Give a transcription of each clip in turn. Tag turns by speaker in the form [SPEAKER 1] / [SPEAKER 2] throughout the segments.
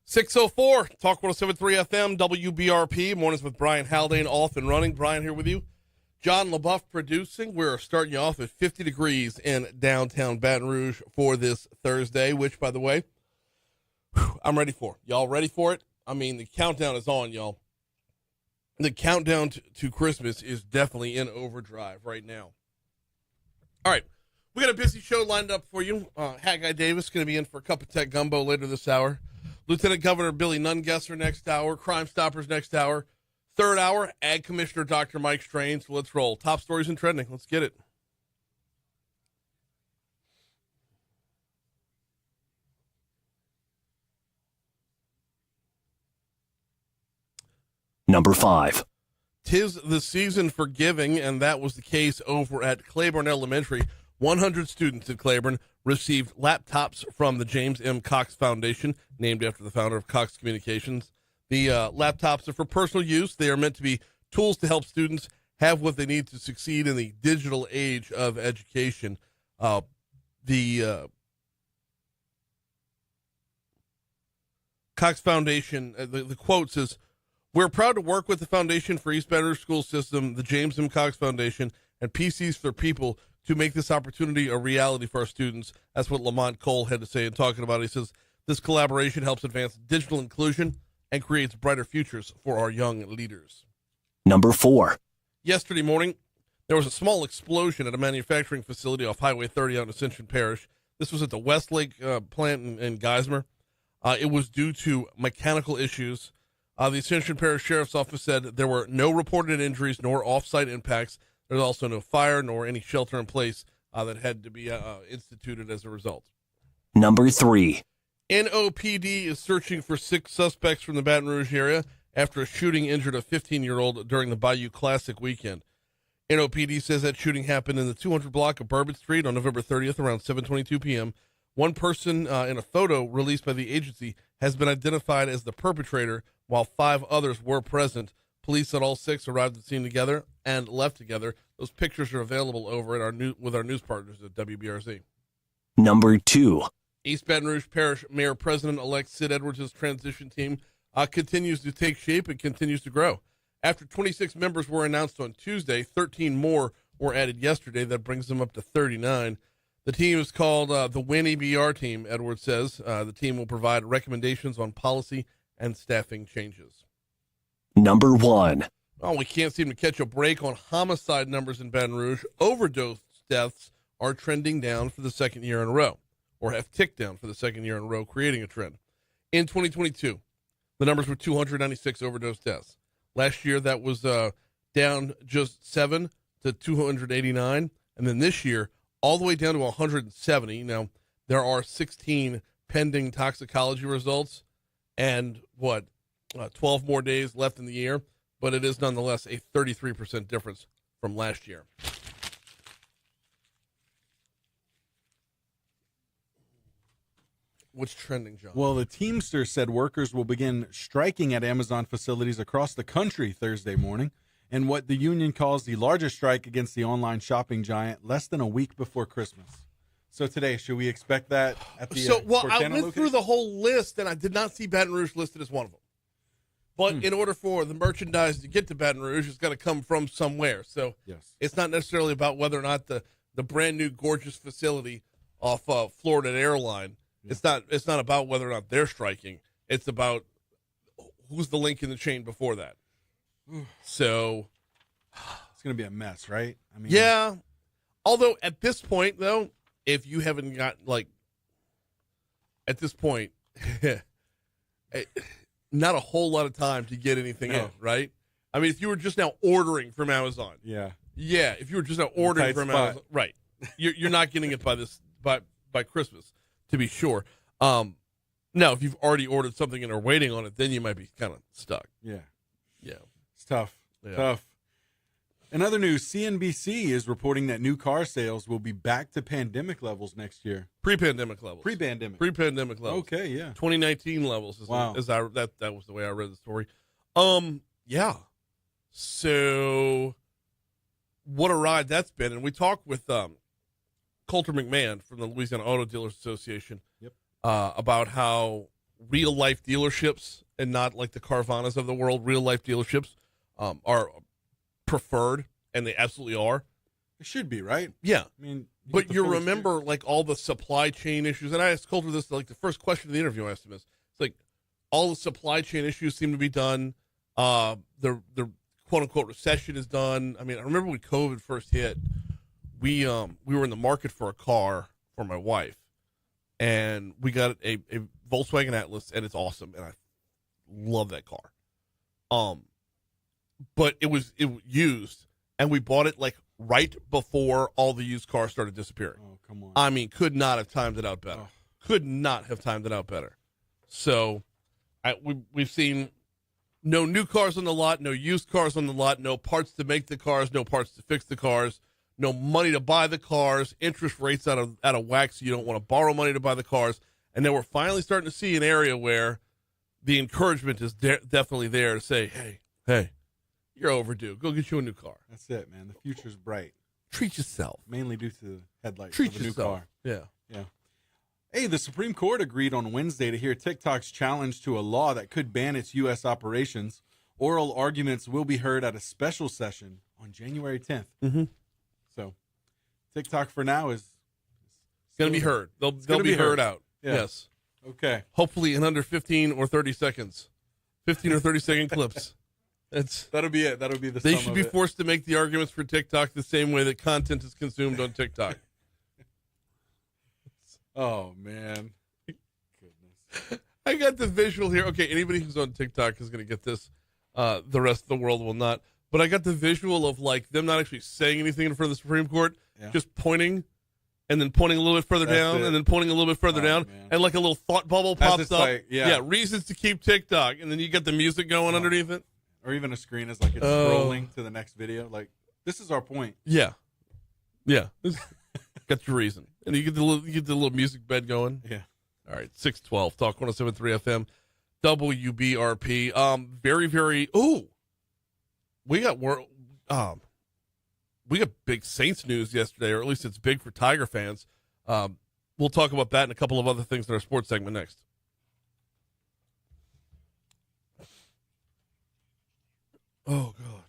[SPEAKER 1] 6:04, Talk 107.3 FM, WBRP. Mornings with Brian Haldane, off and running. Brian here with you. John LaBeouf producing. We're starting you off at 50 degrees in downtown Baton Rouge for this Thursday, which, by the way, I'm ready for. Y'all ready for it? I mean, the countdown is on, y'all. The countdown to Christmas is definitely in overdrive right now. All right, we got a busy show lined up for you. Haggai Davis going to be in for a cup of tech gumbo later this hour. Lieutenant Governor Billy Nungesser next hour. Crimestoppers next hour. Third hour, Ag Commissioner Dr. Mike Strain. So let's roll. Top stories and trending. Let's get it.
[SPEAKER 2] Number 5.
[SPEAKER 1] 'Tis the season for giving, and that was the case over at Claiborne Elementary. 100 students at Claiborne received laptops from the James M. Cox Foundation, named after the founder of Cox Communications. The laptops are for personal use. They are meant to be tools to help students have what they need to succeed in the digital age of education. The Cox Foundation, the quote says, "We're proud to work with the Foundation for East Baton Rouge School System, the James M. Cox Foundation, and PCs for People to make this opportunity a reality for our students." That's what Lamont Cole had to say in talking about it. He says, "This collaboration helps advance digital inclusion and creates brighter futures for our young leaders."
[SPEAKER 2] Number 4.
[SPEAKER 1] Yesterday morning, there was a small explosion at a manufacturing facility off Highway 30 out in Ascension Parish. This was at the Westlake plant in Geismar. It was due to mechanical issues. The Ascension Parish Sheriff's Office said there were no reported injuries nor off-site impacts. There's also no fire nor any shelter in place that had to be instituted as a result.
[SPEAKER 2] Number 3.
[SPEAKER 1] NOPD is searching for 6 suspects from the Baton Rouge area after a shooting injured a 15-year-old during the Bayou Classic weekend. NOPD says that shooting happened in the 200 block of Bourbon Street on November 30th around 7:22 p.m. One person in a photo released by the agency has been identified as the perpetrator, while 5 others were present. Police said all 6 arrived at the scene together and left together. Those pictures are available over at with our news partners at WBRZ.
[SPEAKER 2] Number 2.
[SPEAKER 1] East Baton Rouge Parish Mayor President-elect Sid Edwards' transition team continues to take shape and continues to grow. After 26 members were announced on Tuesday, 13 more were added yesterday. That brings them up to 39. The team is called the Win EBR team, Edwards says. The team will provide recommendations on policy and staffing changes.
[SPEAKER 2] Number 1.
[SPEAKER 1] Oh, we can't seem to catch a break on homicide numbers in Baton Rouge. Overdose deaths are trending down for the second year in a row, or have ticked down for the second year in a row, creating a trend. In 2022, the numbers were 296 overdose deaths. Last year, that was down just 7 to 289. And then this year, all the way down to 170. Now, there are 16 pending toxicology results and 12 more days left in the year, but it is nonetheless a 33% difference from last year. What's trending, John?
[SPEAKER 3] Well, the Teamsters said workers will begin striking at Amazon facilities across the country Thursday morning in what the union calls the largest strike against the online shopping giant less than a week before Christmas. So today, should we expect that at the
[SPEAKER 1] I went through the whole list, and I did not see Baton Rouge listed as one of them. But in order for the merchandise to get to Baton Rouge, it's got to come from somewhere. So
[SPEAKER 3] yes,
[SPEAKER 1] it's not necessarily about whether or not the brand-new gorgeous facility off Florida Airline, it's not about whether or not they're striking. It's about who's the link in the chain before that. So
[SPEAKER 3] it's going to be a mess, right? I mean,
[SPEAKER 1] yeah. Although at this point, though, if you haven't got, at this point, not a whole lot of time to get anything in, right? I mean, if you were just now ordering from Amazon.
[SPEAKER 3] Yeah,
[SPEAKER 1] if you were just now ordering from Amazon, right, you're not getting it by Christmas, to be sure. Now, if you've already ordered something and are waiting on it, then you might be kind of stuck.
[SPEAKER 3] Yeah.
[SPEAKER 1] It's
[SPEAKER 3] tough.
[SPEAKER 1] Yeah.
[SPEAKER 3] Tough. In other news, CNBC is reporting that new car sales will be back to pandemic levels next year.
[SPEAKER 1] Pre-pandemic levels.
[SPEAKER 3] Pre-pandemic levels. Okay, yeah.
[SPEAKER 1] 2019 levels.
[SPEAKER 3] Wow.
[SPEAKER 1] That was the way I read the story. Yeah. So what a ride that's been. And we talked with Coulter McMahon from the Louisiana Auto Dealers Association about how real life dealerships and not like the Carvanas of the world. Real life dealerships are preferred, and they absolutely are.
[SPEAKER 3] It should be, right?
[SPEAKER 1] Yeah.
[SPEAKER 3] I mean,
[SPEAKER 1] But you remember like all the supply chain issues, and I asked Coulter this like the first question of the interview. I asked him this: it's like all the supply chain issues seem to be done. The quote unquote recession is done. I mean, I remember when COVID first hit, we were in the market for a car for my wife, and we got a Volkswagen Atlas, and it's awesome, and I love that car. But it was used, and we bought it like right before all the used cars started disappearing.
[SPEAKER 3] Oh, come on.
[SPEAKER 1] I mean, could not have timed it out better.
[SPEAKER 3] Oh.
[SPEAKER 1] Could not have timed it out better. So, we've seen no new cars on the lot, no used cars on the lot, no parts to make the cars, no parts to fix the cars, no money to buy the cars, interest rates out of whack, so you don't want to borrow money to buy the cars. And then we're finally starting to see an area where the encouragement is definitely there to say, hey, you're overdue. Go get you a new car.
[SPEAKER 3] That's it, man. The future's bright.
[SPEAKER 1] Treat yourself.
[SPEAKER 3] Mainly due to the headlights
[SPEAKER 1] Treat
[SPEAKER 3] of a new
[SPEAKER 1] yourself.
[SPEAKER 3] car.
[SPEAKER 1] Yeah.
[SPEAKER 3] Yeah. Hey, the Supreme Court agreed on Wednesday to hear TikTok's challenge to a law that could ban its U.S. operations. Oral arguments will be heard at a special session on January 10th.
[SPEAKER 1] Mm-hmm.
[SPEAKER 3] So, TikTok for now is
[SPEAKER 1] Going to be heard. They'll be heard out.
[SPEAKER 3] Yeah.
[SPEAKER 1] Yes.
[SPEAKER 3] Okay.
[SPEAKER 1] Hopefully in under 15 or 30 seconds. 15 or 30 second clips.
[SPEAKER 3] That'll be it. That'll be the
[SPEAKER 1] They
[SPEAKER 3] sum
[SPEAKER 1] should
[SPEAKER 3] of
[SPEAKER 1] be
[SPEAKER 3] it.
[SPEAKER 1] forced to make the arguments for TikTok the same way that content is consumed on TikTok.
[SPEAKER 3] Oh, man. Goodness.
[SPEAKER 1] I got the visual here. Okay, anybody who's on TikTok is going to get this. The rest of the world will not. But I got the visual of like them not actually saying anything in front of the Supreme Court, just pointing, and then pointing a little bit further down, and then pointing a little bit further down,
[SPEAKER 3] man.
[SPEAKER 1] and like a little thought bubble pops up.
[SPEAKER 3] Like,
[SPEAKER 1] Reasons to keep TikTok, and then you got the music going underneath it.
[SPEAKER 3] Or even a screen is like it's scrolling to the next video. Like, this is our point.
[SPEAKER 1] Yeah. Got your reason, and you get the little music bed going.
[SPEAKER 3] Yeah.
[SPEAKER 1] All right, 612 Talk 107.3 FM, WBRP. Very, very. Ooh, we got big Saints news yesterday, or at least it's big for Tiger fans. We'll talk about that and a couple of other things in our sports segment next. Oh God.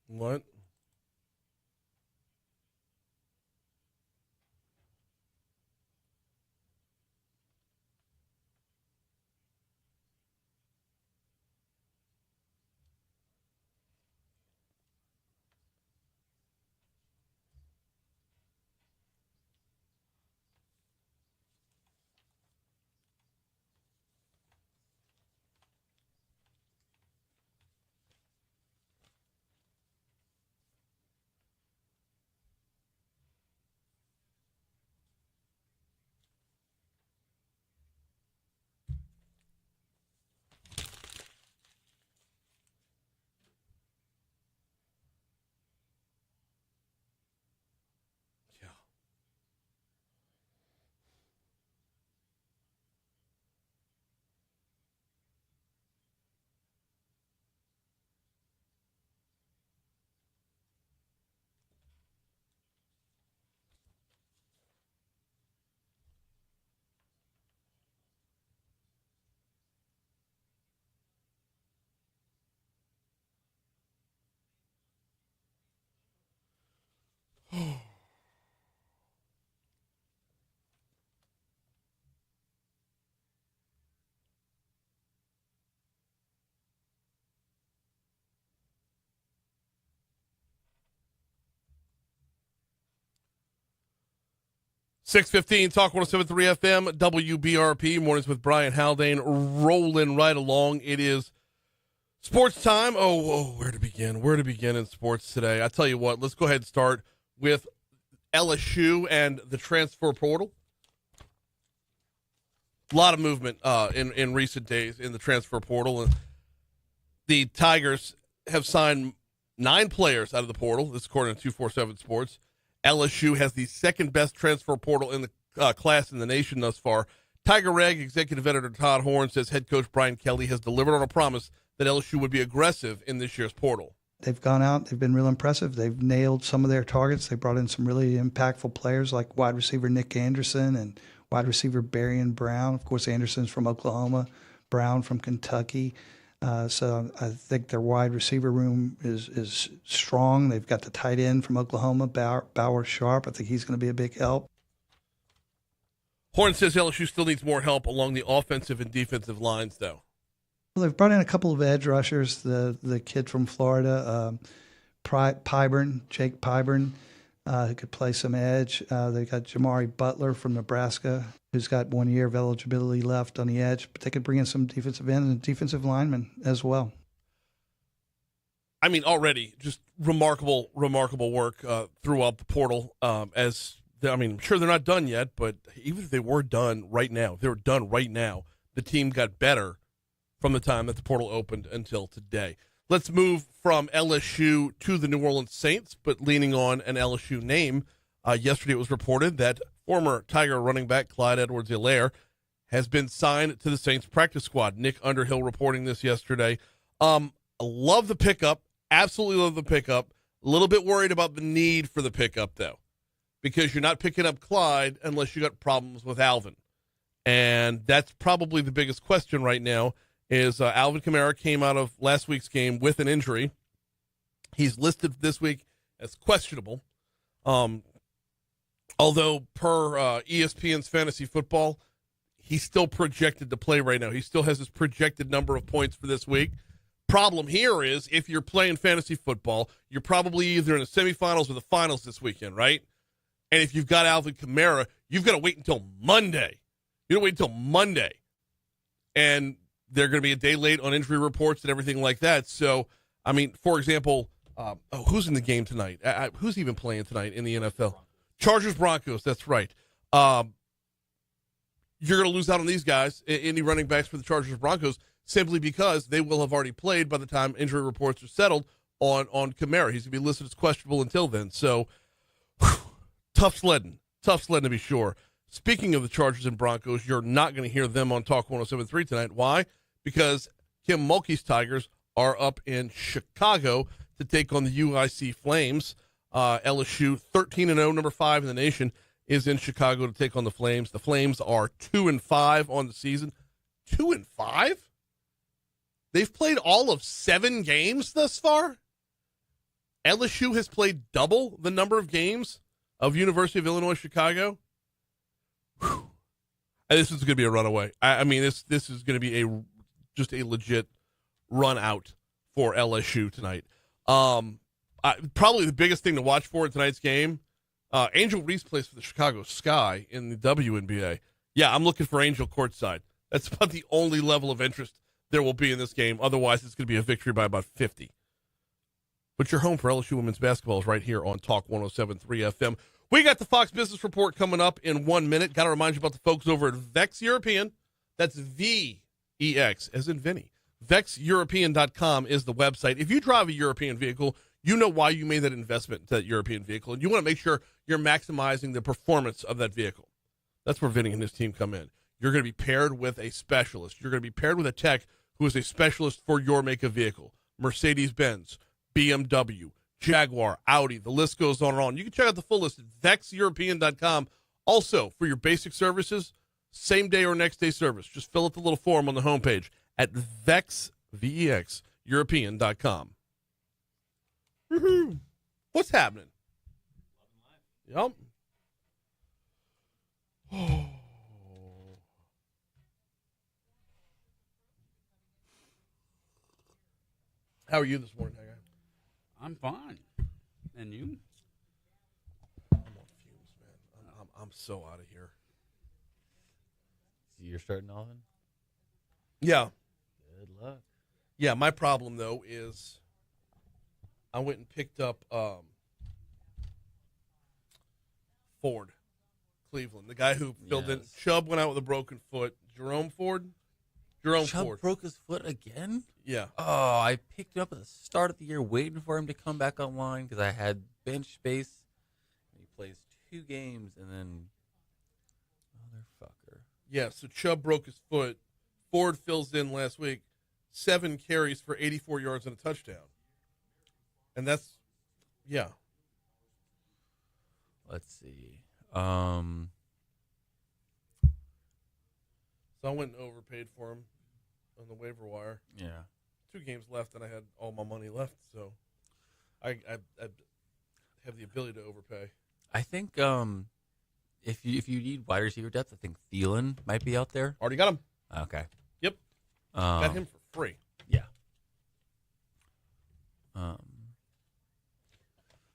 [SPEAKER 1] What? 6:15, Talk 107.3 FM, WBRP, mornings with Brian Haldane, rolling right along. It is sports time. Oh, where to begin? Where to begin in sports today? I tell you what, let's go ahead and start with LSU and the transfer portal. A lot of movement in recent days in the transfer portal. The Tigers have signed 9 players out of the portal. This is according to 247 Sports. LSU has the second best transfer portal in the class in the nation thus far. Tiger Reg executive editor Todd Horn says head coach Brian Kelly has delivered on a promise that LSU would be aggressive in this year's portal.
[SPEAKER 4] They've gone out. They've been real impressive. They've nailed some of their targets. They brought in some really impactful players like wide receiver Nick Anderson and wide receiver Berrien Brown. Of course, Anderson's from Oklahoma, Brown from Kentucky. So I think their wide receiver room is strong. They've got the tight end from Oklahoma, Bauer Sharp. I think he's going to be a big help.
[SPEAKER 1] Horn says LSU still needs more help along the offensive and defensive lines, though.
[SPEAKER 4] Well, they've brought in a couple of edge rushers. The kid from Florida, Jake Pyburn, who could play some edge. They got Jamari Butler from Nebraska, who's got 1 year of eligibility left on the edge. But they could bring in some defensive end and defensive linemen as well.
[SPEAKER 1] I mean, already just remarkable work throughout the portal. I'm sure they're not done yet, but even if they were done right now, the team got better from the time that the portal opened until today. Let's move from LSU to the New Orleans Saints, but leaning on an LSU name. Yesterday it was reported that former Tiger running back Clyde Edwards-Helaire has been signed to the Saints practice squad. Nick Underhill reporting this yesterday. Love the pickup. Absolutely love the pickup. A little bit worried about the need for the pickup, though, because you're not picking up Clyde unless you got problems with Alvin. And that's probably the biggest question right now is Alvin Kamara came out of last week's game with an injury. He's listed this week as questionable. Although per ESPN's Fantasy Football, he's still projected to play right now. He still has his projected number of points for this week. Problem here is if you're playing fantasy football, you're probably either in the semifinals or the finals this weekend, right? And if you've got Alvin Kamara, you've got to wait until Monday. You don't wait until Monday. And they're going to be a day late on injury reports and everything like that. So, I mean, for example, who's in the game tonight? Who's even playing tonight in the NFL? Chargers-Broncos, that's right. You're going to lose out on these guys, any running backs for the Chargers-Broncos, simply because they will have already played by the time injury reports are settled on Kamara. He's going to be listed as questionable until then. So, tough sledding to be sure. Speaking of the Chargers and Broncos, you're not going to hear them on Talk 107.3 tonight. Why? Because Kim Mulkey's Tigers are up in Chicago to take on the UIC Flames. LSU 13-0, number 5 in the nation, is in Chicago to take on the Flames. The Flames are 2-5 on the season. 2-5? They've played all of 7 games thus far. LSU has played double the number of games of University of Illinois Chicago. Whew. And this is going to be a runaway. I mean, this is going to be just a legit run out for LSU tonight. Probably the biggest thing to watch for in tonight's game, Angel Reese plays for the Chicago Sky in the WNBA. Yeah, I'm looking for Angel courtside. That's about the only level of interest there will be in this game. Otherwise, it's going to be a victory by about 50. But your home for LSU women's basketball is right here on Talk 107.3 FM. We got the Fox Business Report coming up in 1 minute. Got to remind you about the folks over at Vex European. That's VEX, as in Vinny. VexEuropean.com is the website. If you drive a European vehicle, you know why you made that investment into that European vehicle, and you want to make sure you're maximizing the performance of that vehicle. That's where Vinny and his team come in. You're going to be paired with a specialist. You're going to be paired with a tech who is a specialist for your make of vehicle. Mercedes-Benz, BMW, Jaguar, Audi, the list goes on and on. You can check out the full list at VexEuropean.com. Also, for your basic services, same day or next day service. Just fill out the little form on the homepage at Vex, VEX, European.com. What's happening? Yep. Oh. How are you this morning, Haggai?
[SPEAKER 5] I'm fine. And you?
[SPEAKER 1] I'm on fumes, man. I'm so out of here.
[SPEAKER 5] So you're starting off in?
[SPEAKER 1] Yeah.
[SPEAKER 5] Good luck.
[SPEAKER 1] Yeah, my problem, though, is I went and picked up Ford, Cleveland, the guy who filled in.
[SPEAKER 5] Yes.
[SPEAKER 1] Chubb went out with a broken foot. Jerome Ford? Jerome
[SPEAKER 5] Chubb
[SPEAKER 1] Ford.
[SPEAKER 5] broke his foot again?
[SPEAKER 1] Yeah.
[SPEAKER 5] Oh, I picked it up at the start of the year waiting for him to come back online because I had bench space. He plays 2 games and then... Motherfucker.
[SPEAKER 1] Yeah, so Chubb broke his foot. Ford fills in last week. 7 carries for 84 yards and a touchdown. And that's, yeah.
[SPEAKER 5] Let's see.
[SPEAKER 1] So I went and overpaid for him on the waiver wire.
[SPEAKER 5] Yeah.
[SPEAKER 1] 2 games left, and I had all my money left, so I have the ability to overpay.
[SPEAKER 5] I think if you need wide receiver depth, I think Thielen might be out there.
[SPEAKER 1] Already got him.
[SPEAKER 5] Okay.
[SPEAKER 1] Yep. Got him for free.
[SPEAKER 5] Yeah.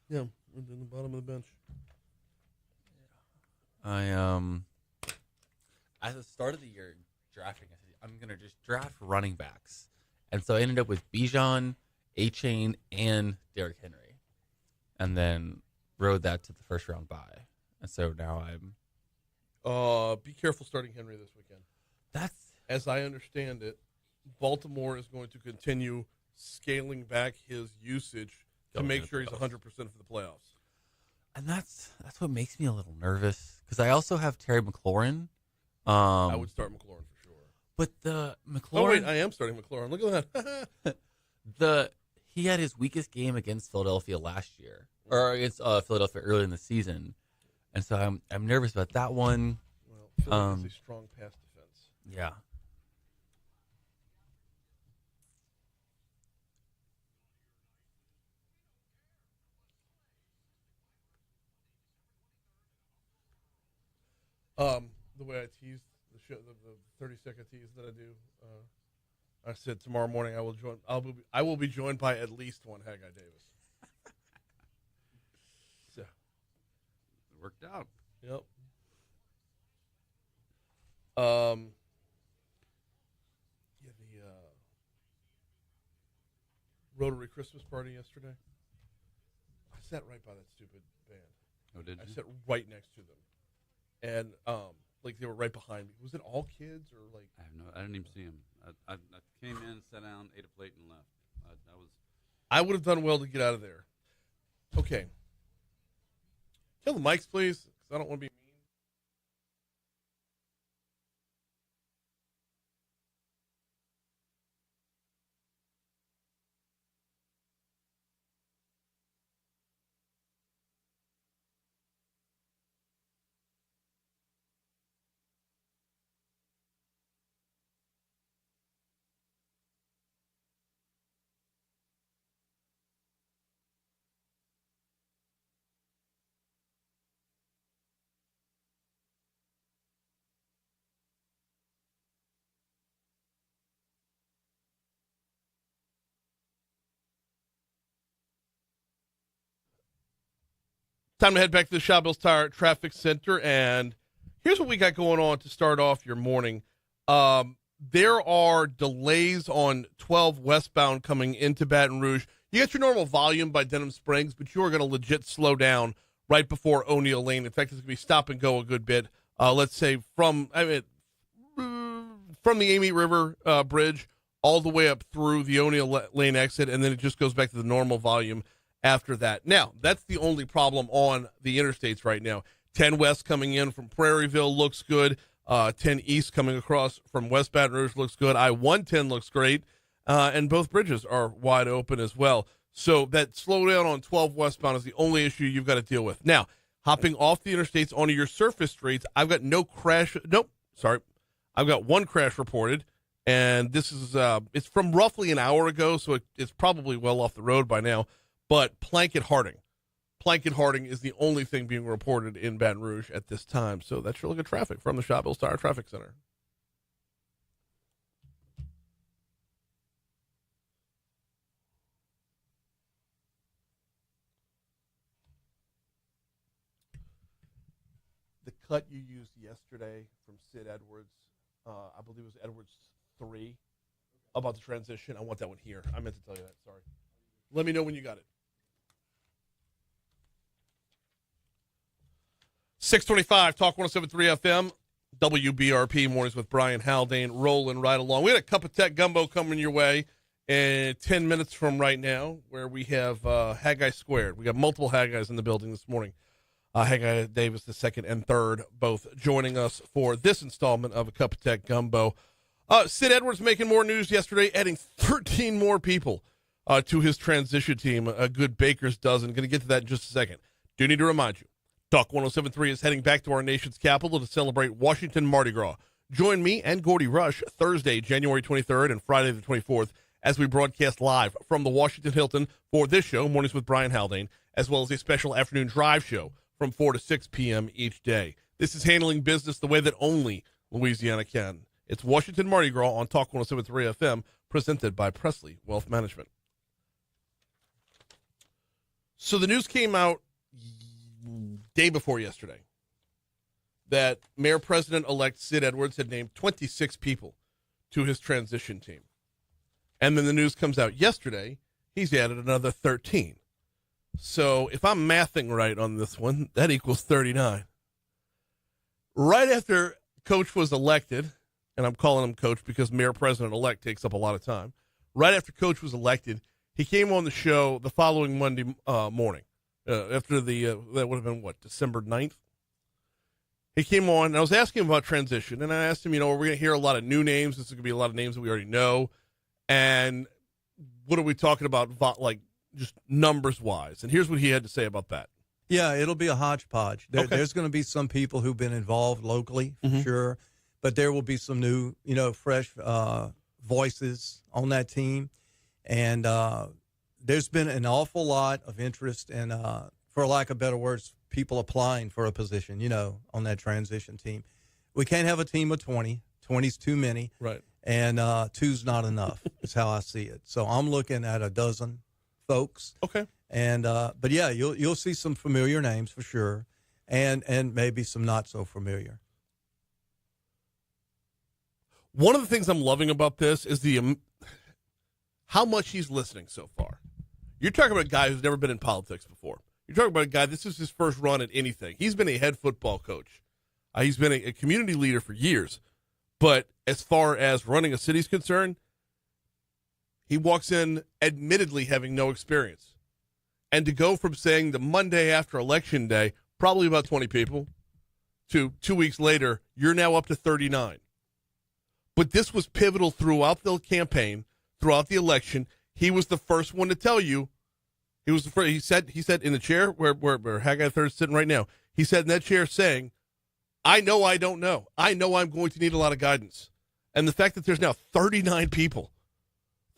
[SPEAKER 1] Yeah, in the bottom of the bench.
[SPEAKER 5] At the start of the year drafting, I said I'm gonna just draft running backs, and so I ended up with Bijan, A-Chain, and Derrick Henry, and then rode that to the first round bye, and so now I'm.
[SPEAKER 1] Be careful starting Henry this weekend.
[SPEAKER 5] That's
[SPEAKER 1] As I understand it, Baltimore is going to continue scaling back his usage to
[SPEAKER 5] Going
[SPEAKER 1] make
[SPEAKER 5] to the
[SPEAKER 1] sure he's
[SPEAKER 5] playoffs.
[SPEAKER 1] 100% for the playoffs.
[SPEAKER 5] and that's what makes me a little nervous because I also have Terry McLaurin.
[SPEAKER 1] I would start McLaurin for sure.
[SPEAKER 5] But the McLaurin.
[SPEAKER 1] Oh, wait, I am starting McLaurin. Look at that.
[SPEAKER 5] He had his weakest game against Philadelphia last year, or against Philadelphia early in the season, and so I'm nervous about that one.
[SPEAKER 1] Well, Philly has a strong pass defense.
[SPEAKER 5] Yeah.
[SPEAKER 1] The way I teased the show, the 30-second tease that I do, I said tomorrow morning I will be joined by at least one Haggai Davis. So,
[SPEAKER 6] It worked out.
[SPEAKER 1] yep. Yeah, the Rotary Christmas party yesterday. I sat right by that stupid band.
[SPEAKER 6] Oh, did
[SPEAKER 1] I
[SPEAKER 6] you?
[SPEAKER 1] sat right next to them, and like they were right behind me. Was it all kids or like?
[SPEAKER 6] I didn't even see him. I came in, sat down, ate a plate, and left.
[SPEAKER 1] I would have done well to get out of there. Okay. Kill the mics, please, because I don't want to be mean. Time to head back to the Shawbills Tire Traffic Center, and here's what we got going on to start off your morning. There are delays on 12 westbound coming into Baton Rouge. You get your normal volume by Denham Springs, but you are going to legit slow down right before O'Neill Lane. In fact, it's going to be stop and go a good bit. Let's say from the Amite River Bridge all the way up through the O'Neill Lane exit, and then it just goes back to the normal volume after that. Now, that's the only problem on the interstates right now. 10 West coming in from Prairieville looks good. 10 East coming across from West Baton Rouge looks good. I-110 looks great. And both bridges are wide open as well. So that slowdown on 12 westbound is the only issue you've got to deal with. Now, hopping off the interstates onto your surface streets, I've got I've got one crash reported. And this is, it's from roughly an hour ago, so it's probably well off the road by now. But Plank Harding is the only thing being reported in Baton Rouge at this time. So that's your look at traffic from the Shawbills Tire Traffic Center. The cut you used yesterday from Sid Edwards, I believe it was Edwards 3, about the transition. I want that one here. I meant to tell you that. Sorry. Let me know when you got it. 625, Talk 107.3 FM, WBRP, Mornings with Brian Haldane, rolling right along. We had a Cup of Tech Gumbo coming your way in 10 minutes from right now, where we have Haggai Squared. We got multiple Haggais in the building this morning. Haggai Davis, the second and third, both joining us for this installment of a Cup of Tech Gumbo. Sid Edwards making more news yesterday, adding 13 more people to his transition team, a good baker's dozen. Going to get to that in just a second. Do need to remind you, Talk 107.3 is heading back to our nation's capital to celebrate Washington Mardi Gras. Join me and Gordy Rush Thursday, January 23rd and Friday the 24th as we broadcast live from the Washington Hilton for this show, Mornings with Brian Haldane, as well as a special afternoon drive show from 4 to 6 p.m. each day. This is handling business the way that only Louisiana can. It's Washington Mardi Gras on Talk 107.3 FM, presented by Presley Wealth Management. So the news came out day before yesterday that Mayor President-elect Sid Edwards had named 26 people to his transition team. And then the news comes out yesterday, he's added another 13. So if I'm mathing right on this one, that equals 39. Right after Coach was elected, and I'm calling him Coach because Mayor President-elect takes up a lot of time. Right after Coach was elected, he came on the show the following Monday morning. After that would have been, December 9th? He came on, and I was asking him about transition, and I asked him, are we going to hear a lot of new names? This is going to be a lot of names that we already know. And what are we talking about, just numbers-wise? And here's what he had to say about that.
[SPEAKER 7] Yeah, it'll be a hodgepodge.
[SPEAKER 1] Okay.
[SPEAKER 7] There's going to be some people who've been involved locally, for sure, but there will be some new, fresh voices on that team. And there's been an awful lot of interest and, for lack of better words, people applying for a position, on that transition team. We can't have a team of 20. 20's too many.
[SPEAKER 1] Right.
[SPEAKER 7] And 2's not enough is how I see it. So I'm looking at a dozen folks.
[SPEAKER 1] Okay.
[SPEAKER 7] And but yeah, you'll see some familiar names for sure, and maybe some not so familiar.
[SPEAKER 1] One of the things I'm loving about this is how much he's listening so far. You're talking about a guy who's never been in politics before. You're talking about a guy, this is his first run at anything. He's been a head football coach. He's been a community leader for years. But as far as running a city's concerned, he walks in admittedly having no experience. And to go from saying the Monday after Election Day, probably about 20 people, to 2 weeks later, you're now up to 39. But this was pivotal throughout the campaign, throughout the election. He was the first one to tell you. He was the first. He said in the chair where Haggai III is sitting right now. He said in that chair saying, I know I don't know. I know I'm going to need a lot of guidance. And the fact that there's now 39 people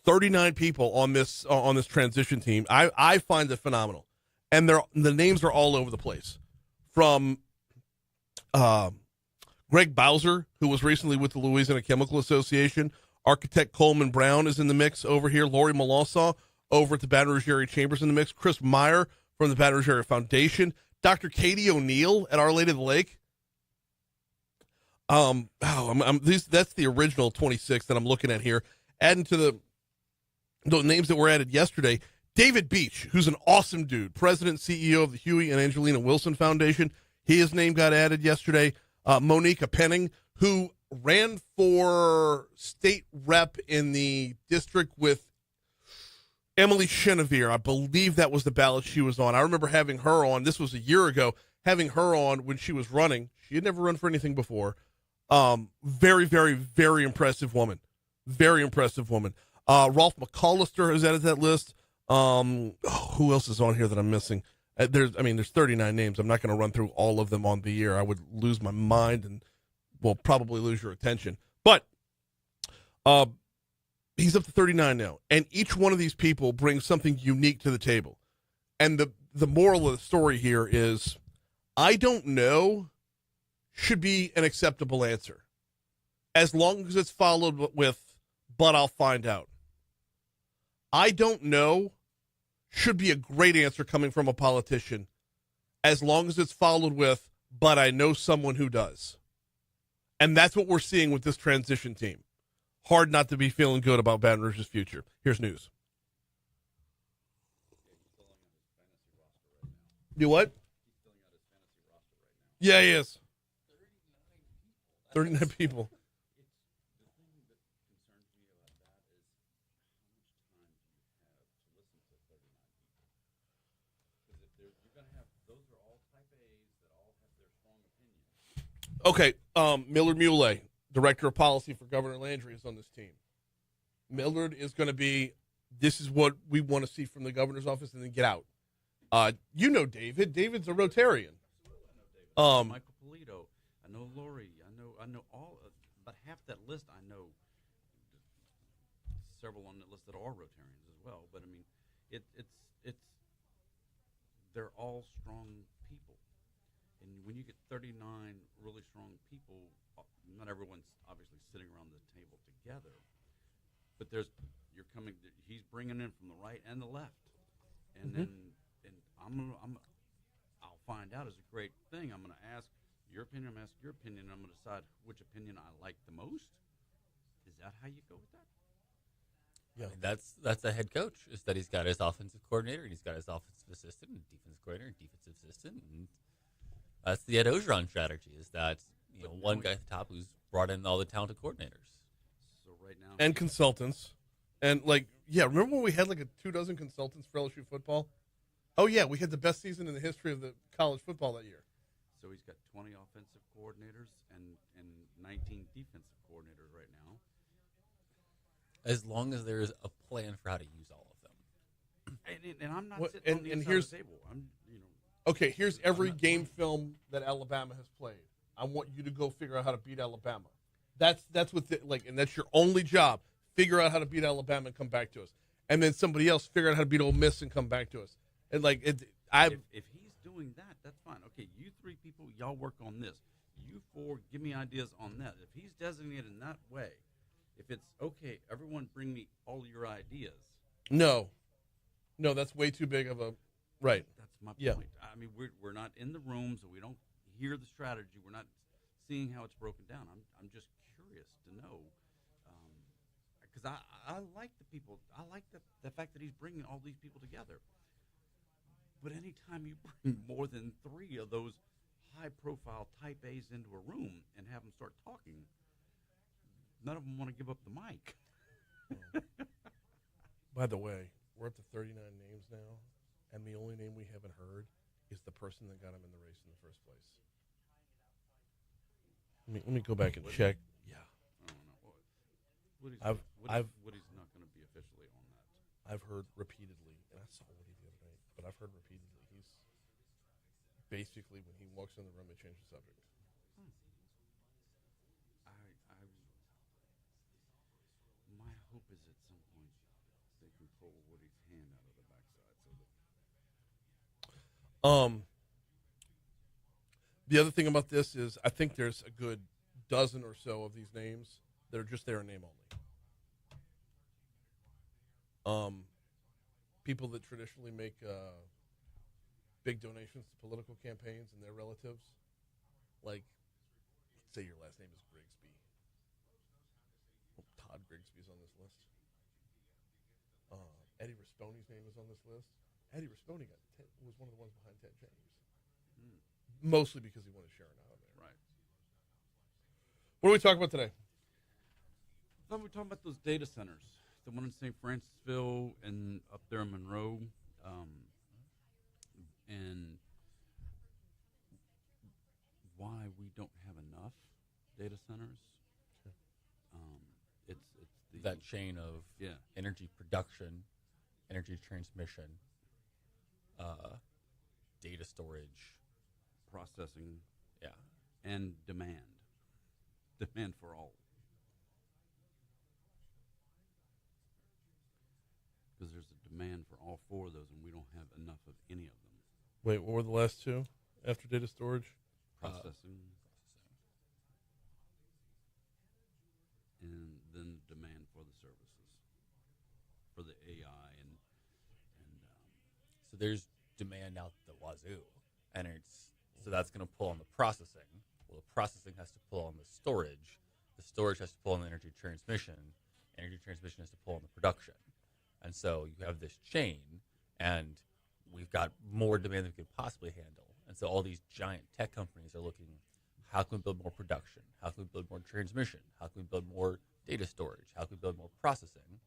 [SPEAKER 1] on this transition team, I find it phenomenal. And the names are all over the place. From Greg Bowser, who was recently with the Louisiana Chemical Association. Architect Coleman Brown is in the mix over here. Lori Malassaw over at the Baton Rouge Area Chambers in the mix. Chris Meyer from the Baton Rouge Area Foundation. Dr. Katie O'Neill at Our Lady of the Lake. That's the original 26 that I'm looking at here. Adding to the names that were added yesterday, David Beach, who's an awesome dude, president and CEO of the Huey and Angelina Wilson Foundation. His name got added yesterday. Monica Penning, who ran for state rep in the district with Emily Chenevere. I believe that was the ballot she was on. I remember having her on. This was a year ago, having her on when she was running. She had never run for anything before. Very, very, very impressive woman. Very impressive woman. Rolf McCollister is added to that list. Who else is on here that I'm missing? There's 39 names. I'm not going to run through all of them on the year. I would lose my mind and will probably lose your attention. But he's up to 39 now. And each one of these people brings something unique to the table. And the moral of the story here is, I don't know should be an acceptable answer, as long as it's followed with, but I'll find out. I don't know should be a great answer coming from a politician, as long as it's followed with, but I know someone who does. And that's what we're seeing with this transition team. Hard not to be feeling good about Baton Rouge's future. Here's news. You what? Yeah, he is. 39 people. Okay, Millard Muley, Director of Policy for Governor Landry, is on this team. Millard is going to be, this is what we want to see from the governor's office, and then get out. You know David. David's a Rotarian.
[SPEAKER 6] Michael Polito. I know Lori. I know all, but half that list I know. Several on the list that are Rotarians as well. But I mean, it's they're all strong people, and when you get 39 really strong people, not everyone's obviously sitting around the table together, but he's bringing in from the right and the left, and then I'll find out is a great thing. I'm going to ask your opinion. I'm going to ask your opinion. And I'm going to decide which opinion I like the most. Is that how you go with that?
[SPEAKER 5] Yeah, I mean, that's a head coach. Is that he's got his offensive coordinator, and he's got his offensive assistant, and defensive coordinator, and defensive assistant, and that's the Ed Ogeron strategy. Is that one guy at the top who's brought in all the talented coordinators.
[SPEAKER 6] So right now,
[SPEAKER 1] and consultants, and remember when we had like 24 consultants for LSU football? Oh yeah, we had the best season in the history of the college football that year.
[SPEAKER 6] So he's got 20 offensive coordinators and 19 defensive coordinators right now.
[SPEAKER 5] As long as there's a plan for how to use all of them.
[SPEAKER 6] And I'm not sitting on the inside of the table.
[SPEAKER 1] Okay, here's every game film that Alabama has played. I want you to go figure out how to beat Alabama. That's what and that's your only job. Figure out how to beat Alabama and come back to us. And then somebody else figure out how to beat Ole Miss and come back to us. And
[SPEAKER 6] if he's doing that, that's fine. Okay, you three people, y'all work on this. You four, give me ideas on that. If he's designated in that way, if it's okay, everyone bring me all your ideas.
[SPEAKER 1] No, that's way too big of a right.
[SPEAKER 6] That's my point. I mean, we're not in the room, so we don't hear the strategy. We're not seeing how it's broken down. I'm just curious to know, because I like the people. I like the fact that he's bringing all these people together. But anytime you bring more than 3 of those high-profile type A's into a room and have them start talking, none of them want to give up the mic.
[SPEAKER 1] By the way, we're up to 39 names now, and the only name we haven't heard is the person that got him in the race in the first place. Let me go back and check. Yeah,
[SPEAKER 6] I don't know. Woody's not going to be officially on that.
[SPEAKER 1] I've heard repeatedly, and I saw Woody the other night, but I've heard repeatedly he's basically, when he walks in the room, they change the subject.
[SPEAKER 6] My hope is at some point they can pull Woody's hand out of the backside.
[SPEAKER 1] The other thing about this is I think there's a good dozen or so of these names that are just there in name only. People that traditionally make big donations to political campaigns and their relatives, like, let's say your last name is Grigsby. Todd Grigsby's on this list. Eddie Rispone's name is on this list. Eddie Rispone was one of the ones behind Ted James. Mostly because he wanted Sharon out of there.
[SPEAKER 6] Right.
[SPEAKER 1] What are we talking about today?
[SPEAKER 6] I thought we were talking about those data centers. The one in St. Francisville and up there in Monroe. And why we don't have enough data centers. It's
[SPEAKER 5] that chain of energy production, energy transmission, data storage,
[SPEAKER 6] processing,
[SPEAKER 5] and
[SPEAKER 6] demand for all. Because there's a demand for all 4 of those, and we don't have enough of any of them.
[SPEAKER 1] Wait, what were the last 2 after data storage?
[SPEAKER 6] Processing. And then the demand for the services, for the AI and
[SPEAKER 5] so there's demand out the wazoo, and it's so that's going to pull on the processing. Well, the processing has to pull on the storage. The storage has to pull on the energy transmission. Energy transmission has to pull on the production. And so you have this chain, and we've got more demand than we could possibly handle. And so all these giant tech companies are looking, how can we build more production? How can we build more transmission? How can we build more data storage? How can we build more processing?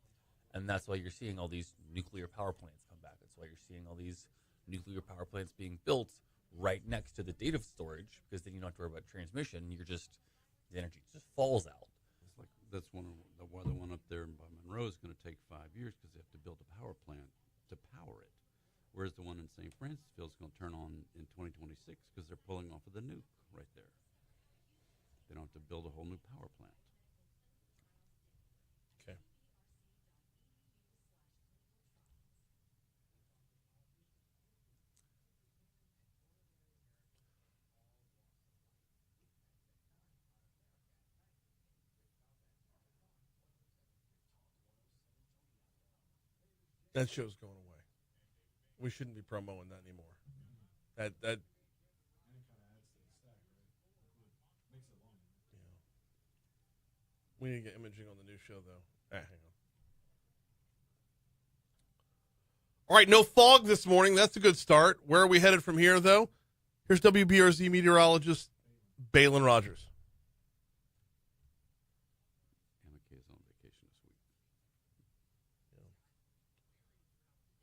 [SPEAKER 5] And that's why you're seeing all these nuclear power plants come back. That's why you're seeing all these nuclear power plants being built right next to the data storage, because then you don't have to worry about transmission. The energy just falls out.
[SPEAKER 6] It's like that's one of the one up there by Monroe is going to take 5 years because they have to build a power plant to power it. Whereas the one in St. Francisville is going to turn on in 2026 because they're pulling off of the nuke right there. They don't have to build a whole new power plant.
[SPEAKER 1] Okay. That show's going away. We shouldn't be promoting that anymore. That yeah. We need to get imaging on the new show, though. Hang on. All right, no fog this morning. That's a good start. Where are we headed from here, though? Here's WBRZ meteorologist Balin Rogers.
[SPEAKER 6] Annika is on vacation this week.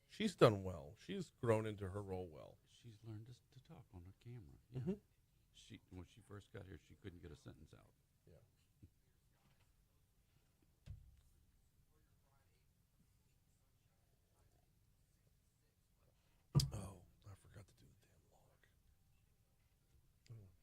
[SPEAKER 1] She's done well. She's grown into her role well.
[SPEAKER 6] She's learned to talk on her camera. Yeah.
[SPEAKER 1] Mm-hmm.
[SPEAKER 6] When she first got here, she couldn't get a sentence out.
[SPEAKER 1] Oh, I forgot to do the damn log. Oh.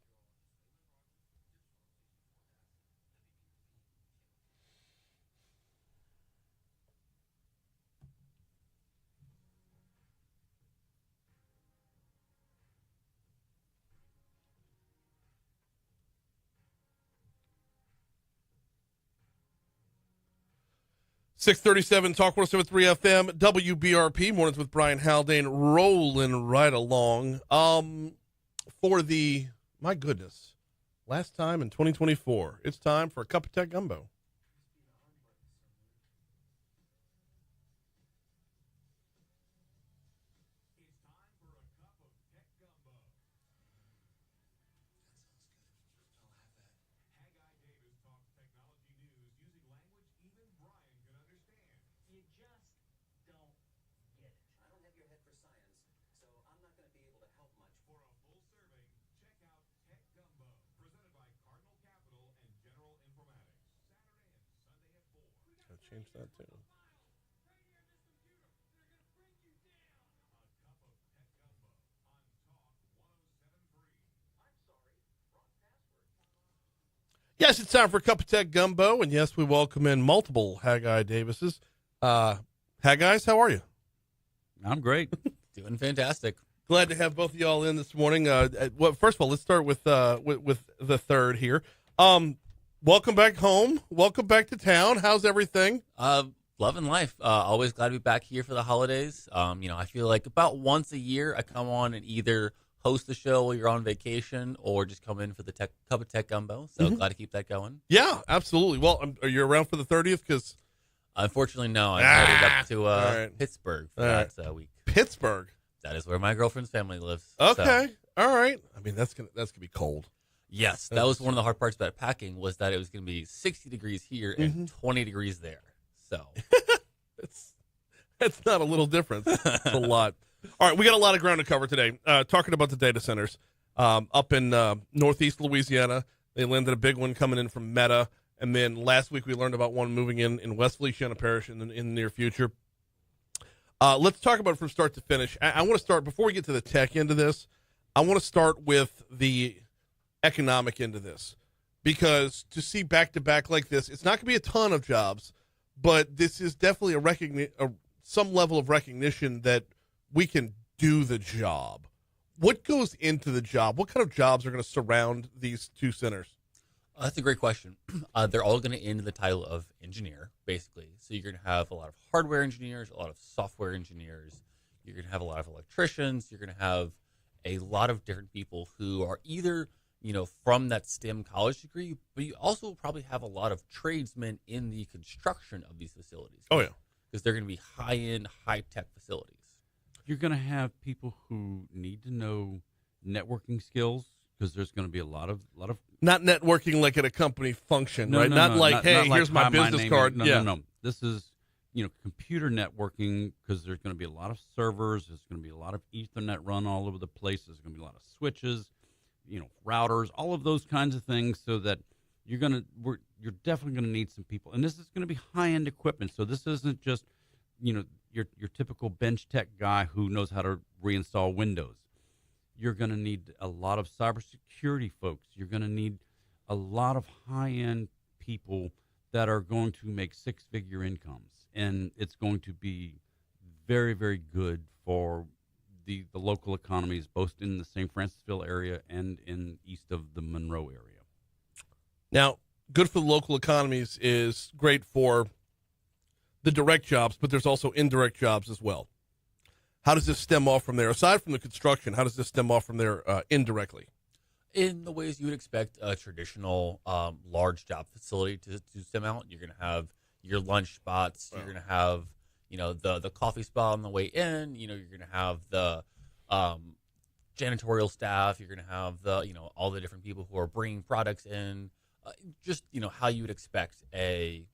[SPEAKER 1] 637 Talk 107.3 FM, WBRP, Mornings with Brian Haldane, rolling right along. For the, my goodness, last time in 2024, it's time for a cup of tech gumbo.
[SPEAKER 8] Haggai Davis talks technology news using language even Brian can understand.
[SPEAKER 9] You just don't get it. I don't have your head for science, so I'm not going to be able to help much.
[SPEAKER 8] For a full serving, check out Tech Gumbo, presented by Cardinal Capital and General Informatics. Saturday and Sunday at 4.
[SPEAKER 1] Gotta change that too.
[SPEAKER 8] Right here in this computer. They're going to bring you down. A cup of Tech Gumbo on Talk 107.3. I'm sorry, wrong password.
[SPEAKER 1] Yes, it's time for a cup of tech gumbo, and yes, we welcome in multiple Haggai Davises. Haggai's, how are you?
[SPEAKER 6] I'm great.
[SPEAKER 5] Doing fantastic.
[SPEAKER 1] Glad to have both of y'all in this morning. Well, first of all, let's start with the third here. Welcome back home. Welcome back to town. How's everything?
[SPEAKER 5] Loving life. Always glad to be back here for the holidays. I feel like about once a year I come on and either host the show while you're on vacation or just come in for the cup of tech gumbo. So glad to keep that going.
[SPEAKER 1] Yeah, absolutely. Well, are you around for the 30th? Because
[SPEAKER 5] unfortunately, no. I'm headed up to
[SPEAKER 1] right.
[SPEAKER 5] Pittsburgh for that week.
[SPEAKER 1] Pittsburgh.
[SPEAKER 5] That is where my girlfriend's family lives.
[SPEAKER 1] Okay.
[SPEAKER 5] So,
[SPEAKER 1] all right. I mean, that's gonna be cold.
[SPEAKER 5] yes, that was one of the hard parts about packing was that it was going to be 60 degrees here and 20 degrees there. So
[SPEAKER 1] It's not a little difference. It's a lot. All right, we got a lot of ground to cover today. Talking about the data centers up in northeast Louisiana. They landed a big one coming in from Meta. And then last week we learned about one moving in West Feliciana Parish in the near future. Let's talk about it from start to finish. I want to start, before we get to the tech end of this, I want to start with the economic end of this. Because to see back-to-back like this, it's not going to be a ton of jobs, but this is definitely some level of recognition that we can do the job. What goes into the job? What kind of jobs are going to surround these two centers?
[SPEAKER 5] that's a great question. They're all going to end in the title of engineer, basically. So you're going to have a lot of hardware engineers, a lot of software engineers. You're going to have a lot of electricians. You're going to have a lot of different people who are either, from that STEM college degree, but you also probably have a lot of tradesmen in the construction of these facilities.
[SPEAKER 1] Oh, yeah.
[SPEAKER 5] Because they're going to be high-end, high-tech facilities.
[SPEAKER 6] You're going to have people who need to know networking skills because there's going to be a lot of
[SPEAKER 1] Not networking like at a company function,
[SPEAKER 6] No,
[SPEAKER 1] right?
[SPEAKER 6] no,
[SPEAKER 1] not
[SPEAKER 6] no,
[SPEAKER 1] like,
[SPEAKER 6] not
[SPEAKER 1] hey,
[SPEAKER 6] like,
[SPEAKER 1] here's my
[SPEAKER 6] hi,
[SPEAKER 1] business
[SPEAKER 6] name
[SPEAKER 1] card.
[SPEAKER 6] is-
[SPEAKER 1] yeah.
[SPEAKER 6] No. This is, computer networking because there's going to be a lot of servers. There's going to be a lot of Ethernet run all over the place. There's going to be a lot of switches, routers, all of those kinds of things. So that you're definitely going to need some people, and this is going to be high end equipment. So this isn't just, your typical bench tech guy who knows how to reinstall Windows. You're going to need a lot of cybersecurity folks. You're going to need a lot of high-end people that are going to make six-figure incomes, and it's going to be very, very good for the local economies, both in the St. Francisville area and in east of the Monroe area.
[SPEAKER 1] Now, good for the local economies is great for the direct jobs, but there's also indirect jobs as well. How does this stem off from there? Aside from the construction, how does this stem off from there indirectly?
[SPEAKER 5] In the ways you would expect a traditional large job facility to stem out. You're going to have your lunch spots. You're going to have, the coffee spot on the way in. You're going to have the janitorial staff. You're going to have all the different people who are bringing products in. Just, how you would expect a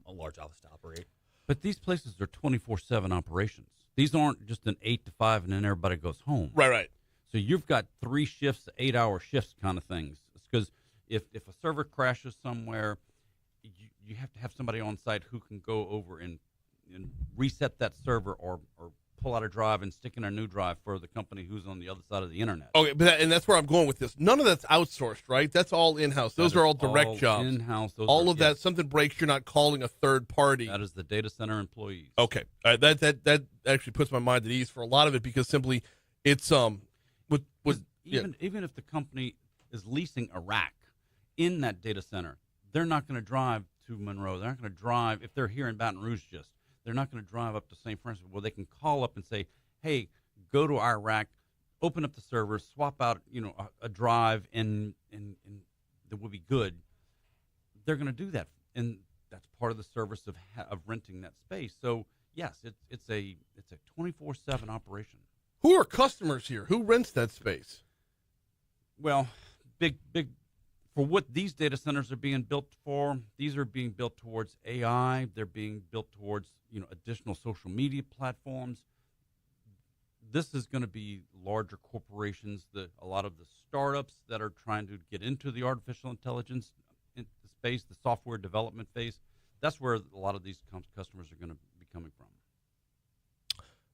[SPEAKER 5] large office to operate.
[SPEAKER 6] But these places are 24/7 operations. These aren't just an 8 to 5 and then everybody goes home.
[SPEAKER 1] Right.
[SPEAKER 6] So you've got 3 shifts, 8-hour shifts kind of things. Because if a server crashes somewhere, you have to have somebody on site who can go over and reset that server or pull out a drive and stick in a new drive for the company who's on the other side of the internet.
[SPEAKER 1] Okay, and that's where I'm going with this. None of that's outsourced, right? That's all in-house. Those are all direct jobs.
[SPEAKER 6] In-house.
[SPEAKER 1] All of that, something breaks, you're not calling a third party.
[SPEAKER 6] That is the data center employees.
[SPEAKER 1] Okay, that actually puts my mind at ease for a lot of it because simply it's
[SPEAKER 6] Even if the company is leasing a rack in that data center, they're not going to drive to Monroe. They're not going to drive if they're here in Baton Rouge. They're not going to drive up to St. Francis. Well, they can call up and say, "Hey, go to our rack, open up the server, swap out a drive, and that will be good." They're going to do that, and that's part of the service of renting that space. So yes, it's a 24/7 operation.
[SPEAKER 1] Who are customers here? Who rents that space?
[SPEAKER 6] Well, big for what these data centers are being built for. These are being built towards AI. They're being built towards additional social media platforms. This is going to be larger corporations, a lot of the startups that are trying to get into the artificial intelligence space, the software development phase. That's where a lot of these customers are going to be coming from.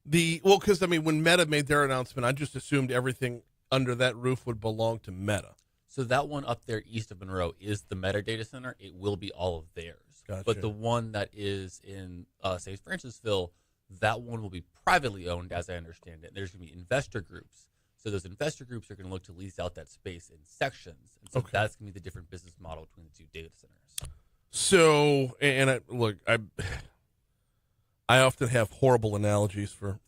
[SPEAKER 1] Because when Meta made their announcement, I just assumed everything under that roof would belong to Meta.
[SPEAKER 5] So that one up there east of Monroe is the Meta data center. It will be all of theirs.
[SPEAKER 1] Gotcha.
[SPEAKER 5] But the one that is in St. Francisville, that one will be privately owned, as I understand it. There's going to be investor groups. So those investor groups are going to look to lease out that space in sections. And so that's going to be the different business model between the two data centers.
[SPEAKER 1] So, I often have horrible analogies for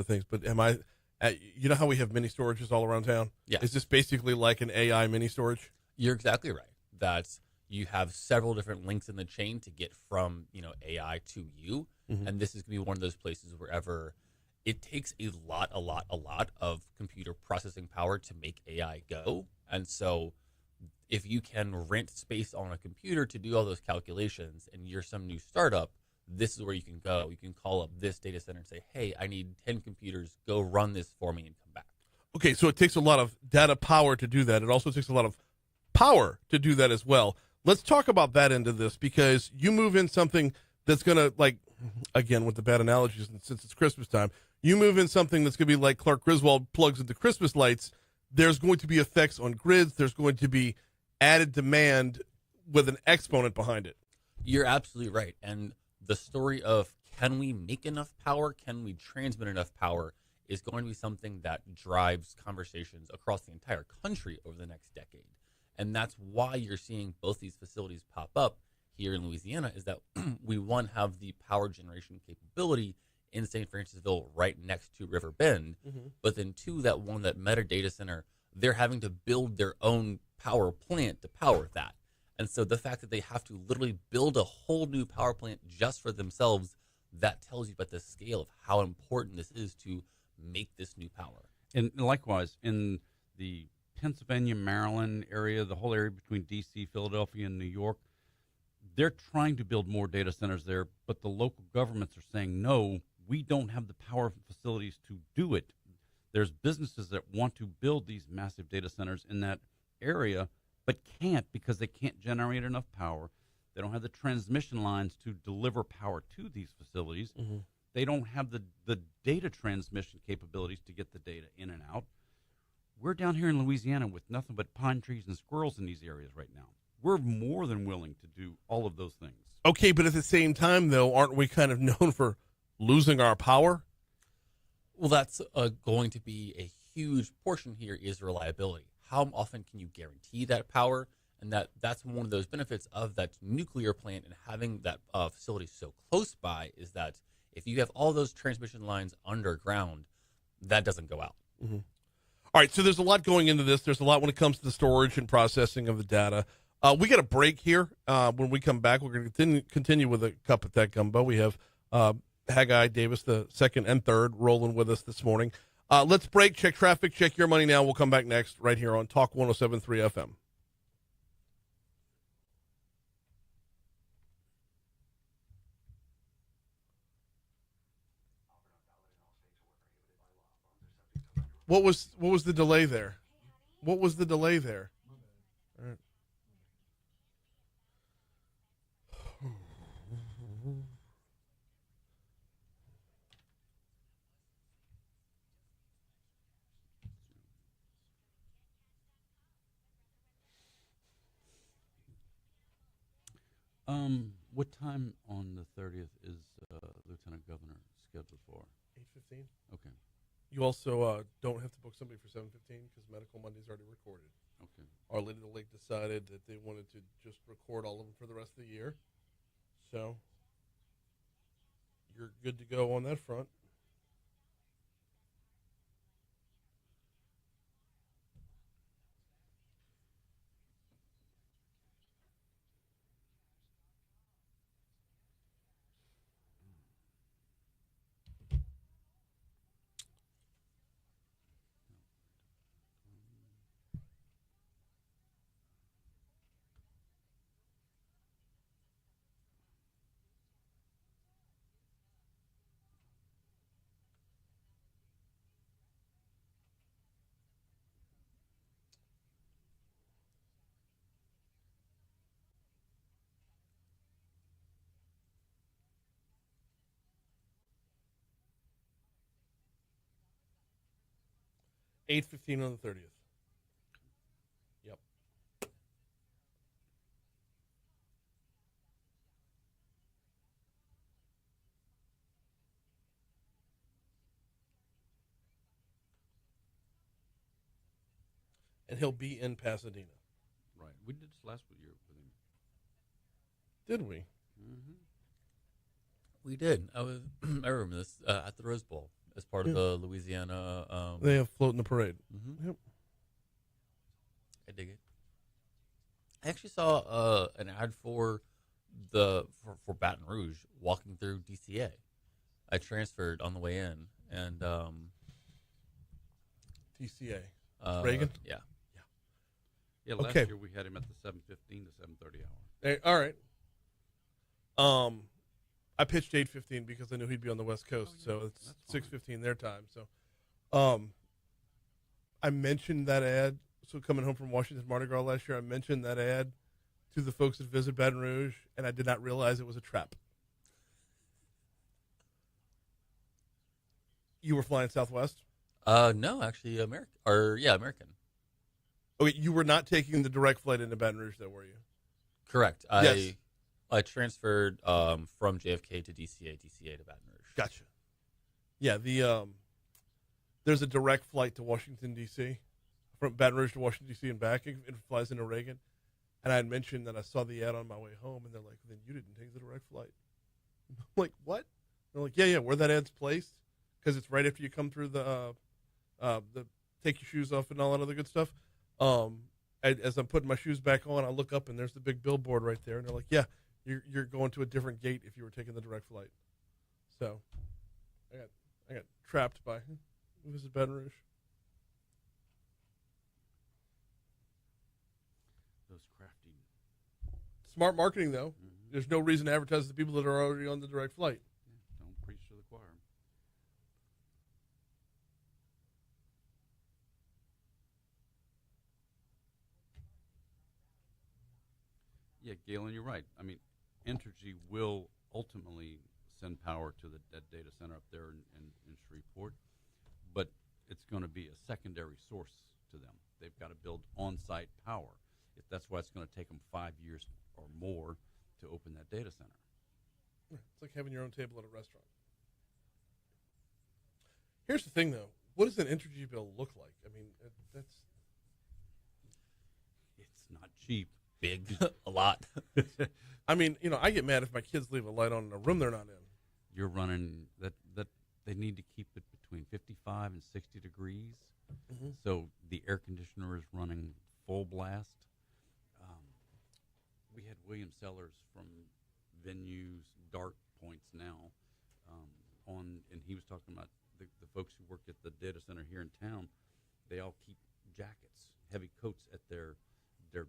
[SPEAKER 1] things, but you know how we have mini storages all around town?
[SPEAKER 5] Yeah.
[SPEAKER 1] Is this basically like an AI mini storage?
[SPEAKER 5] You're exactly right. That's you have several different links in the chain to get from AI to you, and this is going to be one of those places wherever it takes a lot of computer processing power to make AI go, and so if you can rent space on a computer to do all those calculations, and you're some new startup, this is where you can go. You can call up this data center and say, "Hey, I need 10 computers. Go run this for me and come back."
[SPEAKER 1] Okay, so it takes a lot of data power to do that. It also takes a lot of power to do that as well. Let's talk about that end of this because you move in something that's going to, again, with the bad analogies, since it's Christmas time, you move in something that's going to be like Clark Griswold plugs into Christmas lights. There's going to be effects on grids. There's going to be added demand with an exponent behind it.
[SPEAKER 5] You're absolutely right. And the story of can we make enough power, can we transmit enough power, is going to be something that drives conversations across the entire country over the next decade. And that's why you're seeing both these facilities pop up here in Louisiana, is that we, one, have the power generation capability in St. Francisville right next to River Bend.
[SPEAKER 1] Mm-hmm.
[SPEAKER 5] But then two, that one, that Meta data center, they're having to build their own power plant to power that. And so the fact that they have to literally build a whole new power plant just for themselves, that tells you about the scale of how important this is to make this new power.
[SPEAKER 6] And likewise, in the Pennsylvania, Maryland area, the whole area between D.C., Philadelphia, and New York, they're trying to build more data centers there, but the local governments are saying, no, we don't have the power facilities to do it. There's businesses that want to build these massive data centers in that area, but can't because they can't generate enough power. They don't have the transmission lines to deliver power to these facilities.
[SPEAKER 1] Mm-hmm.
[SPEAKER 6] They don't have the data transmission capabilities to get the data in and out. We're down here in Louisiana with nothing but pine trees and squirrels in these areas right now. We're more than willing to do all of those things.
[SPEAKER 1] Okay, but at the same time, though, aren't we kind of known for losing our power?
[SPEAKER 5] Well, that's going to be a huge portion here is reliability. How often can you guarantee that power? And that's one of those benefits of that nuclear plant and having that facility so close by is that if you have all those transmission lines underground, that doesn't go out.
[SPEAKER 1] Mm-hmm. All right, so there's a lot going into this. There's a lot when it comes to the storage and processing of the data. We got a break here. When we come back, we're going to continue with a cup of that gumbo. We have Haggai Davis, the second and third, rolling with us this morning. Let's break, check traffic, check your money now. We'll come back next right here on Talk 107.3 FM. What was the delay there? What was the delay there? All right.
[SPEAKER 6] What time on the 30th is Lieutenant Governor scheduled for?
[SPEAKER 1] 8:15.
[SPEAKER 6] Okay.
[SPEAKER 1] You also don't have to book somebody for 7:15 because Medical Monday's already recorded.
[SPEAKER 6] Okay.
[SPEAKER 1] Our Lady of the Lake decided that they wanted to just record all of them for the rest of the year. So you're good to go on that front. $8.15 on the 30th. Yep. And he'll be in Pasadena.
[SPEAKER 6] Right. We did this last year with him.
[SPEAKER 1] Did we?
[SPEAKER 6] Mm-hmm.
[SPEAKER 5] We did. I remember this at the Rose Bowl as part of the Louisiana.
[SPEAKER 1] They have float in the parade.
[SPEAKER 5] Mm-hmm.
[SPEAKER 1] Yep.
[SPEAKER 5] I dig it. I actually saw an ad for Baton Rouge walking through DCA. I transferred on the way in, and
[SPEAKER 1] TCA.
[SPEAKER 5] Reagan. Yeah.
[SPEAKER 6] Yeah, last
[SPEAKER 1] Okay.
[SPEAKER 6] year we had him at the 7:15 to 7:30 hour.
[SPEAKER 1] Hey, all right. I pitched 8:15 because I knew he'd be on the West Coast, so it's 6:15 their time. So, I mentioned that ad. So coming home from Washington Mardi Gras last year, I mentioned that ad to the folks that visit Baton Rouge, and I did not realize it was a trap. You were flying Southwest?
[SPEAKER 5] No, actually, American.
[SPEAKER 1] Okay, you were not taking the direct flight into Baton Rouge, though, were you?
[SPEAKER 5] Correct.
[SPEAKER 1] Yes.
[SPEAKER 5] I transferred from JFK to DCA to Baton Rouge.
[SPEAKER 1] Gotcha. Yeah, there's a direct flight to Washington, D.C., from Baton Rouge to Washington, D.C. and back. It flies into Reagan. And I had mentioned that I saw the ad on my way home, and they're like, then you didn't take the direct flight. I'm like, what? They're like, yeah, where that ad's placed, because it's right after you come through the take your shoes off and all that other good stuff. As I'm putting my shoes back on, I look up and there's the big billboard right there, and they're like, yeah, you're going to a different gate if you were taking the direct flight. So I got trapped by Visit Baton Rouge.
[SPEAKER 6] Those crafty.
[SPEAKER 1] Smart marketing, though.
[SPEAKER 6] Mm-hmm.
[SPEAKER 1] There's no reason to advertise to the people that are already on the direct flight.
[SPEAKER 6] Yeah, don't preach to the choir. Yeah, Galen, you're right. I mean, Entergy will ultimately send power to that data center up there in Shreveport, but it's going to be a secondary source to them. They've got to build on-site power. If that's why it's going to take them 5 years or more to open that data center.
[SPEAKER 1] It's like having your own table at a restaurant. Here's the thing, though. What does an Entergy bill look like? I mean,
[SPEAKER 6] It's not cheap.
[SPEAKER 5] Big, a lot.
[SPEAKER 1] I mean, I get mad if my kids leave a light on in a room they're not in.
[SPEAKER 6] You're running that they need to keep it between 55 and 60 degrees.
[SPEAKER 1] Mm-hmm.
[SPEAKER 6] So the air conditioner is running full blast. We had William Sellers from Venues, Dart Points now, and he was talking about the folks who work at the data center here in town. They all keep jackets, heavy coats at their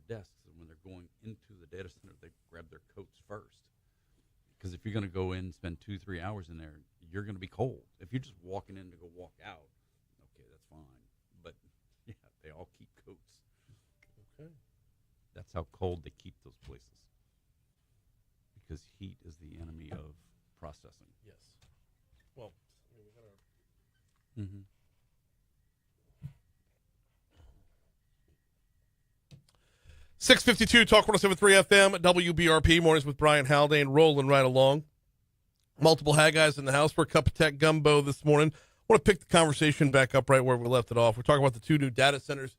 [SPEAKER 6] desks, and when they're going into the data center, they grab their coats first. Because if you're going to go in and spend 2-3 hours in there, you're going to be cold. If you're just walking in to go walk out, okay, that's fine. But yeah, they all keep coats.
[SPEAKER 1] Okay.
[SPEAKER 6] That's how cold they keep those places. Because heat is the enemy of processing.
[SPEAKER 1] Yes. Well, we got our...
[SPEAKER 6] Mm-hmm.
[SPEAKER 1] 652 Talk 107.3 FM, WBRP, mornings with Brian Haldane, rolling right along. Multiple Haggais in the house for a cup of tech gumbo this morning. I want to pick the conversation back up right where we left it off. We're talking about the 2 new data centers.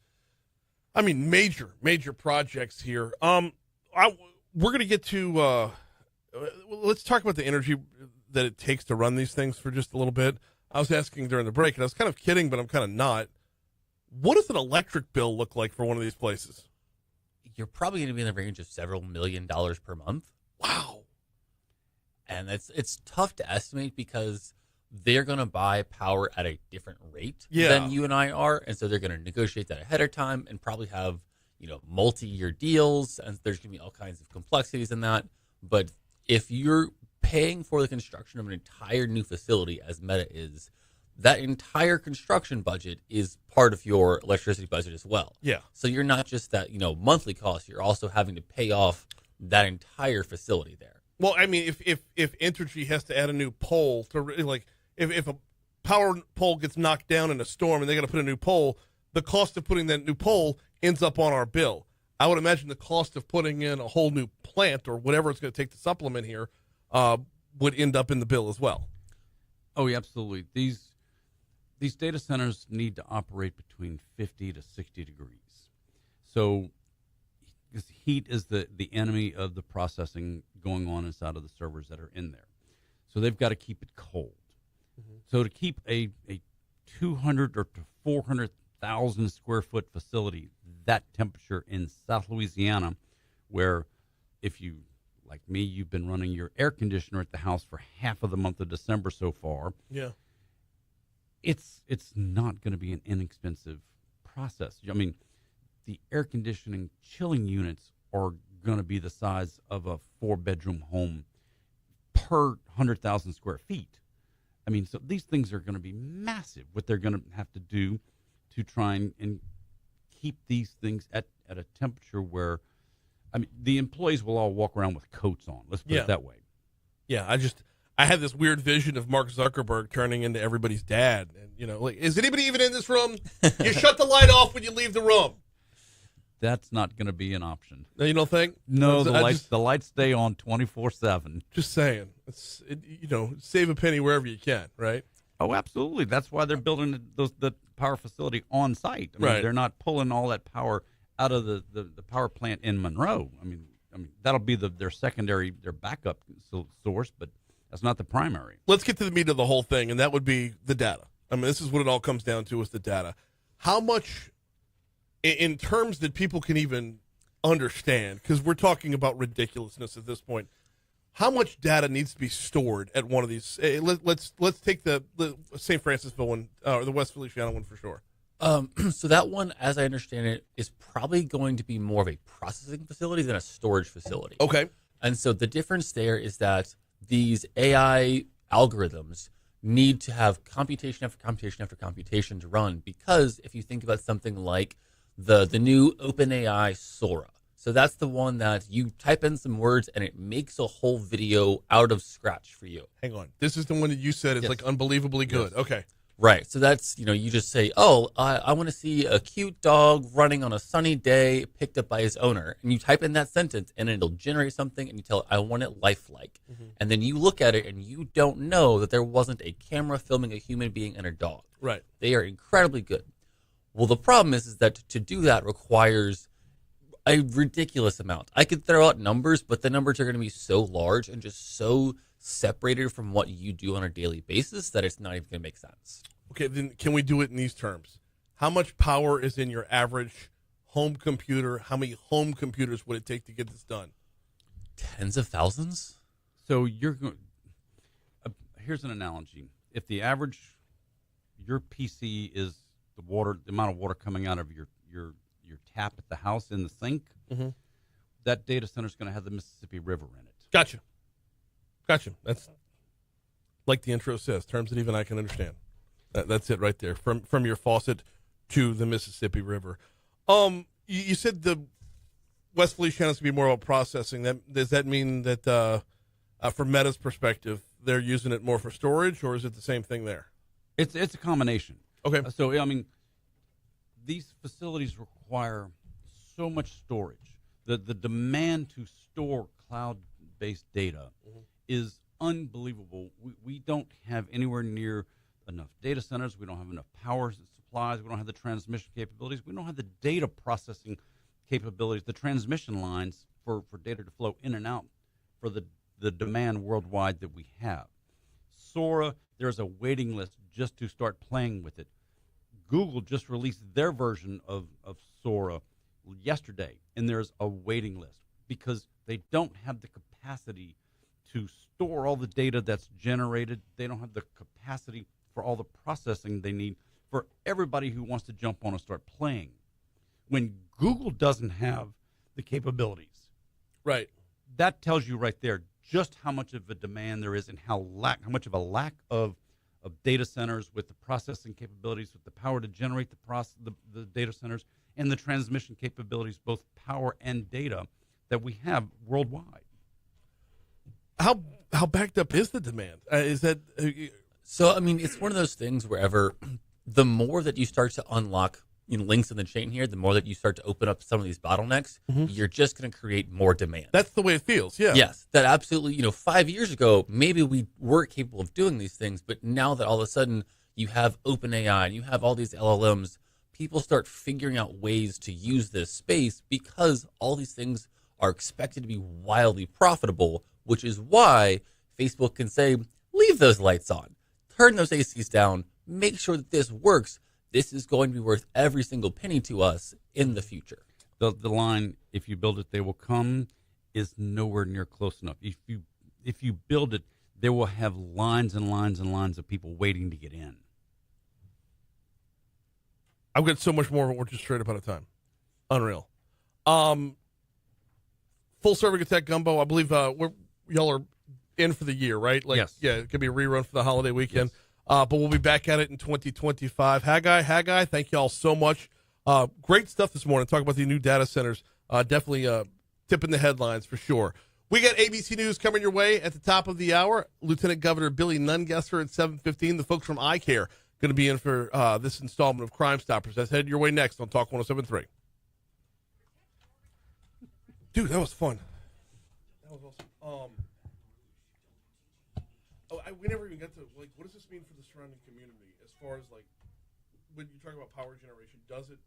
[SPEAKER 1] I mean, major projects here. We're going to get to, let's talk about the energy that it takes to run these things for just a little bit. I was asking during the break, and I was kind of kidding, but I'm kind of not. What does an electric bill look like for one of these places?
[SPEAKER 5] You're probably going to be in the range of several $1 million per month.
[SPEAKER 1] Wow.
[SPEAKER 5] And it's tough to estimate because they're going to buy power at a different rate than you and I are. And so they're going to negotiate that ahead of time and probably have, multi-year deals. And there's going to be all kinds of complexities in that. But if you're paying for the construction of an entire new facility, as Meta is, that entire construction budget is part of your electricity budget as well.
[SPEAKER 1] Yeah.
[SPEAKER 5] So you're not just that, monthly cost, you're also having to pay off that entire facility there.
[SPEAKER 1] Well, I mean, if Entergy has to add a new pole to if a power pole gets knocked down in a storm and they got to put a new pole, the cost of putting that new pole ends up on our bill. I would imagine the cost of putting in a whole new plant or whatever it's going to take to supplement here would end up in the bill as well.
[SPEAKER 6] Oh, yeah, absolutely. These data centers need to operate between 50 to 60 degrees. So because heat is the enemy of the processing going on inside of the servers that are in there. So they've got to keep it cold. Mm-hmm. So to keep a 200 or to 400,000 square foot facility, that temperature in South Louisiana, where if you, like me, you've been running your air conditioner at the house for half of the month of December so far.
[SPEAKER 1] Yeah.
[SPEAKER 6] It's not going to be an inexpensive process. I mean, the air conditioning chilling units are going to be the size of a 4-bedroom home per 100,000 square feet. I mean, so these things are going to be massive, what they're going to have to do to try and keep these things at a temperature where, I mean, the employees will all walk around with coats on. Let's put it that way.
[SPEAKER 1] Yeah, I had this weird vision of Mark Zuckerberg turning into everybody's dad. And, like, is anybody even in this room? You shut the light off when you leave the room.
[SPEAKER 6] That's not going to be an option.
[SPEAKER 1] No, you don't think?
[SPEAKER 6] No, the lights stay on 24/7.
[SPEAKER 1] Just saying. Save a penny wherever you can, right?
[SPEAKER 6] Oh, absolutely. That's why they're building the power facility on site. I mean,
[SPEAKER 1] right.
[SPEAKER 6] They're not pulling all that power out of the power plant in Monroe. I mean that'll be their secondary, their backup source, but That's not the primary.
[SPEAKER 1] Let's get to the meat of the whole thing, and that would be the data. I mean, this is what it all comes down to is the data. How much, in terms that people can even understand, because we're talking about ridiculousness at this point, how much data needs to be stored at one of these? Let's take the St. Francisville one, or the West Feliciana one for sure.
[SPEAKER 5] So that one, as I understand it, is probably going to be more of a processing facility than a storage facility.
[SPEAKER 1] Okay.
[SPEAKER 5] And so the difference there is that these AI algorithms need to have computation after computation after computation to run, because if you think about something like the new OpenAI Sora, so that's the one that you type in some words and it makes a whole video out of scratch for you.
[SPEAKER 1] Hang on. This is the one that you said is
[SPEAKER 5] Yes.
[SPEAKER 1] like unbelievably good.
[SPEAKER 5] Yes.
[SPEAKER 1] Okay.
[SPEAKER 5] Right. So that's, you just say, oh, I want to see a cute dog running on a sunny day picked up by his owner. And you type in that sentence and it'll generate something and you tell it, I want it lifelike. And then you look at it and you don't know that there wasn't a camera filming a human being and a dog.
[SPEAKER 1] Right.
[SPEAKER 5] They are incredibly good. Well, the problem is that to do that requires a ridiculous amount. I could throw out numbers, but the numbers are going to be so large and just so separated from what you do on a daily basis that it's not even going to make sense.
[SPEAKER 1] Okay, then can we do it in these terms? How much power is in your average home computer? How many home computers would it take to get this done?
[SPEAKER 5] Tens of thousands?
[SPEAKER 6] So you're going. Here's an analogy: if the average your PC is the amount of water coming out of your tap at the house in the sink, that data center is going to have the Mississippi River in it.
[SPEAKER 1] Gotcha. That's like the intro says, terms that even I can understand. That's it right there. From your faucet to the Mississippi River. You said the West Feliciana is to be more about processing. Does that mean that from Meta's perspective, they're using it more for storage, or is it the same thing there?
[SPEAKER 6] It's a combination.
[SPEAKER 1] Okay.
[SPEAKER 6] So I mean, these facilities require so much storage. The demand to store cloud-based data is unbelievable. We don't have anywhere near enough data centers. We don't have enough power supplies. We don't have the transmission capabilities. We don't have the data processing capabilities, the transmission lines for data to flow in and out for the demand worldwide that we have. Sora, there's a waiting list just to start playing with it. Google just released their version of Sora yesterday, and there's a waiting list because they don't have the capacity to store all the data that's generated. They don't have the capacity for all the processing they need for everybody who wants to jump on and start playing. When Google doesn't have the capabilities,
[SPEAKER 1] Right.
[SPEAKER 6] that tells you right there just how much of a demand there is and how much of a lack of data centers with the processing capabilities, with the power to generate the data centers, and the transmission capabilities, both power and data, that we have worldwide.
[SPEAKER 1] How backed up is the demand? Is that
[SPEAKER 5] So, I mean, it's one of those things wherever the more that you start to unlock links in the chain here, the more that you start to open up some of these bottlenecks, you're just going to create more demand.
[SPEAKER 1] that's the way it feels? Yeah.
[SPEAKER 5] Yes, that absolutely, 5 years ago, maybe we weren't capable of doing these things, but now that all of a sudden you have OpenAI and you have all these LLMs, people start figuring out ways to use this space because all these things are expected to be wildly profitable, which is why Facebook can say, leave those lights on, turn those ACs down, make sure that this works. This is going to be worth every single penny to us in the future.
[SPEAKER 6] The line, if you build it, they will come, is nowhere near close enough. If you build it, they will have lines and lines and lines of people waiting to get in.
[SPEAKER 1] I've got so much more, but we're just straight up out of time. Unreal. Full serving attack gumbo. I believe y'all are in for the year, right?
[SPEAKER 6] Yes.
[SPEAKER 1] Yeah, it could be a rerun for the holiday weekend. But we'll be back at it in 2025. Haggai, thank y'all so much. Great stuff this morning. Talk about the new data centers. Definitely tipping the headlines for sure. We got ABC News coming your way at the top of the hour. Lieutenant Governor Billy Nungesser at 7:15. The folks from iCare going to be in for this installment of Crimestoppers. That's headed your way next on Talk 107.3. Dude, that was fun. That was awesome. We never even got to, what does this mean for the surrounding community as far as, when you talk about power generation, does it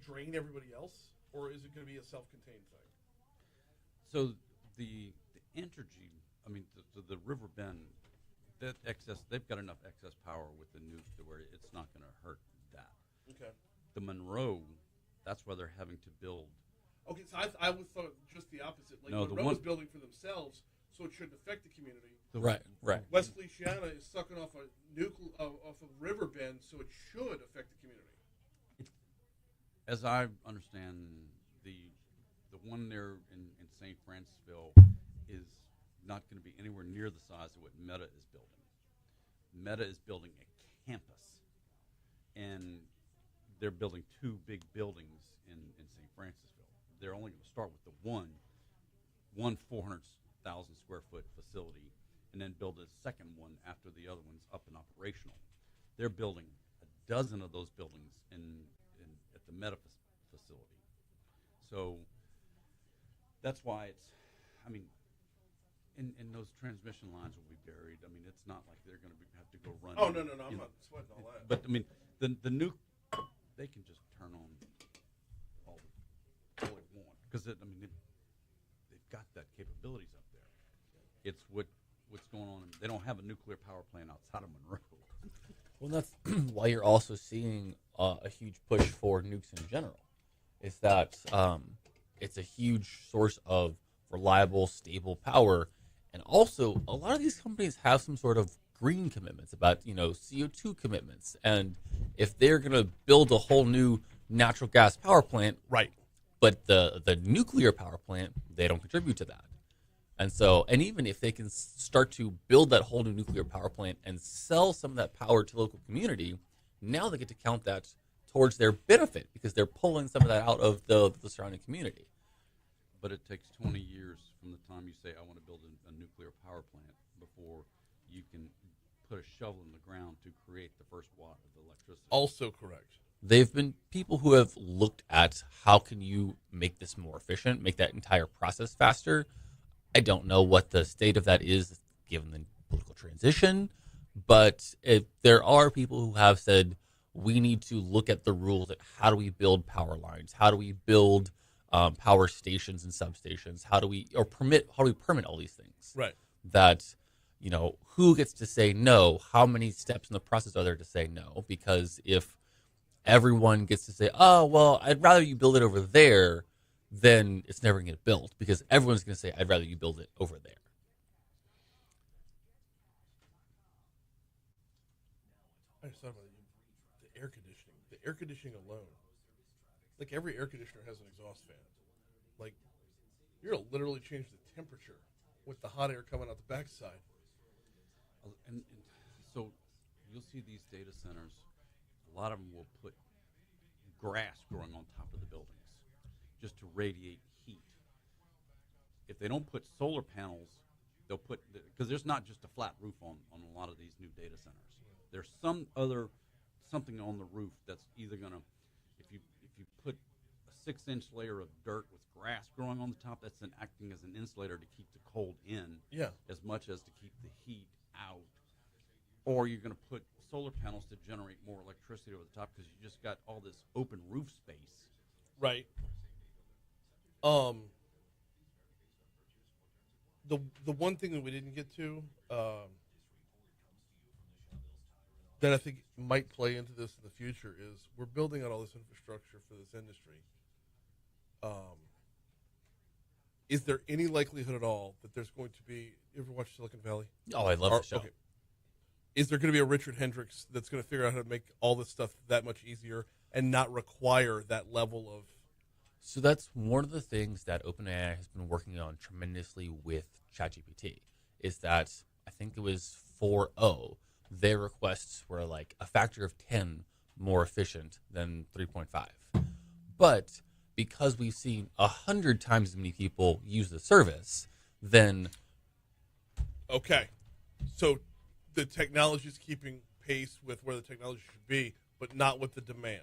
[SPEAKER 1] drain everybody else, or is it going to be a self-contained thing?
[SPEAKER 6] So the energy I mean, the River Bend, that excess, they've got enough excess power with the nuke to where it's not going to hurt that.
[SPEAKER 1] Okay.
[SPEAKER 6] The Monroe, that's why they're having to build.
[SPEAKER 1] Okay, so I was thought just the opposite. Like
[SPEAKER 6] No, the
[SPEAKER 1] Monroe
[SPEAKER 6] one-
[SPEAKER 1] is building for themselves, so it shouldn't affect the community.
[SPEAKER 5] Right.
[SPEAKER 1] West Feliciana is sucking off off of River Bend, so it should affect the community.
[SPEAKER 6] As I understand, the one there in St. Francisville is not going to be anywhere near the size of what Meta is building. Meta is building a campus, and they're building 2 big buildings in St. Francisville. They're only going to start with the one 400,000 square foot facility, and then build a second one after the other one's up and operational. They're building a dozen of those buildings at the Meta facility. So that's why it's, I mean, and those transmission lines will be buried. I mean, it's not like they're going to have to go run.
[SPEAKER 1] Oh, no, I'm not sweating all that.
[SPEAKER 6] But I mean, the nuke, they can just turn on all they want because I mean they've got that capabilities up there. It's what's going on. They don't have a nuclear power plant outside of Monroe.
[SPEAKER 5] Well, that's why you're also seeing a huge push for nukes in general. Is that it's a huge source of reliable, stable power, and also a lot of these companies have some sort of green commitments about CO2 commitments, and if they're going to build a whole new natural gas power plant,
[SPEAKER 1] Right.
[SPEAKER 5] but the nuclear power plant, they don't contribute to that. And so, and even if they can start to build that whole new nuclear power plant and sell some of that power to local community, now they get to count that towards their benefit because they're pulling some of that out of the surrounding community.
[SPEAKER 6] But it takes 20 years from the time you say, I want to build a nuclear power plant before you can put a shovel in the ground to create the first watt of electricity.
[SPEAKER 1] Also correct.
[SPEAKER 5] They've been people who have looked at how can you make this more efficient, make that entire process faster. I don't know what the state of that is given the political transition, but there are people who have said we need to look at the rules at how do we build power lines, how do we build power stations and substations, how do we permit all these things?
[SPEAKER 1] Right.
[SPEAKER 5] That who gets to say no? How many steps in the process are there to say no? Because if everyone gets to say, oh well, I'd rather you build it over there, then it's never going to get built because everyone's going to say, I'd rather you build it over there.
[SPEAKER 1] I just thought about the air conditioning. The air conditioning alone. Like every air conditioner has an exhaust fan. Like you're going to literally change the temperature with the hot air coming out the backside.
[SPEAKER 6] And so you'll see these data centers, a lot of them will put grass growing on top of the buildings just to radiate heat. If they don't put solar panels, they'll put, because there's not just a flat roof on a lot of these new data centers. There's something on the roof that's either going to, if you put a 6-inch layer of dirt with grass growing on the top, that's then acting as an insulator to keep the cold in as much as to keep the heat out. Or you're going to put solar panels to generate more electricity over the top because you just got all this open roof space.
[SPEAKER 1] Right. The one thing that we didn't get to that I think might play into this in the future is we're building out all this infrastructure for this industry. Is there any likelihood at all that there's going to be? You ever watch Silicon Valley?
[SPEAKER 5] Oh, I love the show.
[SPEAKER 1] Okay. Is there going to be a Richard Hendricks that's going to figure out how to make all this stuff that much easier and not require that level of?
[SPEAKER 5] So that's one of the things that OpenAI has been working on tremendously with ChatGPT is that I think it was 4.0. Their requests were like a factor of 10 more efficient than 3.5. But because we've seen 100 times as many people use the service, then...
[SPEAKER 1] Okay. So the technology is keeping pace with where the technology should be, but not with the demand.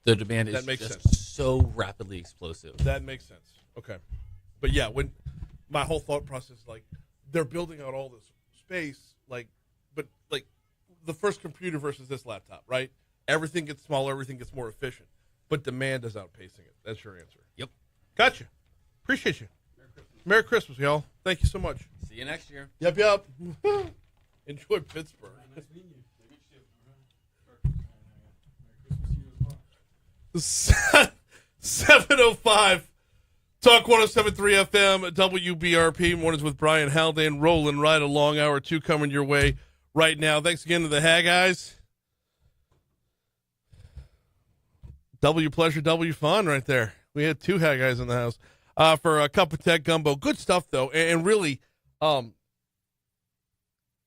[SPEAKER 5] The demand is
[SPEAKER 1] That makes
[SPEAKER 5] just
[SPEAKER 1] sense.
[SPEAKER 5] so rapidly explosive.
[SPEAKER 1] That makes sense. Okay. But yeah, when my whole thought process is like they're building out all this space, but the first computer versus this laptop, right? Everything gets smaller, everything gets more efficient, but demand is outpacing it. That's your answer.
[SPEAKER 5] Yep.
[SPEAKER 1] Gotcha. Appreciate you.
[SPEAKER 6] Merry Christmas.
[SPEAKER 1] Merry Christmas, y'all. Thank you so much.
[SPEAKER 5] See you next year.
[SPEAKER 1] Yep. Enjoy Pittsburgh. 7:05. Talk 107.3 FM, WBRP. Mornings with Brian Haldane, rolling right along. Hour 2 coming your way right now. Thanks again to the Haggais. W pleasure, W fun right there. We had 2 Haggais in the house for a cup of tech gumbo. Good stuff, though. And really,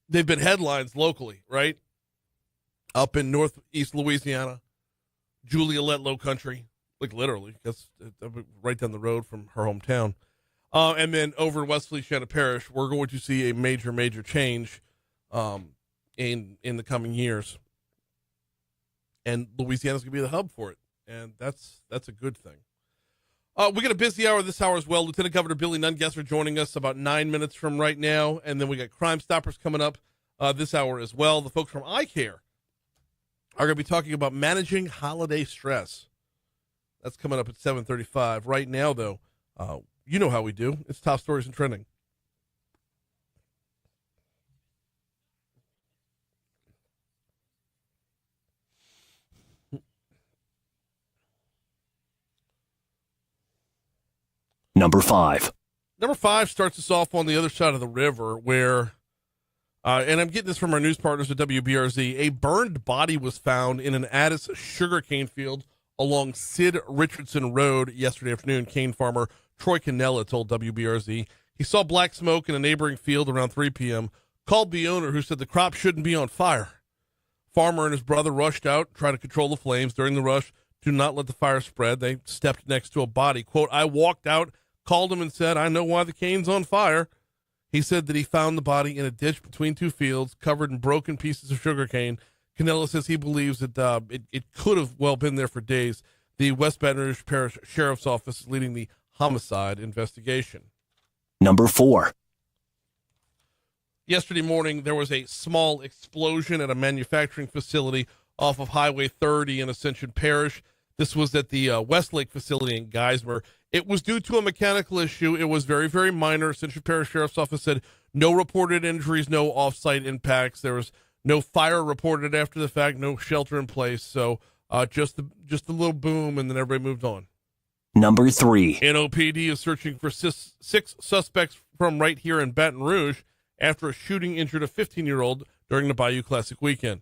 [SPEAKER 1] they've been headlines locally, right? Up in northeast Louisiana, Juliet Low Country. Like literally, that's right down the road from her hometown. And then over in West Feliciana Parish, we're going to see a major change in the coming years. And Louisiana's going to be the hub for it. And that's a good thing. We got a busy hour this hour as well. Lieutenant Governor Billy Nungesser joining us about 9 minutes from right now. And then we got Crimestoppers coming up this hour as well. The folks from iCare are going to be talking about managing holiday stress. That's coming up at 7:35. Right now, though, you know how we do. It's top stories and trending.
[SPEAKER 2] Number 5.
[SPEAKER 1] Number 5 starts us off on the other side of the river where, and I'm getting this from our news partners at WBRZ, a burned body was found in an Addis sugarcane field along Sid Richardson Road yesterday afternoon. Cane farmer Troy Cannella told WBRZ he saw black smoke in a neighboring field around 3 p.m., called the owner, who said the crop shouldn't be on fire. Farmer and his brother rushed out, tried to control the flames. During the rush, to not let the fire spread, they stepped next to a body. Quote, I walked out, called him and said, I know why the cane's on fire. He said that he found the body in a ditch between 2 fields, covered in broken pieces of sugarcane. Cannella says he believes that it could have well been there for days. The West Baton Rouge Parish Sheriff's Office is leading the homicide investigation.
[SPEAKER 2] Number 4.
[SPEAKER 1] Yesterday morning, there was a small explosion at a manufacturing facility off of Highway 30 in Ascension Parish. This was at the Westlake facility in Geismar. It was due to a mechanical issue. It was very, very minor. Ascension Parish Sheriff's Office said no reported injuries, no off-site impacts. There was no fire reported after the fact, no shelter in place. So just a little boom, and then everybody moved on.
[SPEAKER 2] Number 3.
[SPEAKER 1] NOPD is searching for 6 suspects from right here in Baton Rouge after a shooting injured a 15-year-old during the Bayou Classic weekend.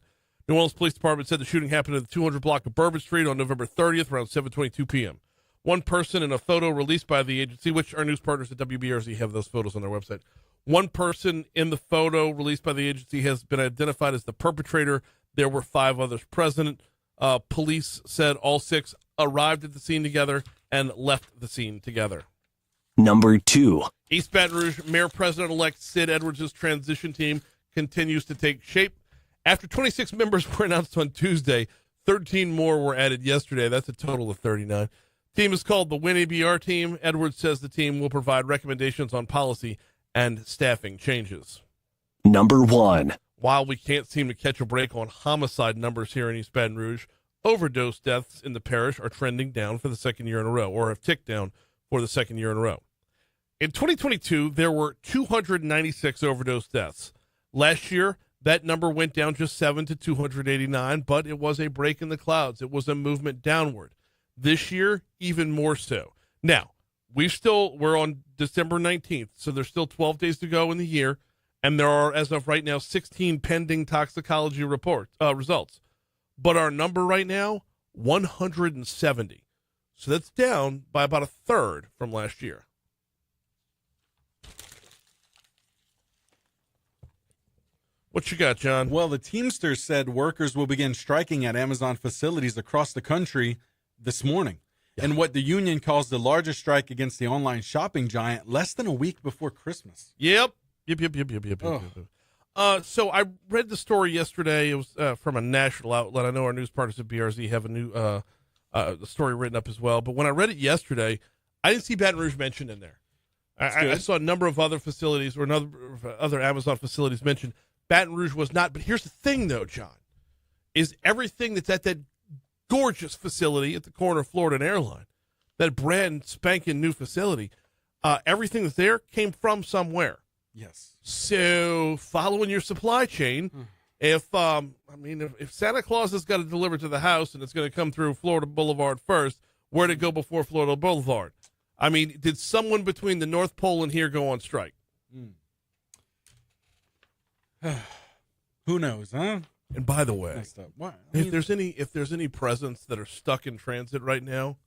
[SPEAKER 1] New Orleans Police Department said the shooting happened at the 200 block of Bourbon Street on November 30th around 7:22 p.m. One person in a photo released by the agency, which our news partners at WBRZ have those photos on their website. One person in the photo released by the agency has been identified as the perpetrator. There were 5 others present. Police said all 6 arrived at the scene together and left the scene together.
[SPEAKER 2] Number 2.
[SPEAKER 1] East Baton Rouge Mayor President-elect Sid Edwards' transition team continues to take shape. After 26 members were announced on Tuesday, 13 more were added yesterday. That's a total of 39. Team is called the WinABR team. Edwards says the team will provide recommendations on policy and staffing changes.
[SPEAKER 2] Number 1.
[SPEAKER 1] While we can't seem to catch a break on homicide numbers here in East Baton Rouge, overdose deaths in the parish are trending down for the second year in a row, or have ticked down for the second year in a row. In 2022, there were 296 overdose deaths. Last year, that number went down just 7 to 289, but it was a break in the clouds. It was a movement downward. This year, even more so. Now, we're on December 19th, so there's still 12 days to go in the year, and there are, as of right now, 16 pending toxicology results. But our number right now, 170. So that's down by about a third from last year. What you got, John?
[SPEAKER 3] Well, the Teamsters said workers will begin striking at Amazon facilities across the country this morning.
[SPEAKER 1] Yeah.
[SPEAKER 3] And what the union calls the largest strike against the online shopping giant less than a week before Christmas.
[SPEAKER 1] Yep. So I read the story yesterday. It was from a national outlet. I know our news partners at BRZ have a new story written up as well. But when I read it yesterday, I didn't see Baton Rouge mentioned in there. I saw a number of other facilities or other Amazon facilities mentioned. Baton Rouge was not. But here's the thing, though, John, is everything that's at that gorgeous facility at the corner of Florida and Airline, that brand spanking new facility, everything that's there came from somewhere.
[SPEAKER 3] Yes.
[SPEAKER 1] So following your supply chain, if Santa Claus has got to deliver to the house and it's going to come through Florida Boulevard first, where'd it go before Florida Boulevard? I mean, did someone between the North Pole and here go on strike?
[SPEAKER 3] Who knows, huh?
[SPEAKER 1] And by the way,
[SPEAKER 3] Messed up. What?
[SPEAKER 1] if there's any presents that are stuck in transit right now,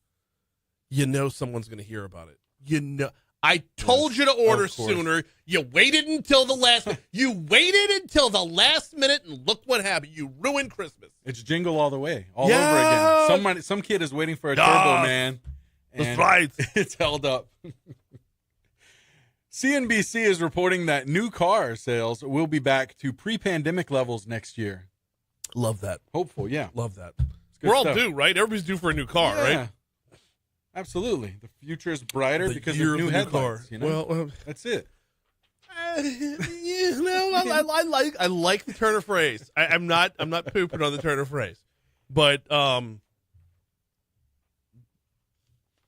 [SPEAKER 1] you know someone's going to hear about it. You know, I told you to order
[SPEAKER 3] of course.
[SPEAKER 1] sooner. You waited until the last. You waited until the last minute, and look what happened. You ruined Christmas.
[SPEAKER 3] It's jingle all the way, all
[SPEAKER 1] Yeah.
[SPEAKER 3] over again. Some kid is waiting for a
[SPEAKER 1] Yeah.
[SPEAKER 3] Turbo Man.
[SPEAKER 1] That's
[SPEAKER 3] and
[SPEAKER 1] right.
[SPEAKER 3] It's held up. CNBC is reporting that new car sales will be back to pre-pandemic levels next year.
[SPEAKER 1] Love that.
[SPEAKER 3] Hopeful, yeah.
[SPEAKER 1] Love that.
[SPEAKER 3] It's good
[SPEAKER 1] We're all
[SPEAKER 3] stuff.
[SPEAKER 1] due, right? Everybody's due for a new car,
[SPEAKER 3] Yeah.
[SPEAKER 1] right?
[SPEAKER 3] Absolutely. The future is brighter
[SPEAKER 1] The
[SPEAKER 3] because
[SPEAKER 1] year
[SPEAKER 3] of new
[SPEAKER 1] the car.
[SPEAKER 3] headlights. You know?
[SPEAKER 1] Well,
[SPEAKER 3] that's it.
[SPEAKER 1] I like the turn of phrase. I'm not pooping on the turn of phrase, but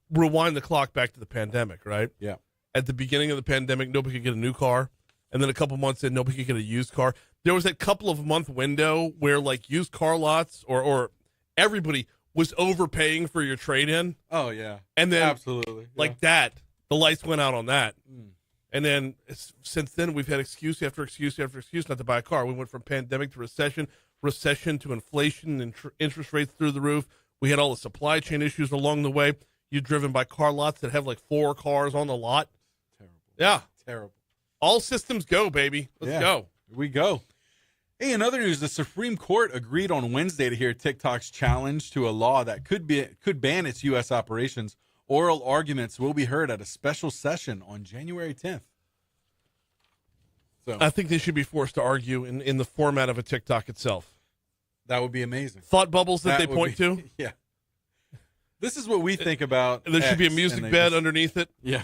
[SPEAKER 1] rewind the clock back to the pandemic, right?
[SPEAKER 3] Yeah.
[SPEAKER 1] At the beginning of the pandemic, nobody could get a new car, and then a couple months in, nobody could get a used car. There was that couple of month window where like used car lots or everybody was overpaying for your trade in,
[SPEAKER 3] Oh yeah.
[SPEAKER 1] and then
[SPEAKER 3] Absolutely.
[SPEAKER 1] like that, the lights went out on that. And then since then, we've had excuse after excuse after excuse not to buy a car. We went from pandemic to recession to inflation and interest rates through the roof. We had all the supply chain issues along the way. You're driven by car lots that have like 4 cars on the lot.
[SPEAKER 3] Terrible.
[SPEAKER 1] Yeah.
[SPEAKER 3] Terrible.
[SPEAKER 1] All systems go, baby. Let's
[SPEAKER 3] Yeah.
[SPEAKER 1] go.
[SPEAKER 3] Here we go. Hey, in other news, the Supreme Court agreed on Wednesday to hear TikTok's challenge to a law that could ban its U.S. operations. Oral arguments will be heard at a special session on January 10th. So
[SPEAKER 1] I think they should be forced to argue in the format of a TikTok itself.
[SPEAKER 3] that would be amazing.
[SPEAKER 1] Thought bubbles that they
[SPEAKER 3] would
[SPEAKER 1] point
[SPEAKER 3] be-
[SPEAKER 1] to.
[SPEAKER 3] Yeah. This is what we think about.
[SPEAKER 1] There should be a
[SPEAKER 3] X,
[SPEAKER 1] music
[SPEAKER 3] and they
[SPEAKER 1] bed
[SPEAKER 3] just-
[SPEAKER 1] underneath it.
[SPEAKER 3] Yeah.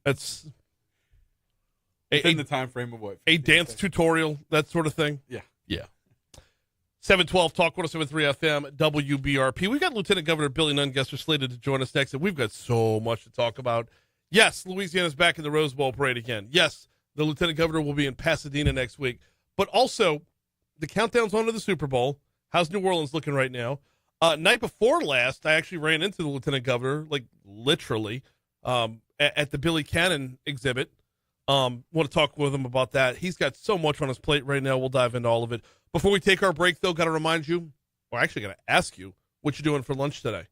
[SPEAKER 1] That's
[SPEAKER 3] Within
[SPEAKER 1] a
[SPEAKER 3] the time frame of what?
[SPEAKER 1] a
[SPEAKER 3] 15
[SPEAKER 1] dance
[SPEAKER 3] seconds?
[SPEAKER 1] tutorial, that sort of thing.
[SPEAKER 3] Yeah.
[SPEAKER 1] Yeah. 712 Talk 1073 FM WBRP. We've got Lieutenant Governor Billy Nungesser slated to join us next, and we've got so much to talk about. Yes, Louisiana's back in the Rose Bowl parade again. Yes, the Lieutenant Governor will be in Pasadena next week. But also, the countdown's on to the Super Bowl. How's New Orleans looking right now? Night before last, I actually ran into the Lieutenant Governor, like literally, at the Billy Cannon exhibit. Want to talk with him about that. He's got so much on his plate right now. We'll dive into all of it. Before we take our break, though, got to remind you, or actually got to ask you, what you doing for lunch today?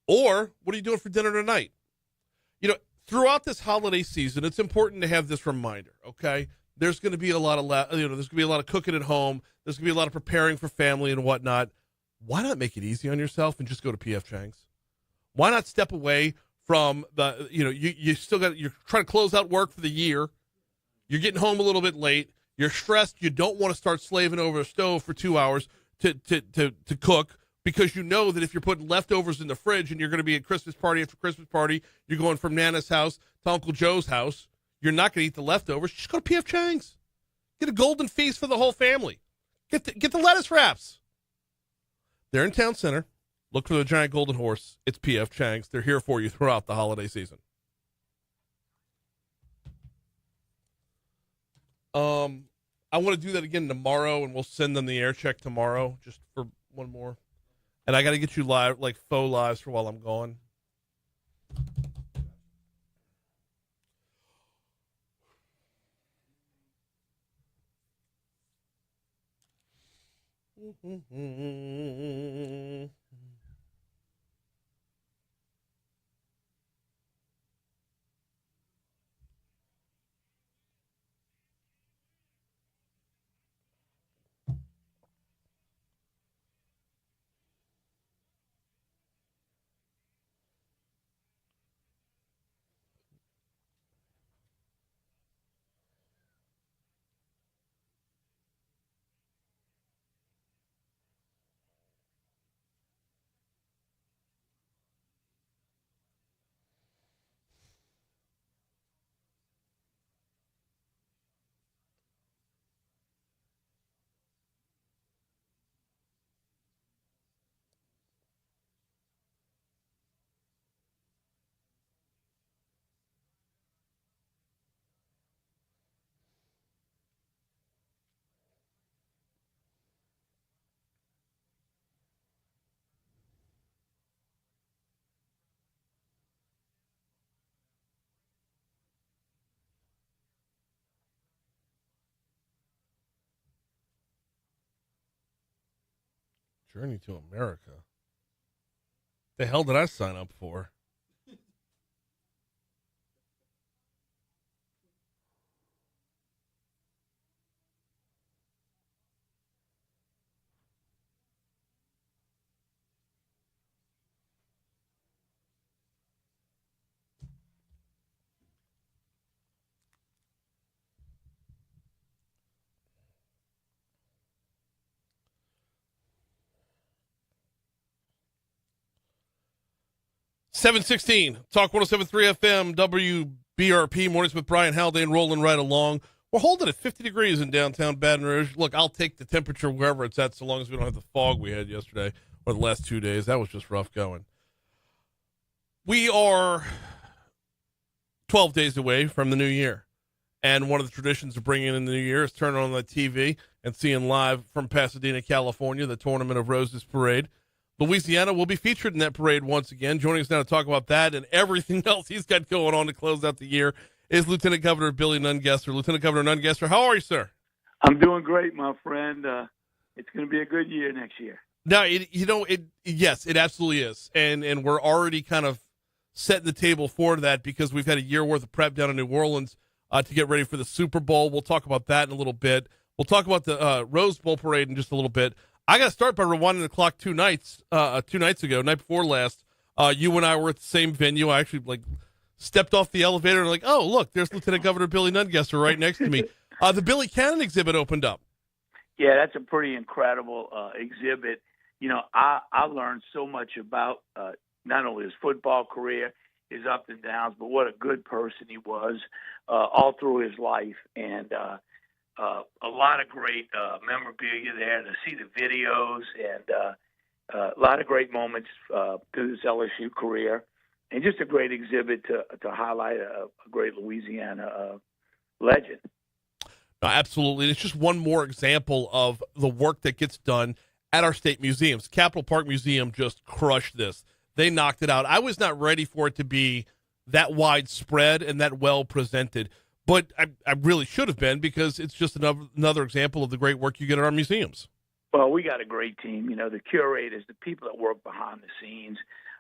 [SPEAKER 1] Or what are you doing for dinner tonight? You know, throughout this holiday season, it's important to have this reminder, okay? There's going to be a lot of, there's going to be a lot of cooking at home. There's going to be a lot of preparing for family and whatnot. Why not make it easy on yourself and just go to P.F. Chang's? Why not step away from the, you're trying to close out work for the year. You're getting home a little bit late. You're stressed. You don't want to start slaving over a stove for 2 hours to cook, because you know that if you're putting leftovers in the fridge and you're going to be at Christmas party after Christmas party, you're going from Nana's house to Uncle Joe's house, you're not going to eat the leftovers. Just go to P.F. Chang's. Get a golden feast for the whole family. Get the lettuce wraps. They're in Town Center. Look for the giant golden horse. It's P.F. Chang's. They're here for you throughout the holiday season. I want to do that again tomorrow, and we'll send them the air check tomorrow just for one more. And I got to get you live, like faux lives for while I'm gone. Journey to America. The hell did I sign up for? $7:16. Talk 107.3 FM, WBRP. Mornings with Brian Haldane rolling right along. We're holding at 50 degrees in downtown Baton Rouge. Look, I'll take the temperature wherever it's at so long as we don't have the fog we had yesterday or the last 2 days. That was just rough going. We are 12 days away from the new year. And one of the traditions of bringing in the new year is turning on the TV and seeing live from Pasadena, California, the Tournament of Roses Parade. Louisiana will be featured in that parade once again. Joining us now to talk about that and everything else he's got going on to close out the year is Lieutenant Governor Billy Nungesser. Lieutenant Governor Nungesser, how are you, sir?
[SPEAKER 10] I'm doing great, my friend. It's going to be a good year next year.
[SPEAKER 1] No, yes, it absolutely is. And we're already kind of setting the table for that because we've had a year worth of prep down in New Orleans to get ready for the Super Bowl. We'll talk about that in a little bit. We'll talk about the Rose Bowl parade in just a little bit. I got to start by rewinding the clock 2 nights ago, night before last. You and I were at the same venue. I actually stepped off the elevator and oh, look, there's Lieutenant Governor Billy Nungesser right next to me. The Billy Cannon exhibit opened up.
[SPEAKER 10] Yeah, that's a pretty incredible exhibit. You know, I learned so much about not only his football career, his ups and downs, but what a good person he was all through his life. And a lot of great memorabilia there to see the videos and a lot of great moments through his LSU career. And just a great exhibit to highlight a great Louisiana legend.
[SPEAKER 1] No, absolutely. It's just one more example of the work that gets done at our state museums. Capitol Park Museum just crushed this. They knocked it out. I was not ready for it to be that widespread and that well presented, but I really should have been because it's just another example of the great work you get at our museums.
[SPEAKER 10] Well, we got a great team. You know, the curators, the people that work behind the scenes.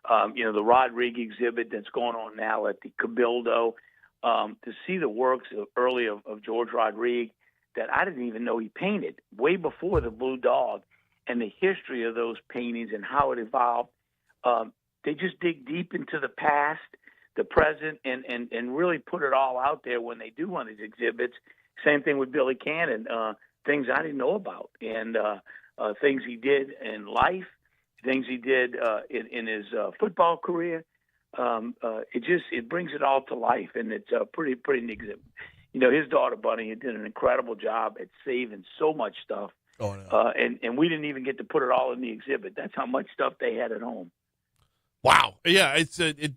[SPEAKER 10] The Rodriguez exhibit that's going on now at the Cabildo, to see the works of George Rodriguez that I didn't even know he painted way before the Blue Dog, and the history of those paintings and how it evolved. They just dig deep into the past, the present, and really put it all out there when they do one of these exhibits. Same thing with Billy Cannon, things I didn't know about, and things he did in life, things he did in his football career. It brings it all to life, and it's a pretty neat exhibit. You know, his daughter Bunny did an incredible job at saving so much stuff.
[SPEAKER 1] Oh, no.
[SPEAKER 10] And we didn't even get to put it all in the exhibit. That's how much stuff they had at home.
[SPEAKER 1] Wow. Yeah,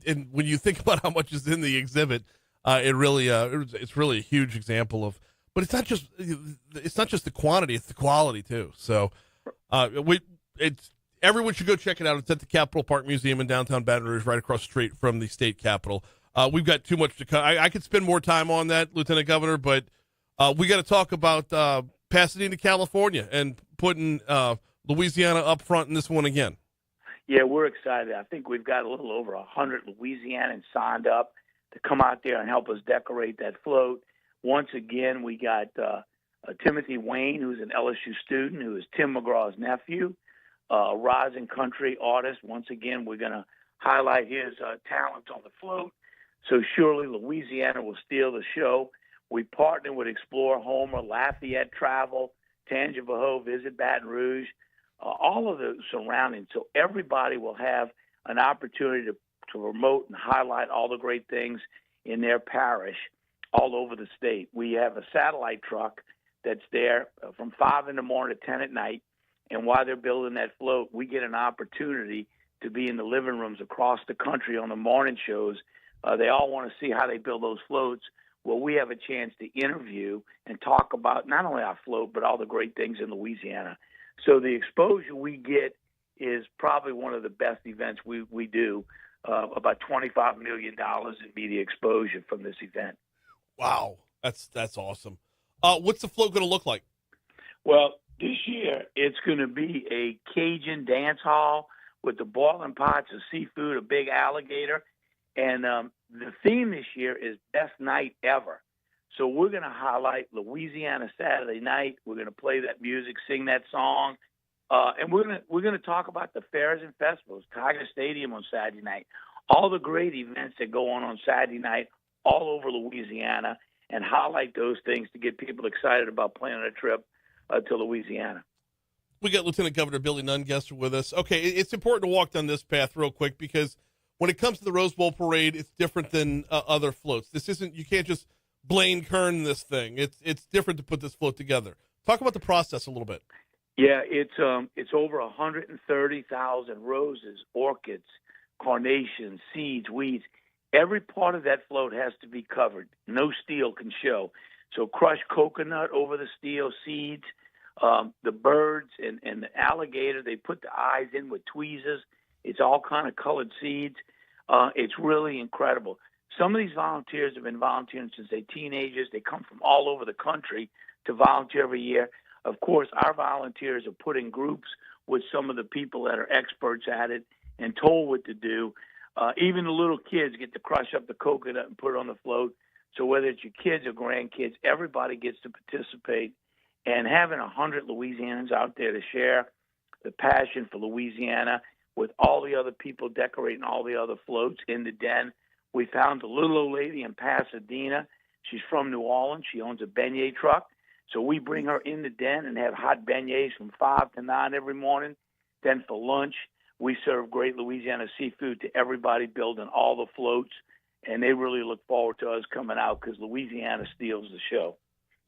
[SPEAKER 1] and when you think about how much is in the exhibit, it's really a huge example of. But it's not just the quantity; it's the quality too. So, everyone should go check it out. It's at the Capitol Park Museum in downtown Baton Rouge, right across the street from the state capitol. We've got too much to cover. I could spend more time on that, Lieutenant Governor, but we got to talk about Pasadena, California, and putting Louisiana up front in this one again.
[SPEAKER 10] Yeah, we're excited. I think we've got a little over 100 Louisianans signed up to come out there and help us decorate that float. Once again, we got Timothy Wayne, who's an LSU student, who is Tim McGraw's nephew, a rising country artist. Once again, we're going to highlight his talents on the float. So surely Louisiana will steal the show. We partner with Explore Homer, Lafayette Travel, Tangipahoa, Visit Baton Rouge, all of the surroundings. So everybody will have an opportunity to promote and highlight all the great things in their parish all over the state. We have a satellite truck that's there from 5 in the morning to 10 at night. And while they're building that float, we get an opportunity to be in the living rooms across the country on the morning shows. They all want to see how they build those floats. Well, we have a chance to interview and talk about not only our float, but all the great things in Louisiana. So the exposure we get is probably one of the best events we do, about $25 million in media exposure from this event.
[SPEAKER 1] Wow, that's awesome. What's the float going to look like?
[SPEAKER 10] Well, This year, it's going to be a Cajun dance hall with the boiling pots of seafood, a big alligator. And the theme this year is Best Night Ever. So we're going to highlight Louisiana Saturday night. We're going to play that music, sing that song. And we're going to talk about the fairs and festivals, Tiger Stadium on Saturday night, all the great events that go on Saturday night all over Louisiana, and highlight those things to get people excited about planning a trip to Louisiana.
[SPEAKER 1] We got Lieutenant Governor Billy Nungesser with us. Okay, it's important to walk down this path real quick because when it comes to the Rose Bowl parade, it's different than other floats. This isn't, you can't just Blaine Kern this thing. It's different to put this float together. Talk about the process a little bit.
[SPEAKER 10] Yeah, it's over 130,000 roses, orchids, carnations, seeds, weeds. Every part of that float has to be covered. No steel can show. So crushed coconut over the steel, seeds, the birds and the alligator, they put the eyes in with tweezers. It's all kind of colored seeds. It's really incredible. Some of these volunteers have been volunteering since they're teenagers. They come from all over the country to volunteer every year. Of course, our volunteers are put in groups with some of the people that are experts at it and told what to do. Even the little kids get to crush up the coconut and put it on the float. So whether it's your kids or grandkids, everybody gets to participate. And having 100 Louisianans out there to share the passion for Louisiana with all the other people decorating all the other floats in the den. We found a little old lady in Pasadena. She's from New Orleans. She owns a beignet truck. So we bring her in the den and have hot beignets from 5 to 9 every morning. Then for lunch, we serve great Louisiana seafood to everybody building all the floats. And they really look forward to us coming out because Louisiana steals the show.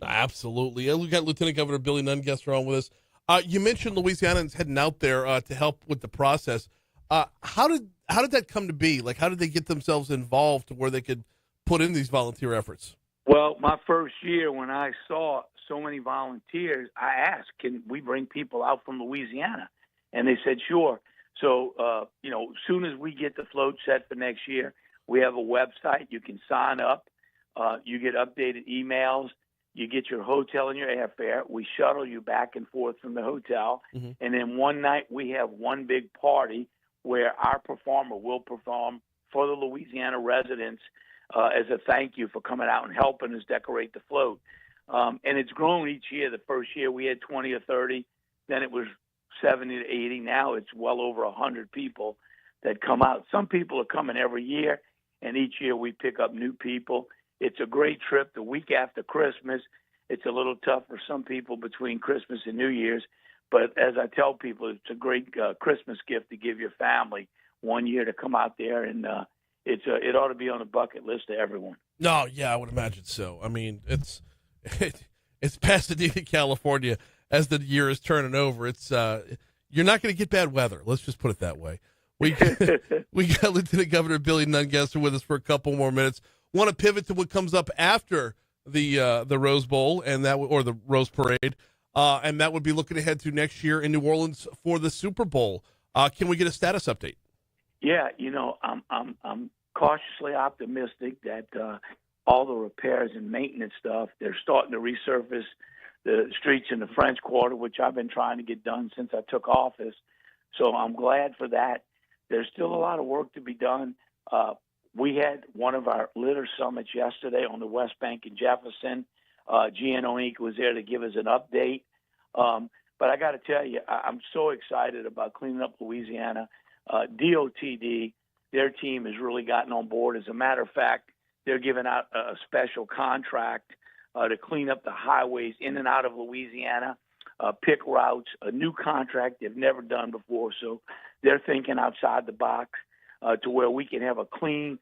[SPEAKER 1] Absolutely. And we got Lieutenant Governor Billy Nungesser on with us. You mentioned Louisianans heading out there to help with the process. How did that come to be? Like, how did they get themselves involved to where they could put in these volunteer efforts?
[SPEAKER 10] Well, my first year when I saw so many volunteers, I asked, can we bring people out from Louisiana? And they said, sure. So, as soon as we get the float set for next year, we have a website. You can sign up. You get updated emails. You get your hotel and your airfare. We shuttle you back and forth from the hotel. Mm-hmm. And then one night we have one big party where our performer will perform for the Louisiana residents as a thank you for coming out and helping us decorate the float. And it's grown each year. The first year we had 20 or 30. Then it was 70 to 80. Now it's well over 100 people that come out. Some people are coming every year, and each year we pick up new people. It's a great trip. The week after Christmas, it's a little tough for some people between Christmas and New Year's. But as I tell people, it's a great Christmas gift to give your family 1 year to come out there, and it ought to be on the bucket list of everyone.
[SPEAKER 1] No, yeah, I would imagine so. I mean, it's Pasadena, California. As the year is turning over, it's you're not going to get bad weather. Let's just put it that way. We got Lieutenant Governor Billy Nungesser with us for a couple more minutes. Want to pivot to what comes up after the Rose Bowl and or the Rose Parade, and that would be looking ahead to next year in New Orleans for the Super Bowl. Can we get a status update?
[SPEAKER 10] Yeah, I'm cautiously optimistic that all the repairs and maintenance stuff, they're starting to resurface the streets in the French Quarter, which I've been trying to get done since I took office. So I'm glad for that. There's still a lot of work to be done. We had one of our litter summits yesterday on the West Bank in Jefferson. GNO Inc. was there to give us an update. But I got to tell you, I'm so excited about cleaning up Louisiana. DOTD, their team has really gotten on board. As a matter of fact, they're giving out a special contract to clean up the highways in and out of Louisiana, pick routes, a new contract they've never done before. So they're thinking outside the box to where we can have a clean,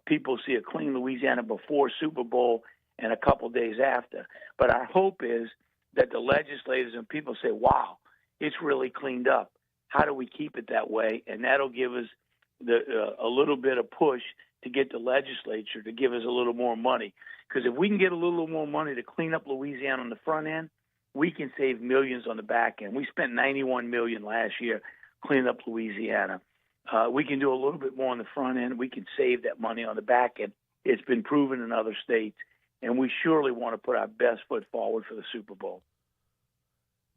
[SPEAKER 10] people see a clean Louisiana before Super Bowl and a couple days after. But our hope is that the legislators and people say, wow, it's really cleaned up. How do we keep it that way? And that'll give us a little bit of push to get the legislature to give us a little more money. Because if we can get a little more money to clean up Louisiana on the front end, we can save millions on the back end. We spent $91 million last year cleaning up Louisiana. We can do a little bit more on the front end. We can save that money on the back end. It's been proven in other states, and we surely want to put our best foot forward for the Super Bowl.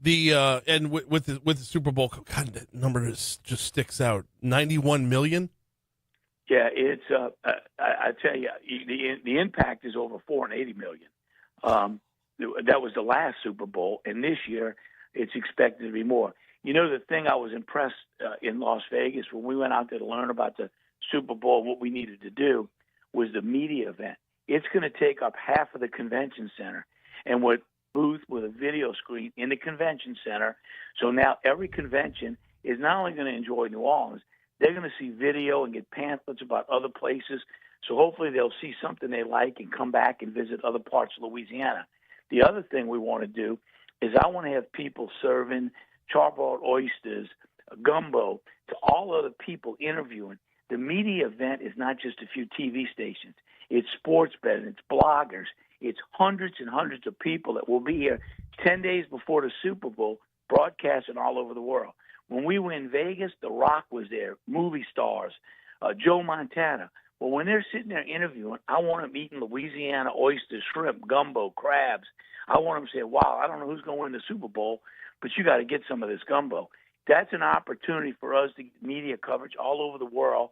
[SPEAKER 1] And with the Super Bowl, God, that number just sticks out. 91 million.
[SPEAKER 10] Yeah, it's I tell you, the impact is over 480 million. That was the last Super Bowl, and this year it's expected to be more. You know, the thing I was impressed in Las Vegas when we went out there to learn about the Super Bowl, what we needed to do was the media event. It's going to take up half of the convention center, and with booth with a video screen in the convention center. So now every convention is not only going to enjoy New Orleans, they're going to see video and get pamphlets about other places. So hopefully they'll see something they like and come back and visit other parts of Louisiana. The other thing we want to do is I want to have people serving charbroiled oysters, gumbo, to all other people interviewing. The media event is not just a few TV stations. It's sports betting, it's bloggers, it's hundreds and hundreds of people that will be here 10 days before the Super Bowl, broadcasting all over the world. When we were in Vegas, The Rock was there, movie stars, Joe Montana. Well, when they're sitting there interviewing, I want them eating Louisiana oysters, shrimp, gumbo, crabs. I want them to say, wow, I don't know who's going to win the Super Bowl, but you got to get some of this gumbo. That's an opportunity for us to get media coverage all over the world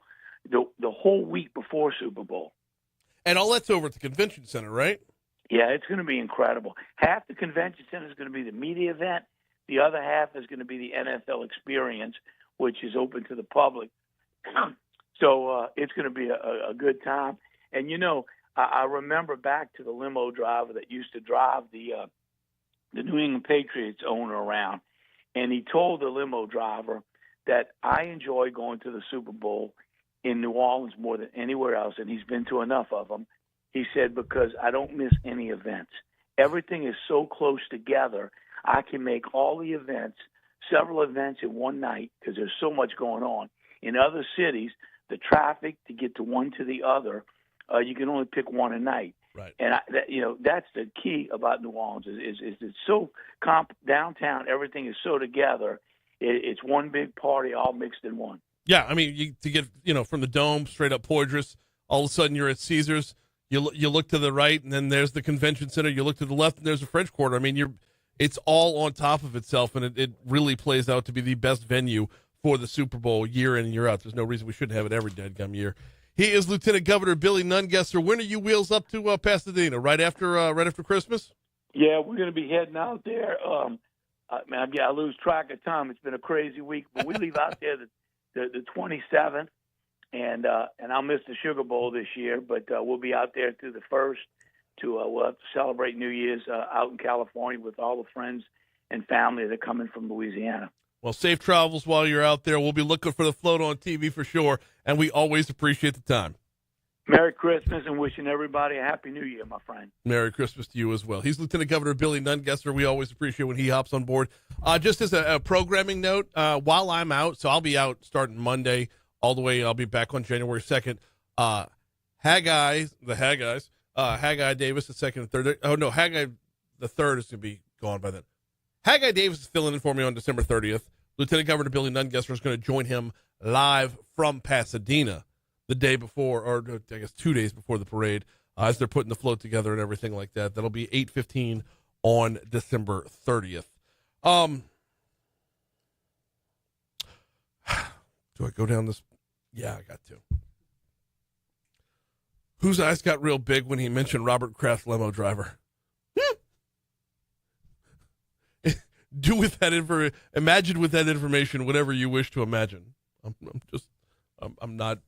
[SPEAKER 10] the whole week before Super Bowl.
[SPEAKER 1] And all that's over at the convention center, right?
[SPEAKER 10] Yeah, it's going to be incredible. Half the convention center is going to be the media event. The other half is going to be the NFL experience, which is open to the public. So it's going to be a good time. And, you know, I remember back to the limo driver that used to drive the New England Patriots owner around, and he told the limo driver that I enjoy going to the Super Bowl in New Orleans more than anywhere else, and he's been to enough of them. He said, because I don't miss any events. Everything is so close together, I can make all the events, several events in one night, because there's so much going on. In other cities, the traffic to get to one to the other, you can only pick one a night.
[SPEAKER 1] Right.
[SPEAKER 10] And that's the key about New Orleans is it's so downtown. Everything is so together. It's one big party, all mixed in one.
[SPEAKER 1] Yeah, I mean, to get from the Dome straight up Poydras, all of a sudden you're at Caesars. You look to the right, and then there's the convention center. You look to the left, and there's the French Quarter. I mean, it's all on top of itself, and it really plays out to be the best venue for the Super Bowl year in and year out. There's no reason we shouldn't have it every dadgum year. He is Lieutenant Governor Billy Nungesser. When are you wheels up to Pasadena? Right after Christmas?
[SPEAKER 10] Yeah, we're going to be heading out there. Man, I lose track of time. It's been a crazy week, but we leave out there the 27th, and I'll miss the Sugar Bowl this year, but we'll be out there through the 1st we'll have to celebrate New Year's out in California with all the friends and family that are coming from Louisiana.
[SPEAKER 1] Well, safe travels while you're out there. We'll be looking for the float on TV for sure, and we always appreciate the time.
[SPEAKER 10] Merry Christmas and wishing everybody a Happy New Year, my friend.
[SPEAKER 1] Merry Christmas to you as well. He's Lieutenant Governor Billy Nungesser. We always appreciate when he hops on board. Just as a programming note, while I'm out, so I'll be out starting Monday all the way. I'll be back on January 2nd. Haggai Davis, the second and third. Oh, no, Haggai the third is going to be gone by then. Haggai Davis is filling in for me on December 30th. Lieutenant Governor Billy Nungesser is going to join him live from Pasadena the day before, or I guess 2 days before the parade, as they're putting the float together and everything like that. That'll be 8:15 on December 30th. Do I go down this? Yeah, I got to. Whose eyes got real big when he mentioned Robert Kraft limo driver? Imagine with that information whatever you wish to imagine. I'm not.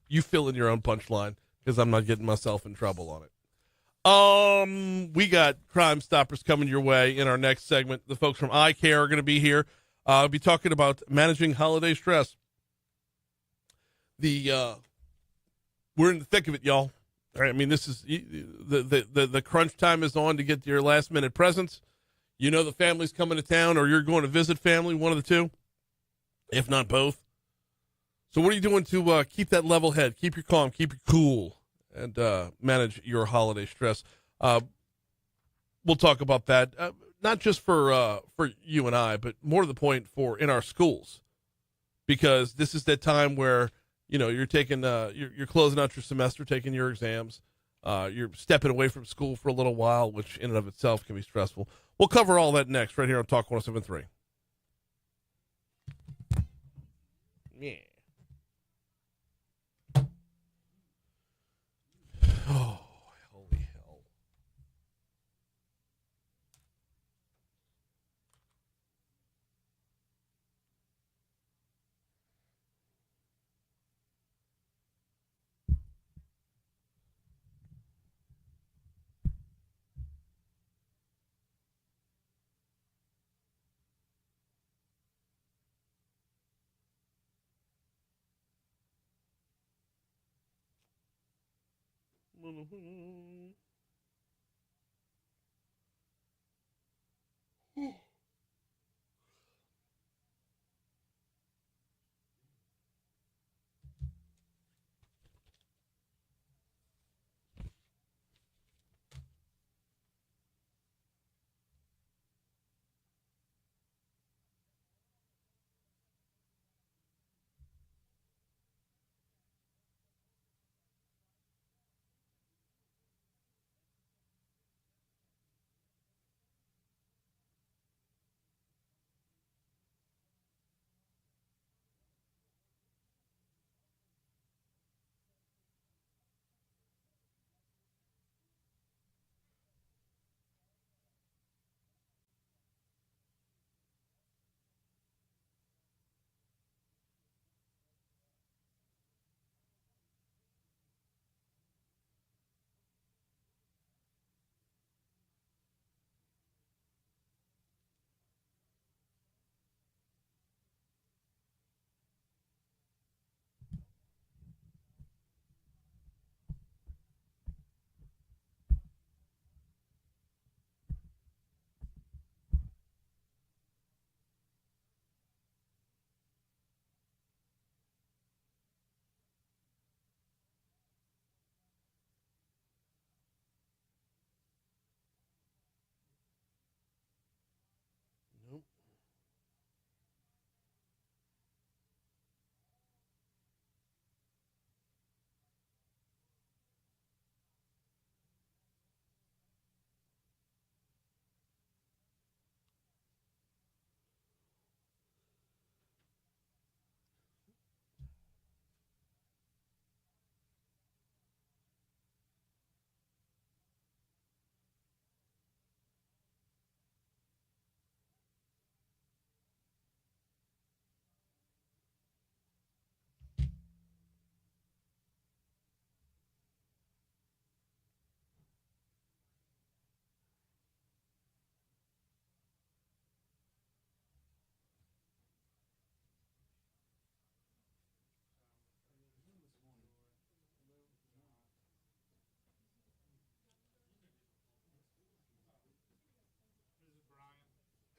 [SPEAKER 1] You fill in your own punchline because I'm not getting myself in trouble on it. We got Crimestoppers coming your way in our next segment. The folks from iCare are going to be here. I'll be talking about managing holiday stress. We're in the thick of it, y'all. All right, I mean, this is the crunch time is on to get your last minute presents. You know the family's coming to town, or you're going to visit family, one of the two, if not both. So what are you doing to keep that level head, keep your calm, keep your cool, and manage your holiday stress? We'll talk about that, not just for you and I, but more to the point for in our schools, because this is that time where you're taking you're closing out your semester, taking your exams. you're stepping away from school for a little while, which in and of itself can be stressful. We'll cover all that next right here on Talk 107.3. Yeah. Oh, holy hell. Nope.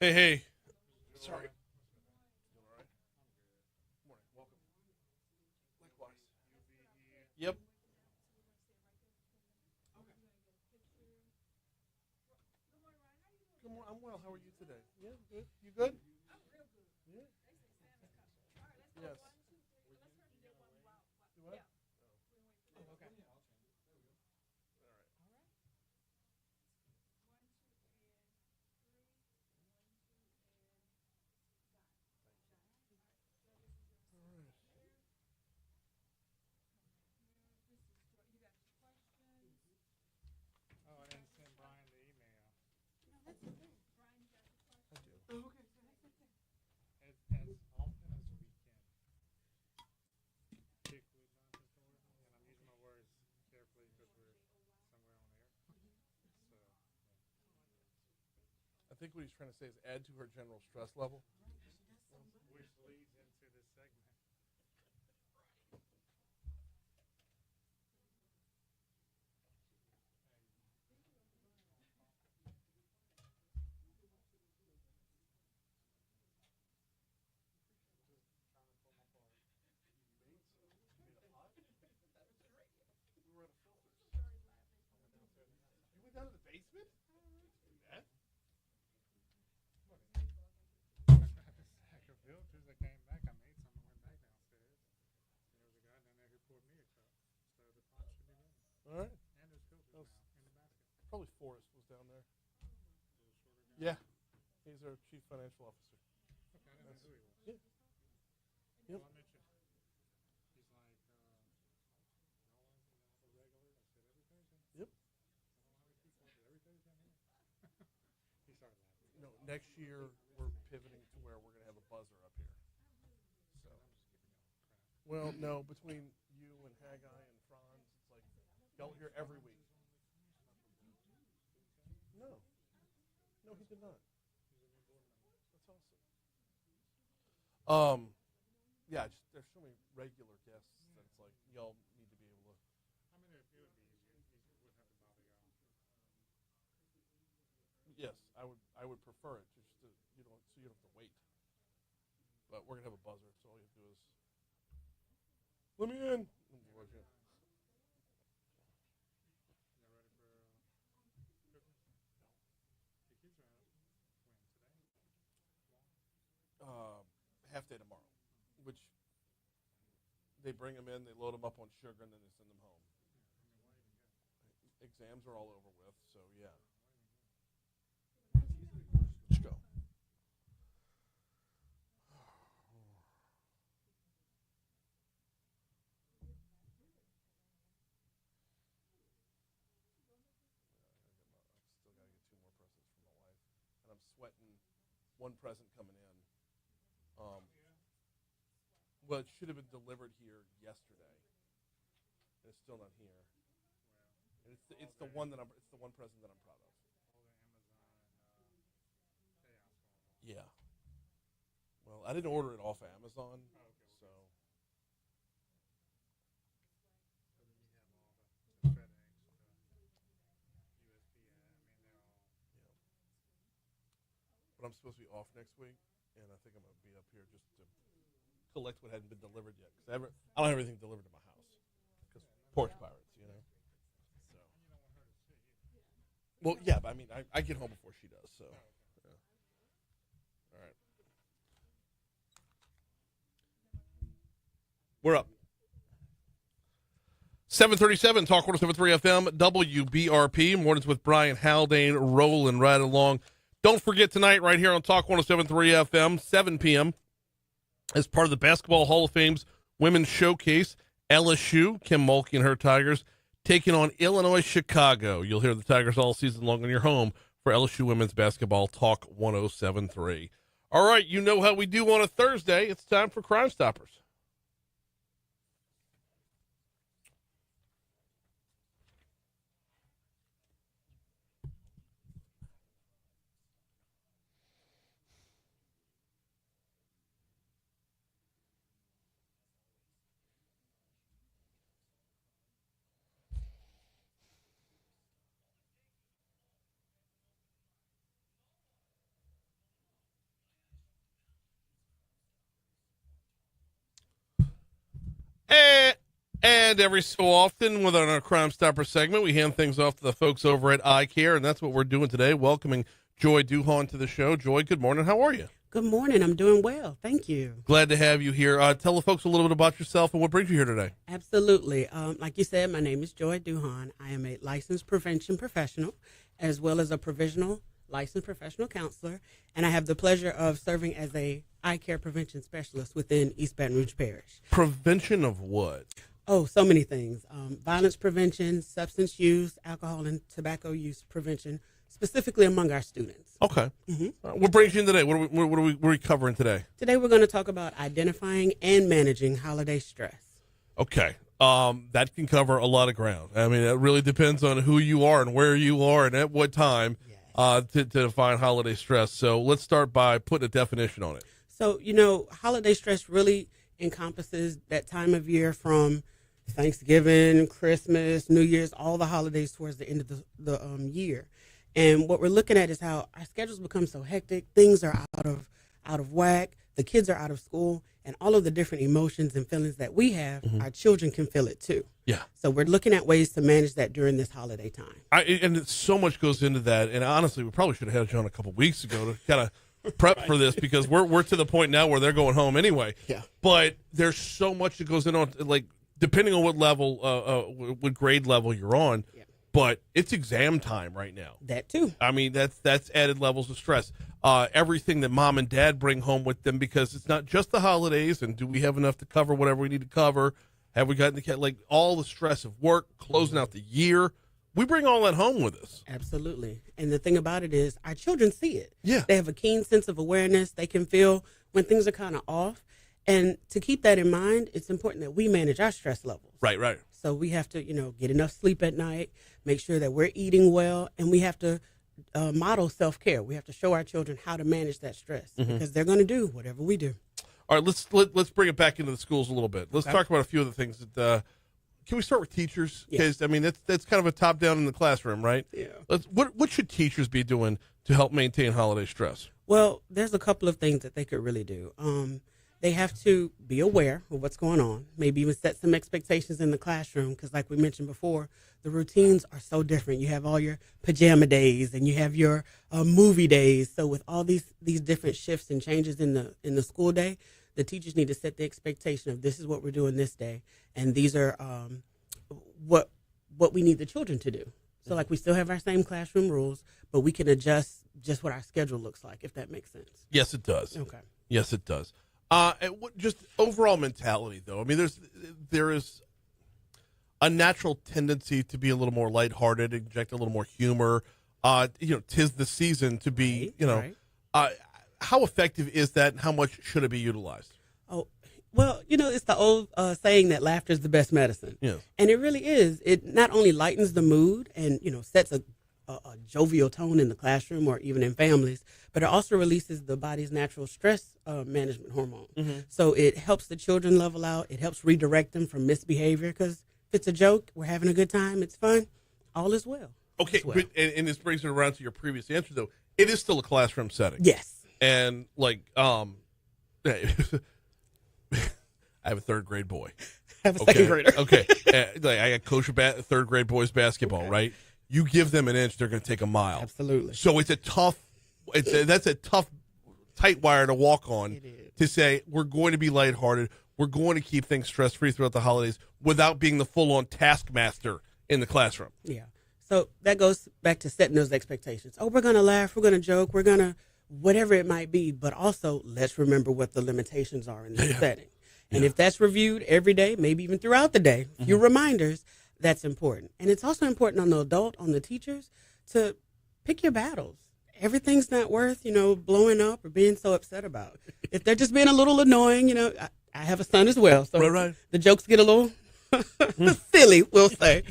[SPEAKER 1] Hey, hey. Sorry. All right. Morning. Welcome. Likewise. Yep. Good morning. I'm well. How are you today? Yeah, good. You good? Yeah. Yes. Do what? Oh, okay. I think what he's trying to say is add to her general stress level. You went down to the basement? Do that? Probably Forrest was down there. Yeah, he's our chief financial officer. Yeah. Yep. Yep. No, next year we're pivoting to where we're going to have a buzzer up here. So, well, no, between you and Haggai and Franz, it's like y'all are here every week. No, no, he did not. That's awesome. Yeah, just there's so many regular guests that it's like y'all need to be able to. Yes, I would prefer it just to so you don't have to wait. But we're gonna have a buzzer, so all you have to do is let me in. Half day tomorrow, which they bring them in, they load them up on sugar, and then they send them home. Exams are all over with, so yeah. Let's go. Still got to get 2 more presents from my wife, and I'm sweating one present coming in. Well, it should have been delivered here yesterday. And it's still not here. And it's the one present that I'm proud of. Yeah. Well, I didn't order it off Amazon, so. But I'm supposed to be off next week, and I think I'm going to be up here just to collect what hadn't been delivered yet. Because I don't have everything delivered to my house. Because porch pirates, you know. So. Well, yeah, but I mean, I get home before she does, so. Yeah. All right. We're up. 737, Talk 107.3 FM, WBRP. Mornings with Brian Haldane, rolling right along. Don't forget tonight, right here on Talk 107.3 FM, 7 p.m., as part of the Basketball Hall of Fame's Women's Showcase, LSU, Kim Mulkey and her Tigers, taking on Illinois Chicago. You'll hear the Tigers all season long on your home for LSU Women's Basketball Talk 107.3. All right, you know how we do on a Thursday. It's time for Crimestoppers. And every so often, within our Crime Stopper segment, we hand things off to the folks over at Eye Care, and that's what we're doing today, welcoming Joy Duhan to the show. Joy, good morning. How are you?
[SPEAKER 11] Good morning. I'm doing well. Thank you.
[SPEAKER 1] Glad to have you here. Tell the folks a little bit about yourself and what brings you here today.
[SPEAKER 11] Absolutely. Like you said, my name is Joy Duhan. I am a licensed prevention professional, as well as a provisional licensed professional counselor, and I have the pleasure of serving as a eye care prevention specialist within East Baton Rouge Parish.
[SPEAKER 1] Prevention of what?
[SPEAKER 11] Oh, so many things. Violence prevention, substance use, alcohol and tobacco use prevention, specifically among our students.
[SPEAKER 1] Okay. What brings you in today? What are we covering today?
[SPEAKER 11] Today we're going to talk about identifying and managing holiday stress.
[SPEAKER 1] Okay. That can cover a lot of ground. I mean, it really depends on who you are and where you are and at what time to define holiday stress. So let's start by putting a definition on it.
[SPEAKER 11] So, holiday stress really encompasses that time of year from Thanksgiving, Christmas, New Year's, all the holidays towards the end of the year. And what we're looking at is how our schedules become so hectic. Things are out of whack. The kids are out of school, and all of the different emotions and feelings that we have, our children can feel it too.
[SPEAKER 1] Yeah.
[SPEAKER 11] So we're looking at ways to manage that during this holiday time.
[SPEAKER 1] And so much goes into that. And honestly, we probably should have had you on a couple weeks ago to kind of prep for this, because we're to the point now where they're going home anyway.
[SPEAKER 11] Yeah.
[SPEAKER 1] But there's so much that goes in on, like, depending on what level, what grade level you're on.
[SPEAKER 11] Yeah.
[SPEAKER 1] but it's exam time right now.
[SPEAKER 11] That too.
[SPEAKER 1] I mean, that's added levels of stress. Everything that mom and dad bring home with them, because it's not just the holidays, and do we have enough to cover whatever we need to cover? Have we gotten like all the stress of work, closing out the year? We bring all that home with us.
[SPEAKER 11] Absolutely. And the thing about it is our children see it.
[SPEAKER 1] Yeah.
[SPEAKER 11] They have a keen sense of awareness. They can feel when things are kind of off. And to keep that in mind, it's important that we manage our stress levels.
[SPEAKER 1] Right, right.
[SPEAKER 11] So we have to, get enough sleep at night, make sure that we're eating well, and we have to model self-care. We have to show our children how to manage that stress because they're going to do whatever we do.
[SPEAKER 1] All right, let's bring it back into the schools a little bit. Let's talk about a few of the things that. Can we start with teachers? Because I mean, that's kind of a top down in the classroom, right?
[SPEAKER 11] Yeah.
[SPEAKER 1] What should teachers be doing to help maintain holiday stress?
[SPEAKER 11] Well, there's a couple of things that they could really do. They have to be aware of what's going on, maybe even set some expectations in the classroom because like we mentioned before, the routines are so different. You have all your pajama days and you have your movie days. So with all these different shifts and changes in the school day, the teachers need to set the expectation of this is what we're doing this day, and these are what we need the children to do. So like we still have our same classroom rules, but we can adjust just what our schedule looks like, if that makes sense.
[SPEAKER 1] Yes, it does.
[SPEAKER 11] Okay.
[SPEAKER 1] Yes, it does. And just overall mentality, though. I mean, there is a natural tendency to be a little more lighthearted, inject a little more humor. 'Tis the season to be.
[SPEAKER 11] Right.
[SPEAKER 1] How effective is that, and how much should it be utilized?
[SPEAKER 11] Oh, well, it's the old saying that laughter is the best medicine.
[SPEAKER 1] Yes.
[SPEAKER 11] And it really is. It not only lightens the mood and, sets a jovial tone in the classroom or even in families, but it also releases the body's natural stress management hormone. Mm-hmm. So it helps the children level out. It helps redirect them from misbehavior because if it's a joke, we're having a good time, it's fun, all is well.
[SPEAKER 1] Okay, but, and this brings it around to your previous answer, though. It is still a classroom setting.
[SPEAKER 11] Yes.
[SPEAKER 1] And, I have a third grade boy.
[SPEAKER 11] I have a second grader.
[SPEAKER 1] Okay. I got coach third grade boys basketball, right? You give them an inch, they're going to take a mile.
[SPEAKER 11] Absolutely.
[SPEAKER 1] So it's that's a tough, tight wire to walk on to say we're going to be lighthearted. We're going to keep things stress-free throughout the holidays without being the full-on taskmaster in the classroom.
[SPEAKER 11] Yeah. So that goes back to setting those expectations. Oh, we're going to laugh. We're going to joke. We're going to whatever it might be. But also let's remember what the limitations are in this setting. And if that's reviewed every day, maybe even throughout the day, a few reminders, that's important. And it's also important on the adult, on the teachers, to pick your battles. Everything's not worth, blowing up or being so upset about. If they're just being a little annoying, I have a son as well. So
[SPEAKER 1] right.
[SPEAKER 11] The jokes get a little silly, we'll say.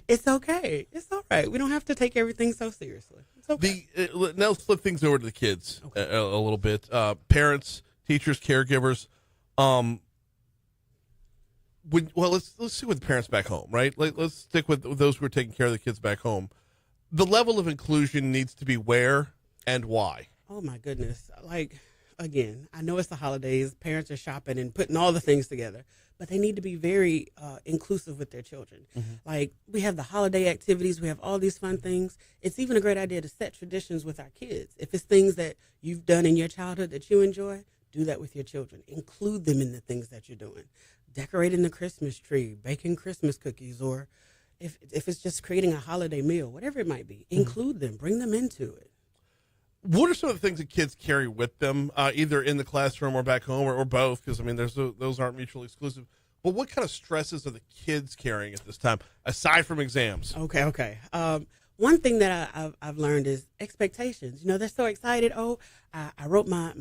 [SPEAKER 11] It's okay. It's all right. We don't have to take everything so seriously. It's okay.
[SPEAKER 1] Now let's flip things over to the kids a little bit. Parents, teachers, caregivers. Let's stick with the parents back home, right? Let's stick with those who are taking care of the kids back home. The level of inclusion needs to be where and why.
[SPEAKER 11] Oh my goodness! Again, I know it's the holidays. Parents are shopping and putting all the things together, but they need to be very inclusive with their children. Mm-hmm. Like we have the holiday activities, we have all these fun things. It's even a great idea to set traditions with our kids. If it's things that you've done in your childhood that you enjoy, do that with your children. Include them in the things that you're doing. Decorating the Christmas tree, baking Christmas cookies, or if it's just creating a holiday meal, whatever it might be, include them, bring them into it.
[SPEAKER 1] What are some of the things that kids carry with them, either in the classroom or back home, or both? Because, I mean, those aren't mutually exclusive. But what kind of stresses are the kids carrying at this time, aside from exams?
[SPEAKER 11] Okay. One thing that I've learned is expectations. They're so excited. Oh, I wrote my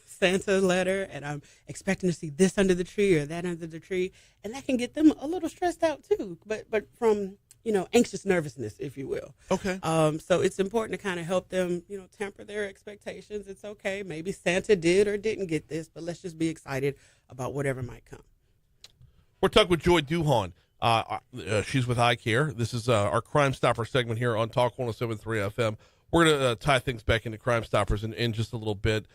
[SPEAKER 11] Santa letter, and I'm expecting to see this under the tree or that under the tree. And that can get them a little stressed out, too, but from anxious nervousness, if you will.
[SPEAKER 1] Okay.
[SPEAKER 11] So it's important to kind of help them, temper their expectations. It's okay. Maybe Santa did or didn't get this, but let's just be excited about whatever might come.
[SPEAKER 1] We're talking with Joy Duhon. She's with Eye Care. This is our Crime Stopper segment here on Talk 107.3 FM. We're going to tie things back into Crime Stoppers in just a little bit.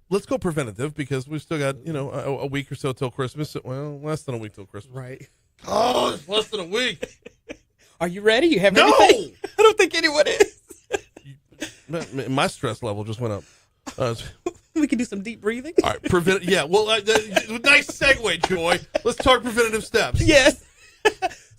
[SPEAKER 1] Let's go preventative because we've still got, a week or so till Christmas. Well, less than a week till Christmas.
[SPEAKER 11] Right.
[SPEAKER 1] Oh, it's less than a week.
[SPEAKER 11] Are you ready? You have
[SPEAKER 1] No!
[SPEAKER 11] everything? I don't think anyone is.
[SPEAKER 1] My stress level just went up.
[SPEAKER 11] We can do some deep breathing.
[SPEAKER 1] All right, nice segue, Joy. Let's talk preventative steps.
[SPEAKER 11] Yes.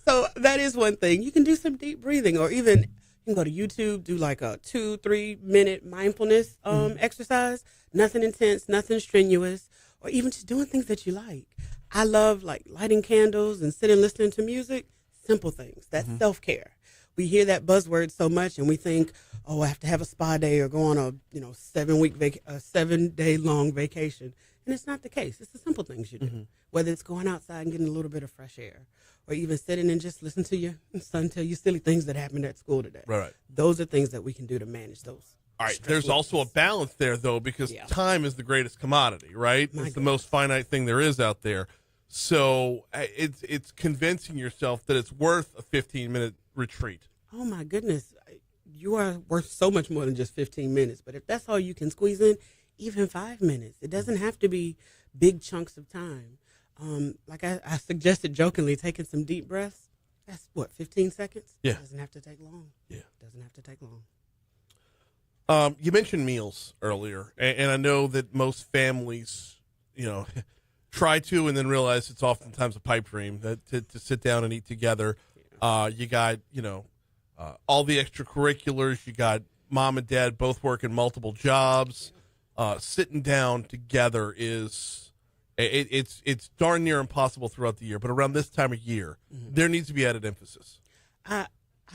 [SPEAKER 11] So So that is one thing. You can do some deep breathing, or even you can go to YouTube, do like a 2-3 minute mindfulness exercise. Nothing intense, nothing strenuous, or even just doing things that you like. I love like lighting candles and sitting listening to music. Simple things. That's self-care. We hear that buzzword so much, and we think, oh, I have to have a spa day or go on a 7-day long vacation. And it's not the case. It's the simple things you do. Whether it's going outside and getting a little bit of fresh air, or even sitting and just listen to your son tell you silly things that happened at school today.
[SPEAKER 1] Right.
[SPEAKER 11] Those are things that we can do to manage those.
[SPEAKER 1] All right. There's also a balance there, though, because time is the greatest commodity, right? It's the most finite thing there is out there. So it's convincing yourself that it's worth a 15-minute retreat.
[SPEAKER 11] Oh, my goodness. You are worth so much more than just 15 minutes. But if that's all you can squeeze in, even 5 minutes. It doesn't have to be big chunks of time. Like I suggested jokingly, taking some deep breaths. That's what, 15 seconds?
[SPEAKER 1] Yeah.
[SPEAKER 11] It doesn't have to take long.
[SPEAKER 1] Yeah.
[SPEAKER 11] It doesn't have to take long.
[SPEAKER 1] You mentioned meals earlier, and I know that most families, try to and then realize it's oftentimes a pipe dream to sit down and eat together. You got, all the extracurriculars. You got mom and dad both working multiple jobs. Sitting down together is it's darn near impossible throughout the year. But around this time of year, there needs to be added emphasis.
[SPEAKER 11] I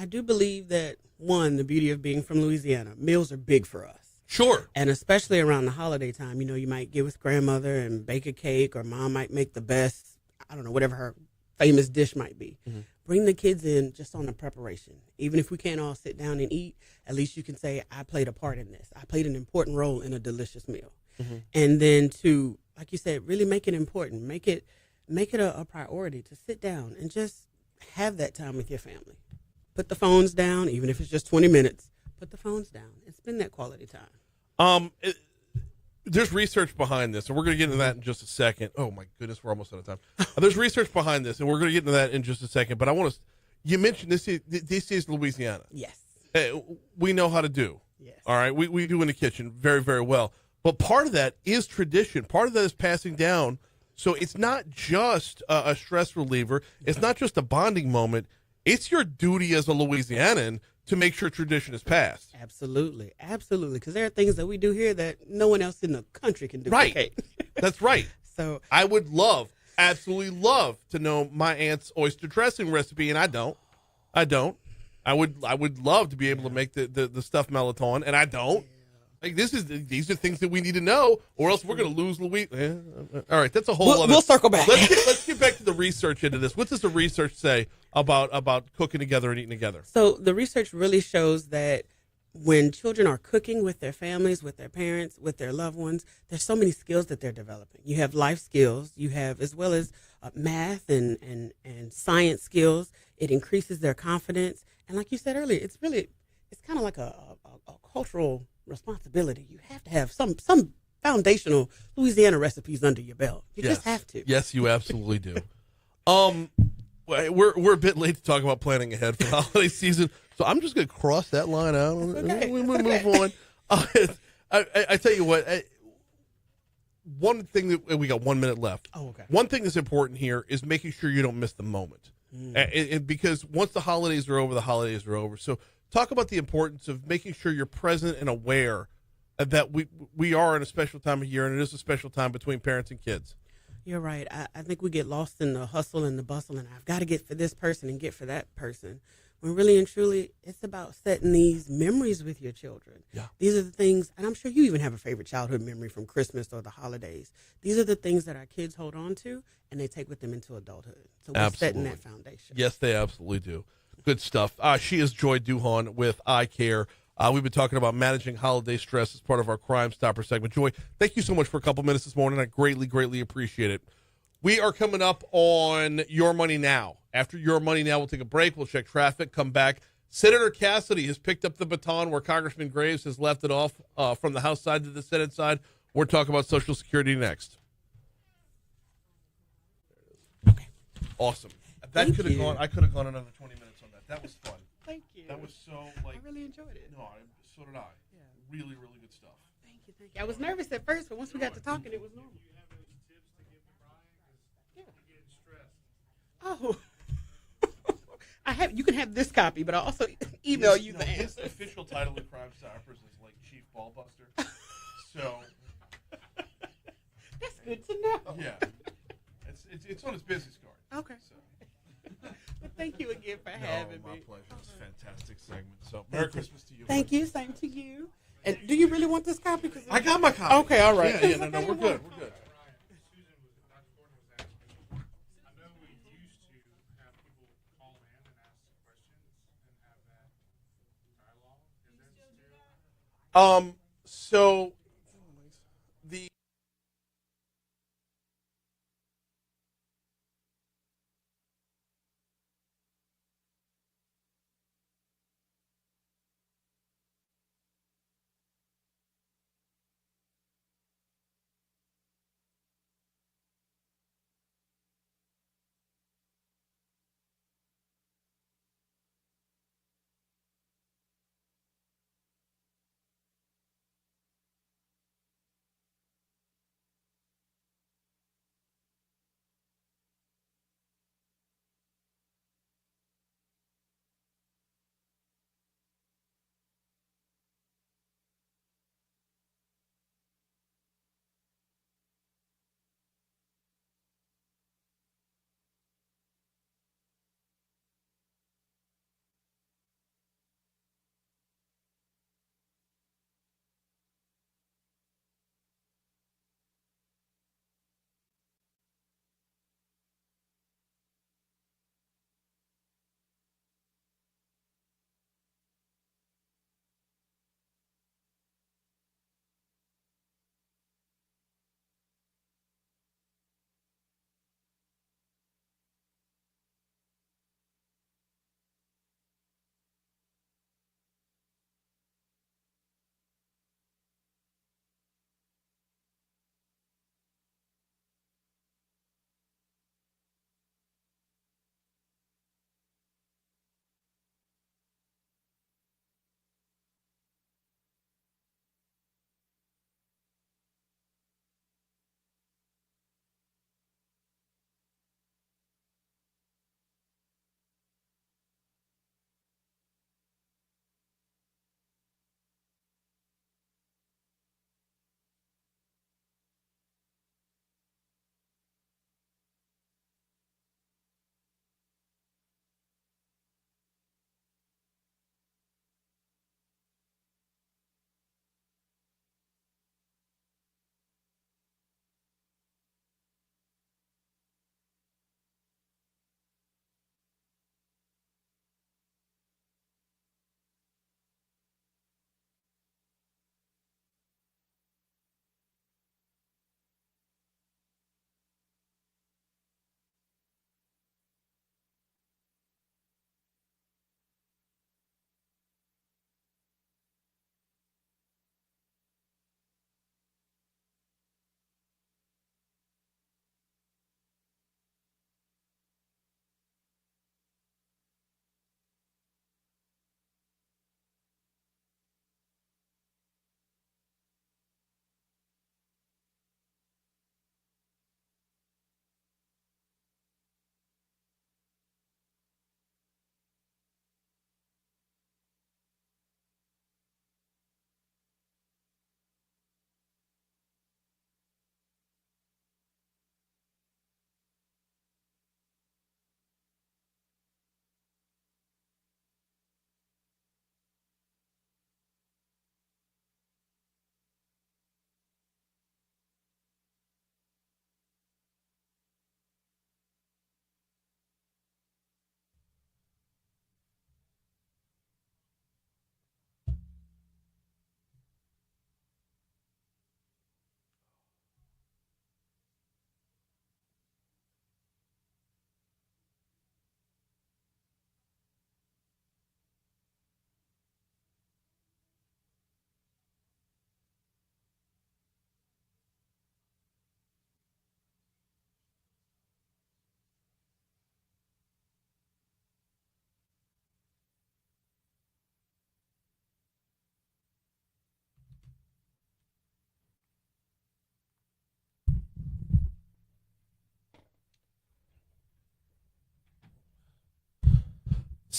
[SPEAKER 11] do believe that, one, the beauty of being from Louisiana, meals are big for us.
[SPEAKER 1] Sure.
[SPEAKER 11] And especially around the holiday time, you might get with grandmother and bake a cake, or mom might make the best, I don't know, whatever her famous dish might be. Bring the kids in just on the preparation. Even if we can't all sit down and eat, at least you can say, I played a part in this. I played an important role in a delicious meal. And then to, like you said, really make it important. Make it a priority to sit down and just have that time with your family. Put the phones down, even if it's just 20 minutes. Put the phones down and spend that quality time.
[SPEAKER 1] There's research behind this, and we're going to get into that in just a second. Oh, my goodness, we're almost out of time. There's research behind this, and we're going to get into that in just a second. But I want to – you mentioned this is Louisiana.
[SPEAKER 11] Yes.
[SPEAKER 1] We know how to do.
[SPEAKER 11] Yes.
[SPEAKER 1] All right? We do in the kitchen very, very well. But part of that is tradition. Part of that is passing down. So it's not just a stress reliever. It's not just a bonding moment. It's your duty as a Louisianan to make sure tradition is passed.
[SPEAKER 11] Absolutely. Absolutely. Because there are things that we do here that no one else in the country can do.
[SPEAKER 1] Right.
[SPEAKER 11] Okay.
[SPEAKER 1] That's right.
[SPEAKER 11] So
[SPEAKER 1] I would absolutely love to know my aunt's oyster dressing recipe, and I don't. I would love to be able to make the stuffed melatonin, and I don't. Like these are things that we need to know, or else we're going to lose Louis. All right, that's a whole other.
[SPEAKER 11] We'll circle back.
[SPEAKER 1] Let's get back to the research into this. What does the research say about cooking together and eating together?
[SPEAKER 11] So the research really shows that when children are cooking with their families, with their parents, with their loved ones, there's so many skills that they're developing. You have life skills, you have as well as math and science skills. It increases their confidence, and like you said earlier, it's kind of like a cultural responsibility. You have to have some foundational Louisiana recipes under your belt. You just have to.
[SPEAKER 1] Yes, you absolutely do. We're a bit late to talk about planning ahead for the holiday season, so I'm just going to cross that line out.
[SPEAKER 11] Okay.
[SPEAKER 1] We move on. I tell you what. One thing that we got 1 minute left.
[SPEAKER 11] Oh, okay.
[SPEAKER 1] One thing that's important here is making sure you don't miss the moment, because once the holidays are over, the holidays are over. So talk about the importance of making sure you're present and aware that we are in a special time of year, and it is a special time between parents and kids.
[SPEAKER 11] You're right. I think we get lost in the hustle and the bustle, and I've got to get for this person and get for that person. When really and truly, it's about setting these memories with your children.
[SPEAKER 1] Yeah.
[SPEAKER 11] These are the things, and I'm sure you even have a favorite childhood memory from Christmas or the holidays. These are the things that our kids hold on to, and they take with them into adulthood. So we're setting that foundation.
[SPEAKER 1] Yes, they absolutely do. Good stuff. She is Joy Duhon with I Care. We've been talking about managing holiday stress as part of our Crimestoppers segment. Joy, thank you so much for a couple minutes this morning. I greatly, greatly appreciate it. We are coming up on Your Money Now. After Your Money Now, we'll take a break. We'll check traffic, come back. Senator Cassidy has picked up the baton where Congressman Graves has left it off from the House side to the Senate side. We're talking about Social Security next.
[SPEAKER 11] Okay.
[SPEAKER 1] Awesome. I could have gone another 20 minutes on that. That was fun.
[SPEAKER 11] Thank you.
[SPEAKER 1] That was so
[SPEAKER 11] I really enjoyed it.
[SPEAKER 1] No, so did I.
[SPEAKER 11] Yeah.
[SPEAKER 1] Really, really good stuff.
[SPEAKER 11] Thank you. I was nervous at first, but once we got to talking, it was normal.
[SPEAKER 8] Do you have any tips to give to Brian? Because
[SPEAKER 11] Yeah.
[SPEAKER 8] he's getting stressed.
[SPEAKER 11] Oh. I have. You can have this copy, but I'll also email you the
[SPEAKER 1] His
[SPEAKER 11] answer.
[SPEAKER 1] official title of Crimestoppers is like Chief Ballbuster. So
[SPEAKER 11] That's good to know.
[SPEAKER 1] yeah, it's on his business card.
[SPEAKER 11] Okay.
[SPEAKER 1] So.
[SPEAKER 11] Well, thank you again for having
[SPEAKER 1] my
[SPEAKER 11] me.
[SPEAKER 1] pleasure. It's a fantastic segment. So Merry Christmas to you.
[SPEAKER 11] Thank you. Same to you. And do you really want this copy? Cause
[SPEAKER 1] I got my copy.
[SPEAKER 11] Okay. All right.
[SPEAKER 1] Yeah, no, we're good. We're good.
[SPEAKER 8] Susan was Dr. Gordon was asking. I know we used to have people call in and ask questions and have that dialogue. Is that still?
[SPEAKER 1] So the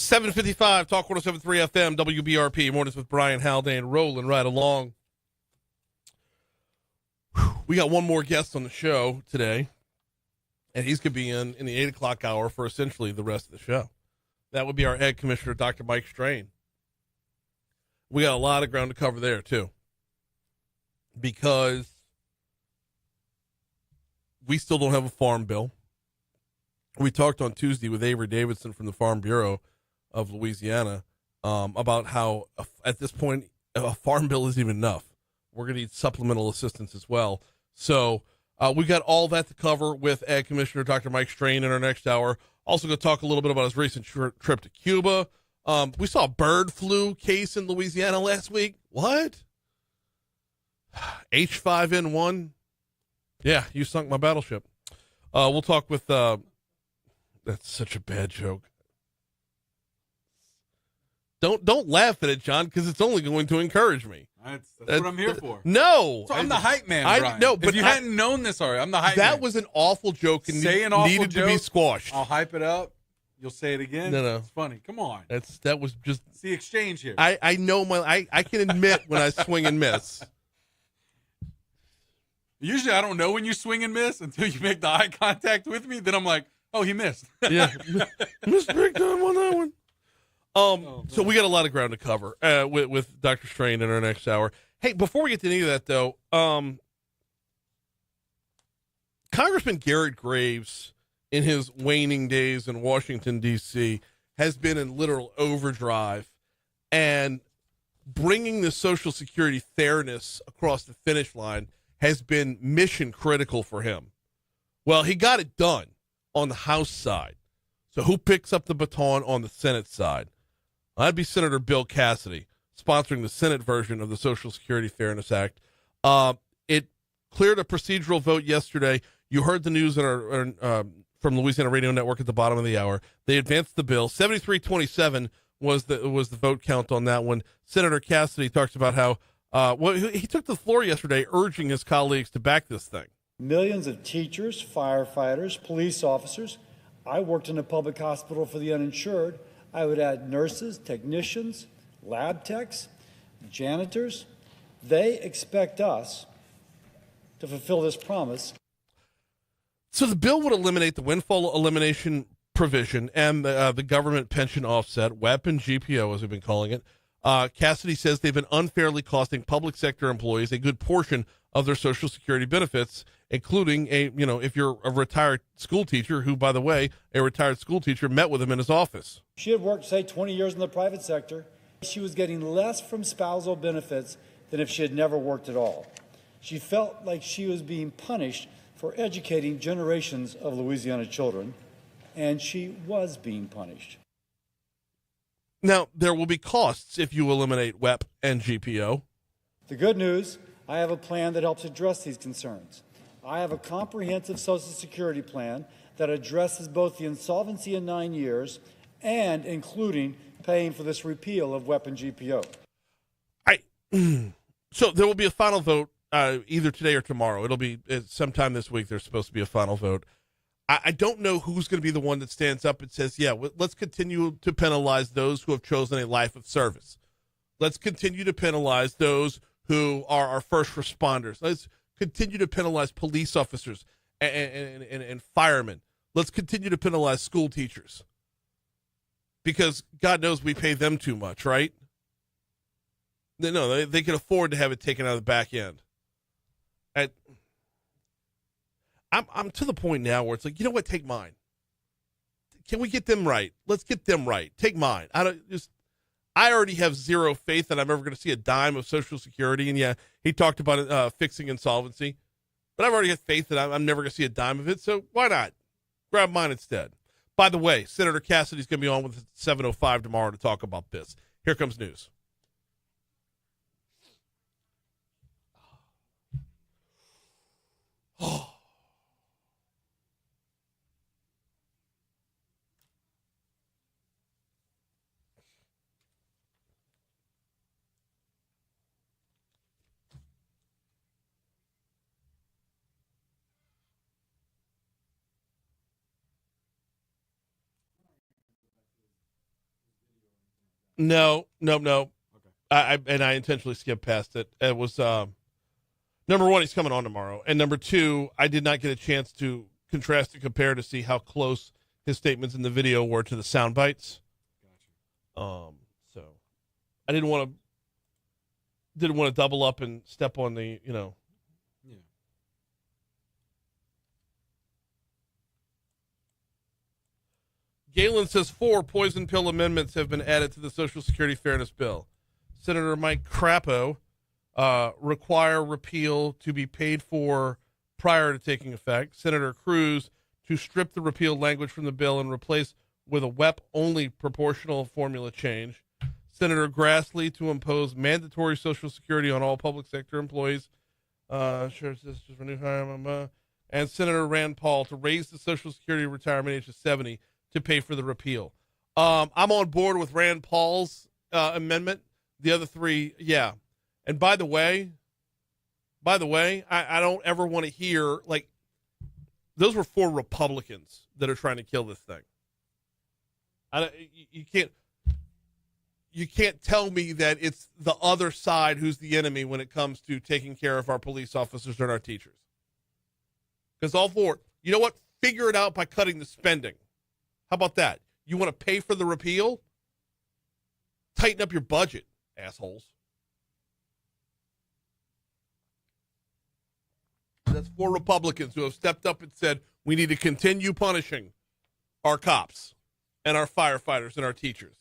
[SPEAKER 1] 7:55, Talk 107.3 FM, WBRP. Mornings with Brian Haldane, rolling right along. We got one more guest on the show today, and he's going to be in the 8 o'clock hour for essentially the rest of the show. That would be our Ed Commissioner, Dr. Mike Strain. We got a lot of ground to cover there, too, because we still don't have a farm bill. We talked on Tuesday with Avery Davidson from the Farm Bureau of Louisiana about how, at this point, a farm bill isn't even enough. We're going to need supplemental assistance as well. So we got all that to cover with Ag Commissioner Dr. Mike Strain in our next hour. Also going to talk a little bit about his recent trip to Cuba. We saw a bird flu case in Louisiana last week. What? H5N1? Yeah, you sunk my battleship. We'll talk with... that's such a bad joke. Don't laugh at it, John, because it's only going to encourage me.
[SPEAKER 3] That's what I'm here for.
[SPEAKER 1] No.
[SPEAKER 3] So I'm the hype man, Brian.
[SPEAKER 1] No, but
[SPEAKER 3] if you hadn't known this already, I'm the hype man.
[SPEAKER 1] That was an awful joke and
[SPEAKER 3] Say an awful
[SPEAKER 1] needed
[SPEAKER 3] joke,
[SPEAKER 1] to be squashed.
[SPEAKER 3] I'll hype it up. You'll say it again.
[SPEAKER 1] No.
[SPEAKER 3] It's funny. Come on.
[SPEAKER 1] That was just...
[SPEAKER 3] It's the exchange here.
[SPEAKER 1] I know I can admit when I swing and miss.
[SPEAKER 3] Usually I don't know when you swing and miss until you make the eye contact with me. Then I'm like, oh, he missed.
[SPEAKER 1] Yeah. Missed big time on that one. So we got a lot of ground to cover with Dr. Strain in our next hour. Hey, before we get to any of that, though, Congressman Garrett Graves, in his waning days in Washington, D.C., has been in literal overdrive, and bringing the Social Security fairness across the finish line has been mission critical for him. Well, he got it done on the House side. So who picks up the baton on the Senate side? That'd be Senator Bill Cassidy, sponsoring the Senate version of the Social Security Fairness Act. It cleared a procedural vote yesterday. You heard the news from Louisiana Radio Network at the bottom of the hour. They advanced the bill. 73-27 was the vote count on that one. Senator Cassidy talks about how he took the floor yesterday urging his colleagues to back this thing.
[SPEAKER 12] Millions of teachers, firefighters, police officers. I worked in a public hospital for the uninsured. I would add nurses, technicians, lab techs, janitors. They expect us to fulfill this promise.
[SPEAKER 1] So the bill would eliminate the windfall elimination provision and the government pension offset, WEP and GPO, as we've been calling it. Cassidy says they've been unfairly costing public sector employees a good portion of their Social Security benefits, including if you're a retired school teacher, who, by the way, a retired school teacher met with him in his office.
[SPEAKER 12] She had worked, say, 20 years in the private sector. She was getting less from spousal benefits than if she had never worked at all. She felt like she was being punished for educating generations of Louisiana children, and she was being punished.
[SPEAKER 1] Now, there will be costs if you eliminate WEP and GPO.
[SPEAKER 12] The good news, I have a plan that helps address these concerns. I have a comprehensive Social Security plan that addresses both the insolvency in 9 years and including paying for this repeal of WEP and GPO.
[SPEAKER 1] So there will be a final vote either today or tomorrow. It'll be sometime this week. There's supposed to be a final vote. I don't know who's going to be the one that stands up and says, yeah, let's continue to penalize those who have chosen a life of service. Let's continue to penalize those who are our first responders. Let's continue to penalize police officers and firemen. Let's continue to penalize school teachers. Because God knows we pay them too much, right? No, they can afford to have it taken out of the back end. I'm to the point now where it's like, you know what? Take mine. Can we get them right? Let's get them right. Take mine. I already have zero faith that I'm ever going to see a dime of Social Security. And yeah, he talked about fixing insolvency, but I've already got faith that I'm never going to see a dime of it. So why not grab mine instead? By the way, Senator Cassidy's going to be on with 7:05 tomorrow to talk about this. Here comes news. Oh. No.
[SPEAKER 3] Okay.
[SPEAKER 1] I intentionally skipped past it. It was number one, he's coming on tomorrow, and number two, I did not get a chance to contrast and compare to see how close his statements in the video were to the sound bites. So I didn't want to double up and step on the
[SPEAKER 3] Yeah.
[SPEAKER 1] Galen says 4 poison pill amendments have been added to the Social Security Fairness Bill. Senator Mike Crapo require repeal to be paid for prior to taking effect. Senator Cruz to strip the repealed language from the bill and replace with a WEP-only proportional formula change. Senator Grassley to impose mandatory Social Security on all public sector employees. For new hire, and Senator Rand Paul to raise the Social Security retirement age to 70 to pay for the repeal. I'm on board with Rand Paul's amendment. The other three, yeah. And by the way, I don't ever want to hear, like, those were 4 Republicans that are trying to kill this thing. You can't tell me that it's the other side who's the enemy when it comes to taking care of our police officers and our teachers. Because all 4, you know what? Figure it out by cutting the spending. How about that? You want to pay for the repeal? Tighten up your budget, assholes. That's 4 Republicans who have stepped up and said, we need to continue punishing our cops and our firefighters and our teachers.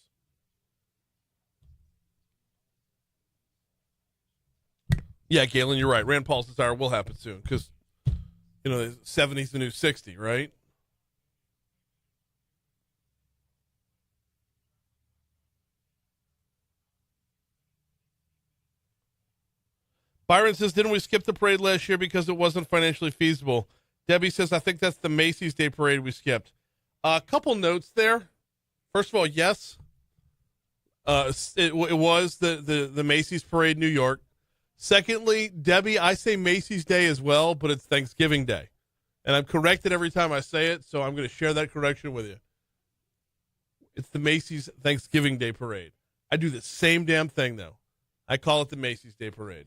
[SPEAKER 1] Yeah, Galen, you're right. Rand Paul's desire will happen soon because, 70's the new 60, right? Byron says, didn't we skip the parade last year because it wasn't financially feasible? Debbie says, I think that's the Macy's Day Parade we skipped. A couple notes there. First of all, yes, it was the Macy's Parade New York. Secondly, Debbie, I say Macy's Day as well, but it's Thanksgiving Day. And I'm corrected every time I say it, so I'm going to share that correction with you. It's the Macy's Thanksgiving Day Parade. I do the same damn thing, though. I call it the Macy's Day Parade.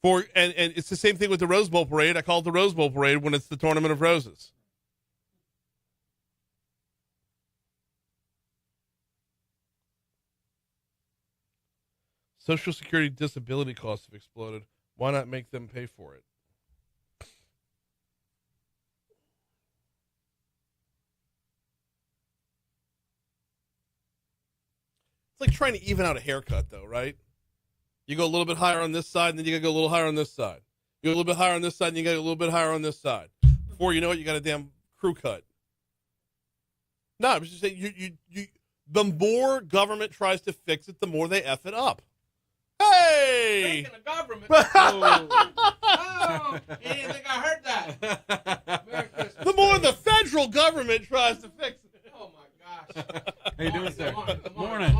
[SPEAKER 1] And it's the same thing with the Rose Bowl Parade. I call it the Rose Bowl Parade when it's the Tournament of Roses. Social Security disability costs have exploded. Why not make them pay for it? It's like trying to even out a haircut, though, right? You go a little bit higher on this side, and then you got to go a little higher on this side. You go a little bit higher on this side, and you got to go a little bit higher on this side. Before you know it, you got a damn crew cut. No, I was just saying, the more government tries to fix it, the more they F it up. Hey!
[SPEAKER 5] Speaking of government. Oh, you didn't think I heard that. Merry Christmas.
[SPEAKER 1] The more the federal government tries to fix it.
[SPEAKER 5] Oh, my gosh.
[SPEAKER 3] How you doing, sir?
[SPEAKER 5] Good
[SPEAKER 3] Morning.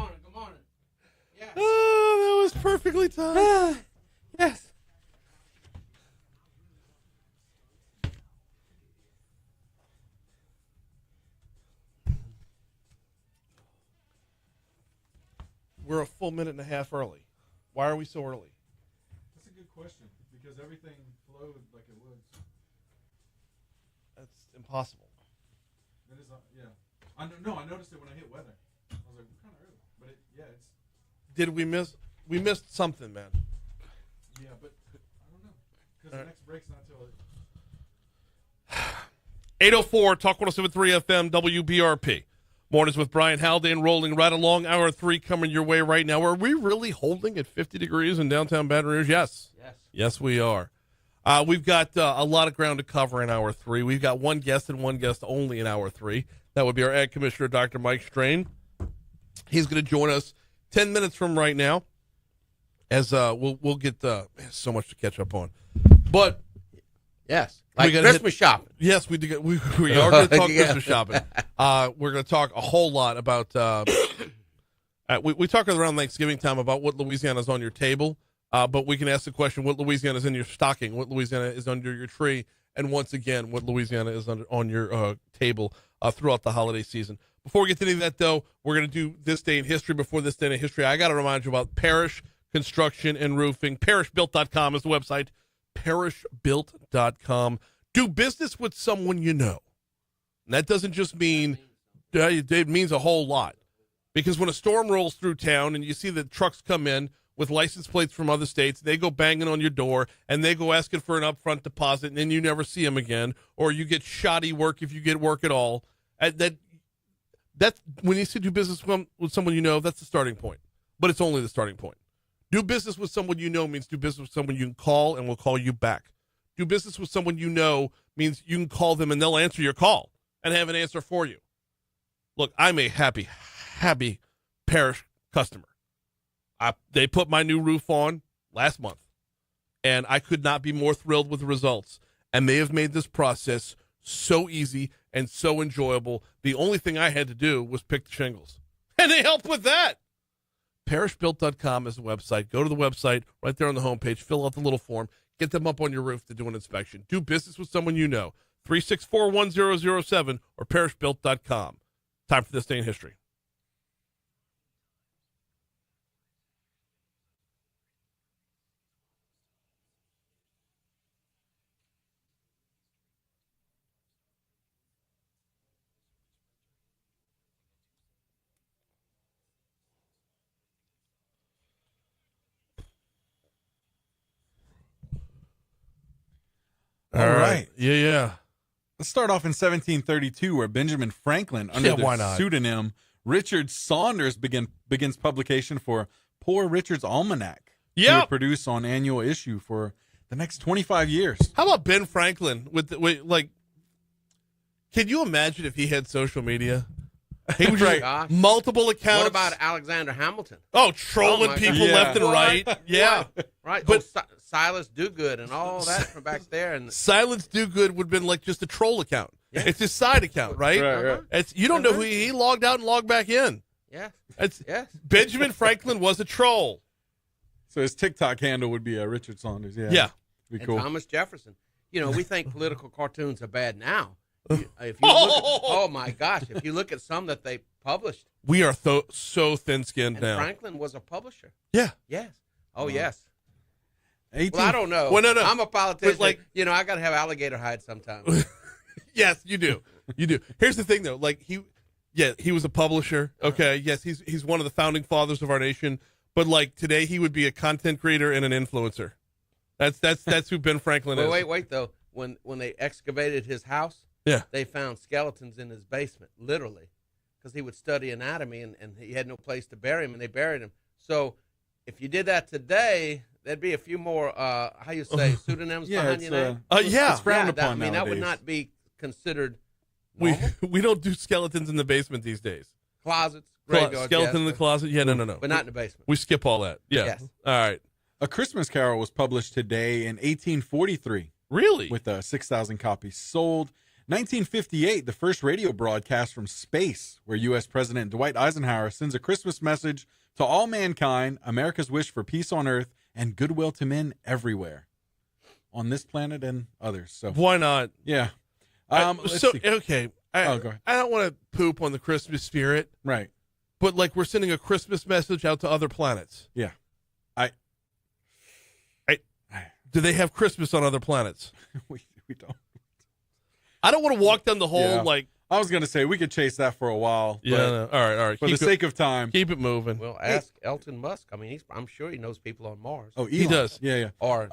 [SPEAKER 5] Yes.
[SPEAKER 1] Oh, that was perfectly timed.
[SPEAKER 5] Yes.
[SPEAKER 1] We're a full minute and a half early. Why are we so early?
[SPEAKER 3] That's a good question because everything flowed like it would.
[SPEAKER 1] That's impossible.
[SPEAKER 3] That is, yeah. I noticed it when I hit weather. I was like, we're kind of early, but it's.
[SPEAKER 1] Did we miss? We missed something, man.
[SPEAKER 3] Yeah, but I don't know because the next break's not till.
[SPEAKER 1] 804 Talk 107.3 FM WBRP. Mornings with Brian Haldane rolling right along. Hour 3 coming your way right now. Are we really holding at 50 degrees in downtown Baton Rouge? Yes. Yes, we are. We've got a lot of ground to cover in Hour 3. We've got one guest and one guest only in Hour 3. That would be our Ag Commissioner, Dr. Mike Strain. He's going to join us 10 minutes from right now as we'll get so much to catch up on. But
[SPEAKER 13] yes,
[SPEAKER 1] like
[SPEAKER 13] Christmas shopping.
[SPEAKER 1] Yes, we are going to talk Christmas shopping. We're going to talk a whole lot about we talk around Thanksgiving time about what Louisiana's on your table, but we can ask the question, what Louisiana's in your stocking, what Louisiana is under your tree, and once again, what Louisiana is on your table. throughout the holiday season. Before we get to any of that, though, we're going to do This Day in History. Before This Day in History, I got to remind you about Parish Construction and Roofing. ParishBuilt.com is the website. ParishBuilt.com. Do business with someone you know. And that doesn't just mean, it means a whole lot. Because when a storm rolls through town and you see the trucks come in with license plates from other states, they go banging on your door and they go asking for an upfront deposit, and then you never see them again, or you get shoddy work if you get work at all. That's when you say do business with someone you know, that's the starting point. But it's only the starting point. Do business with someone you know means do business with someone you can call and will call you back. Do business with someone you know means you can call them and they'll answer your call and have an answer for you. Look, I'm a happy Parish customer. They put my new roof on last month, and I could not be more thrilled with the results. And they have made this process so easy and so enjoyable. The only thing I had to do was pick the shingles, and they helped with that. ParishBuilt.com is the website. Go to the website right there on the homepage. Fill out the little form. Get them up on your roof to do an inspection. Do business with someone you know. 364-1007 or ParishBuilt.com. Time for This Day in History.
[SPEAKER 3] All right.
[SPEAKER 1] Yeah.
[SPEAKER 3] Let's start off in 1732, where Benjamin Franklin, under
[SPEAKER 1] why
[SPEAKER 3] the
[SPEAKER 1] not?
[SPEAKER 3] pseudonym Richard Saunders, begins publication for Poor Richard's Almanac. He
[SPEAKER 1] Yep.
[SPEAKER 3] would produce on annual issue for the next 25 years.
[SPEAKER 1] How about Ben Franklin can you imagine if he had social media? He would
[SPEAKER 3] Right.
[SPEAKER 1] just multiple accounts.
[SPEAKER 13] What about Alexander Hamilton?
[SPEAKER 1] Oh, trolling
[SPEAKER 13] Oh, my
[SPEAKER 1] people
[SPEAKER 3] God.
[SPEAKER 1] left and
[SPEAKER 13] What?
[SPEAKER 1] right. Yeah.
[SPEAKER 13] Right,
[SPEAKER 1] But-
[SPEAKER 13] Silas Dogood and all that from back there, and
[SPEAKER 1] Silence Do Good would have been like just a troll account.
[SPEAKER 13] Yeah.
[SPEAKER 1] It's his side account, right?
[SPEAKER 3] Right.
[SPEAKER 1] It's you don't know who he logged out and logged back in.
[SPEAKER 13] yeah,
[SPEAKER 1] It's
[SPEAKER 13] yes.
[SPEAKER 1] Benjamin Franklin was a troll.
[SPEAKER 3] So his TikTok handle would be Richard Saunders. Yeah.
[SPEAKER 1] Yeah.
[SPEAKER 3] Be
[SPEAKER 13] And
[SPEAKER 3] cool.
[SPEAKER 13] Thomas Jefferson. You know, we think political cartoons are bad now. If you look at, oh my gosh, if you look at some that they published,
[SPEAKER 1] We are so thin-skinned
[SPEAKER 13] and
[SPEAKER 1] now.
[SPEAKER 13] Franklin was a publisher.
[SPEAKER 1] Yeah.
[SPEAKER 13] Yes. Oh yes.
[SPEAKER 3] 18
[SPEAKER 13] Well, I don't know.
[SPEAKER 1] Well, no.
[SPEAKER 13] I'm a politician.
[SPEAKER 1] But, like-
[SPEAKER 13] you know, I got to have alligator hide sometimes.
[SPEAKER 1] Yes, you do. You do. Here's the thing, though. Like he was a publisher. Okay. Yes, he's one of the founding fathers of our nation. But like today, he would be a content creator and an influencer. That's who Ben Franklin is.
[SPEAKER 13] Wait though. When they excavated his house,
[SPEAKER 1] Yeah.
[SPEAKER 13] they found skeletons in his basement, literally, because he would study anatomy and he had no place to bury him, and they buried him. So if you did that today, there'd be a few more how you say pseudonyms
[SPEAKER 3] Yeah,
[SPEAKER 13] behind
[SPEAKER 3] it's,
[SPEAKER 13] your name.
[SPEAKER 1] Yeah.
[SPEAKER 3] it's frowned upon
[SPEAKER 13] I mean, that would
[SPEAKER 3] nowadays.
[SPEAKER 13] not be considered
[SPEAKER 1] We
[SPEAKER 13] normal.
[SPEAKER 1] we don't do skeletons in the basement these days.
[SPEAKER 13] Closets, graveyards,
[SPEAKER 1] Skeleton in the
[SPEAKER 13] yes,
[SPEAKER 1] closet. Yeah, no.
[SPEAKER 13] but not in the basement.
[SPEAKER 1] We skip all that. Yeah.
[SPEAKER 13] Yes.
[SPEAKER 1] All right.
[SPEAKER 3] A Christmas Carol was published today in 1843
[SPEAKER 1] Really?
[SPEAKER 3] with 6,000 copies sold. 1958, the first radio broadcast from space, where U.S. President Dwight Eisenhower sends a Christmas message to all mankind, America's wish for peace on earth and goodwill to men everywhere, on this planet and others. So,
[SPEAKER 1] Why not?
[SPEAKER 3] yeah. Let's see.
[SPEAKER 1] Okay.
[SPEAKER 3] Oh, go ahead.
[SPEAKER 1] I don't want to poop on the Christmas spirit,
[SPEAKER 3] Right.
[SPEAKER 1] but like we're sending a Christmas message out to other planets.
[SPEAKER 3] Yeah.
[SPEAKER 1] Do they have Christmas on other planets?
[SPEAKER 3] we don't.
[SPEAKER 1] I don't want to walk down the whole
[SPEAKER 3] Yeah.
[SPEAKER 1] like.
[SPEAKER 3] I was going to say we could chase that for a while.
[SPEAKER 1] Yeah.
[SPEAKER 3] but
[SPEAKER 1] No. All right.
[SPEAKER 3] For the sake of time.
[SPEAKER 1] keep it moving.
[SPEAKER 13] Well, ask Elton Musk. I mean, I'm sure he knows people on Mars.
[SPEAKER 3] Oh, Elon.
[SPEAKER 1] He does.
[SPEAKER 3] Yeah.
[SPEAKER 13] Or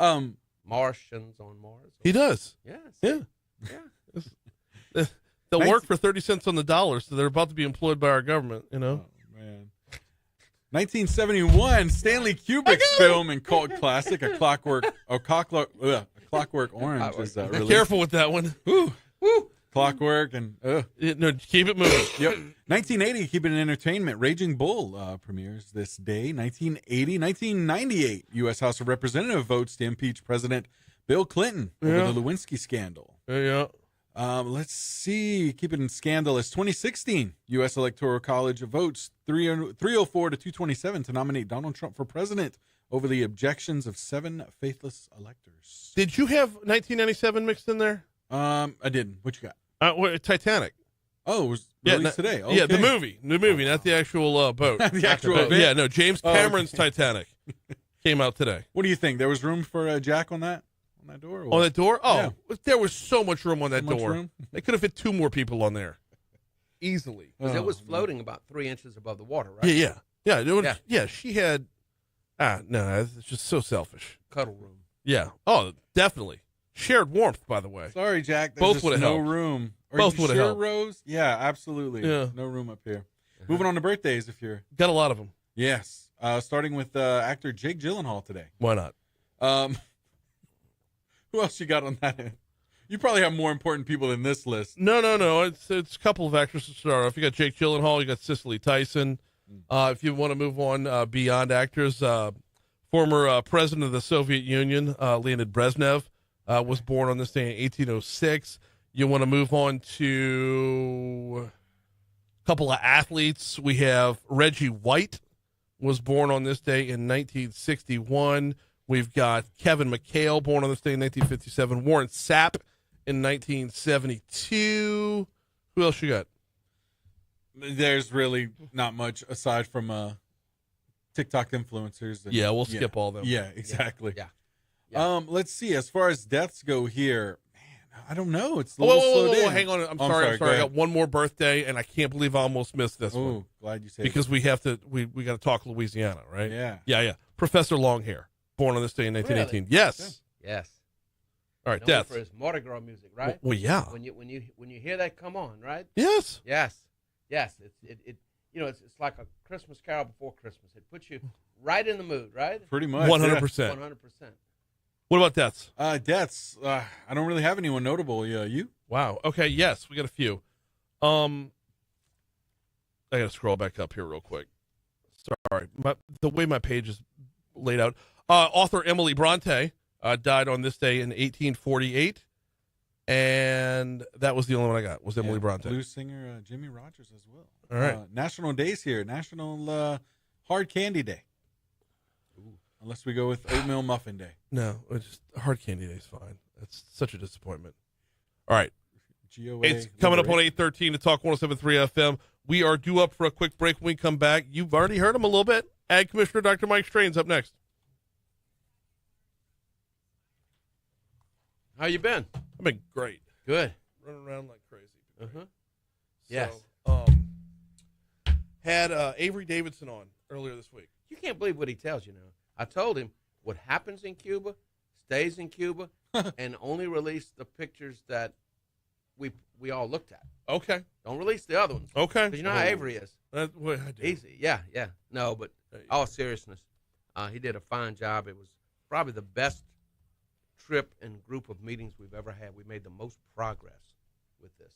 [SPEAKER 13] Martians on Mars.
[SPEAKER 1] He does.
[SPEAKER 13] Yes.
[SPEAKER 1] Yeah.
[SPEAKER 13] Yeah.
[SPEAKER 1] They'll
[SPEAKER 3] Nice.
[SPEAKER 1] work for 30 cents on the dollar, so they're about to be employed by our government. You know.
[SPEAKER 3] Oh, man. 1971, Stanley Kubrick's film and cult classic, A Clockwork Orange is released.
[SPEAKER 1] Careful with that one.
[SPEAKER 3] Woo. Clockwork and
[SPEAKER 1] No, keep it moving.
[SPEAKER 3] Yep. 1980, Keeping It Entertainment, Raging Bull premieres this day. 1998, U.S. House of Representatives votes to impeach President Bill Clinton over the Lewinsky scandal.
[SPEAKER 1] Yeah.
[SPEAKER 3] Let's see. Keeping scandalous. 2016, U.S. Electoral College votes 304 to 227 to nominate Donald Trump for president over the objections of 7 faithless electors.
[SPEAKER 1] Did you have 1997 mixed in there?
[SPEAKER 3] I didn't. What you got?
[SPEAKER 1] Titanic.
[SPEAKER 3] Oh, it was
[SPEAKER 1] Yeah,
[SPEAKER 3] released today.
[SPEAKER 1] Yeah, the
[SPEAKER 3] Okay.
[SPEAKER 1] movie, not the actual boat.
[SPEAKER 3] The actual
[SPEAKER 1] But,
[SPEAKER 3] event?
[SPEAKER 1] yeah, no, James
[SPEAKER 3] Oh,
[SPEAKER 1] Cameron's
[SPEAKER 3] okay.
[SPEAKER 1] Titanic came out today.
[SPEAKER 3] What do you think? There was room for Jack on that door? Or
[SPEAKER 1] On
[SPEAKER 3] what?
[SPEAKER 1] that door? Oh, there was so much room on that
[SPEAKER 3] much
[SPEAKER 1] door.
[SPEAKER 3] room?
[SPEAKER 1] They could have fit 2 more people on there. Easily.
[SPEAKER 13] Because it
[SPEAKER 3] Oh,
[SPEAKER 13] was
[SPEAKER 3] man.
[SPEAKER 13] floating about 3 inches above the water, right?
[SPEAKER 1] Yeah. It was-
[SPEAKER 13] Yeah.
[SPEAKER 1] yeah, she had. No, it's just so selfish.
[SPEAKER 13] Cuddle room.
[SPEAKER 1] Yeah. Oh, definitely. Shared warmth, by the way.
[SPEAKER 3] Sorry, Jack. There's
[SPEAKER 1] Both
[SPEAKER 3] just
[SPEAKER 1] would've
[SPEAKER 3] no
[SPEAKER 1] helped.
[SPEAKER 3] room. Are
[SPEAKER 1] Both
[SPEAKER 3] you
[SPEAKER 1] would've
[SPEAKER 3] sure,
[SPEAKER 1] helped.
[SPEAKER 3] Rose? Yeah, absolutely.
[SPEAKER 1] Yeah.
[SPEAKER 3] No room up here. Moving on to birthdays, if you're.
[SPEAKER 1] Got a lot of them.
[SPEAKER 3] Yes. Starting with actor Jake Gyllenhaal today.
[SPEAKER 1] Why not?
[SPEAKER 3] Who else you got on that end? You probably have more important people than this list.
[SPEAKER 1] No. It's a couple of actors to start off. You got Jake Gyllenhaal. You got Cicely Tyson. If you want to move on beyond actors, former president of the Soviet Union, Leonid Brezhnev, was born on this day in 1806. You want to move on to a couple of athletes. We have Reggie White, was born on this day in 1961. We've got Kevin McHale, born on this day in 1957. Warren Sapp in 1972. Who else you got?
[SPEAKER 3] There's really not much aside from TikTok influencers. And,
[SPEAKER 1] Yeah, we'll skip all them.
[SPEAKER 3] Yeah, exactly.
[SPEAKER 13] Yeah.
[SPEAKER 3] Let's see. As far as deaths go here, man, I don't know. It's a
[SPEAKER 1] Whoa,
[SPEAKER 3] little
[SPEAKER 1] whoa,
[SPEAKER 3] slowed
[SPEAKER 1] whoa, whoa,
[SPEAKER 3] in.
[SPEAKER 1] hang on. I'm
[SPEAKER 3] Oh,
[SPEAKER 1] sorry.
[SPEAKER 3] go
[SPEAKER 1] I
[SPEAKER 3] ahead.
[SPEAKER 1] got one more birthday, and I can't believe I almost missed this one.
[SPEAKER 3] Oh, glad you said
[SPEAKER 1] Because we have to. We got to talk Louisiana, right?
[SPEAKER 3] Yeah.
[SPEAKER 1] Yeah. Professor Longhair, born on this day in 1918.
[SPEAKER 13] Really?
[SPEAKER 1] Yes.
[SPEAKER 13] Yes.
[SPEAKER 1] All right.
[SPEAKER 13] Known
[SPEAKER 1] Death.
[SPEAKER 13] for his Mardi Gras music, right?
[SPEAKER 1] Well, yeah.
[SPEAKER 13] When you hear that, come on, right?
[SPEAKER 1] Yes.
[SPEAKER 13] Yes. It's like a Christmas Carol before Christmas. It puts you right in the mood, right?
[SPEAKER 3] Pretty much.
[SPEAKER 1] 100%.
[SPEAKER 13] 100%.
[SPEAKER 1] What about deaths?
[SPEAKER 3] Deaths. I don't really have anyone notable. Yeah, you?
[SPEAKER 1] Wow. Okay. Yes, we got a few. I got to scroll back up here real quick. Sorry, the way my page is laid out. Author Emily Bronte died on this day in 1848, and that was the only one I got. Was Emily Bronte?
[SPEAKER 3] Blues singer Jimmy Rogers as well.
[SPEAKER 1] All right.
[SPEAKER 3] National days here. National Hard Candy Day. Ooh. Unless we go with Oatmeal Muffin Day.
[SPEAKER 1] No, it's just hard candy day is fine. That's such a disappointment. All right.
[SPEAKER 3] GOA.
[SPEAKER 1] It's coming up on 8:13 to Talk 107.3 FM. We are due up for a quick break. When we come back, you've already heard him a little bit. Ag Commissioner Dr. Mike Strain's up next.
[SPEAKER 13] How you been?
[SPEAKER 1] I've been great.
[SPEAKER 13] Good.
[SPEAKER 1] Running around like crazy.
[SPEAKER 13] Uh-huh.
[SPEAKER 1] So,
[SPEAKER 13] Yes.
[SPEAKER 1] Had Avery Davidson on earlier this week.
[SPEAKER 13] You can't believe what he tells you now. I told him what happens in Cuba stays in Cuba and only release the pictures that we all looked at.
[SPEAKER 1] Okay.
[SPEAKER 13] Don't release the other ones.
[SPEAKER 1] Okay.
[SPEAKER 13] Because you know how Avery is.
[SPEAKER 1] That's what I do.
[SPEAKER 13] Easy. Yeah. No, but all seriousness, he did a fine job. It was probably the best trip and group of meetings we've ever had. We made the most progress with this.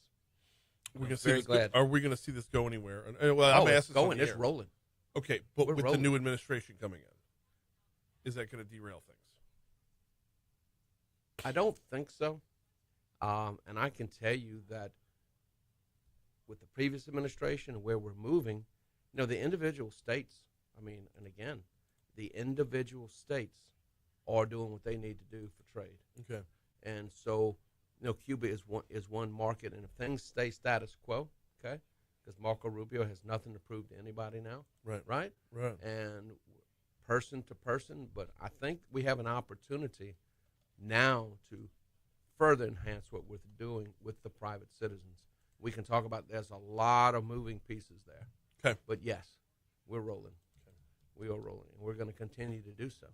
[SPEAKER 1] We're gonna
[SPEAKER 13] very glad.
[SPEAKER 1] Are we going to see this go anywhere? Well, I'm
[SPEAKER 13] it's
[SPEAKER 1] asking
[SPEAKER 13] going. It's rolling.
[SPEAKER 1] Okay, but
[SPEAKER 13] We're
[SPEAKER 1] with
[SPEAKER 13] rolling.
[SPEAKER 1] the new administration coming in, is that going to derail things?
[SPEAKER 13] I don't think so. And I can tell you that with the previous administration and where we're moving, the individual states, and again, the individual states are doing what they need to do for trade.
[SPEAKER 1] Okay.
[SPEAKER 13] And so, Cuba is one market, and if things stay status quo, okay, because Marco Rubio has nothing to prove to anybody now,
[SPEAKER 1] Right.
[SPEAKER 13] and person to person, but I think we have an opportunity now to further enhance what we're doing with the private citizens. We can talk about there's a lot of moving pieces there.
[SPEAKER 1] Okay.
[SPEAKER 13] But yes, we're rolling. Okay. We are rolling, and we're going to continue to do so.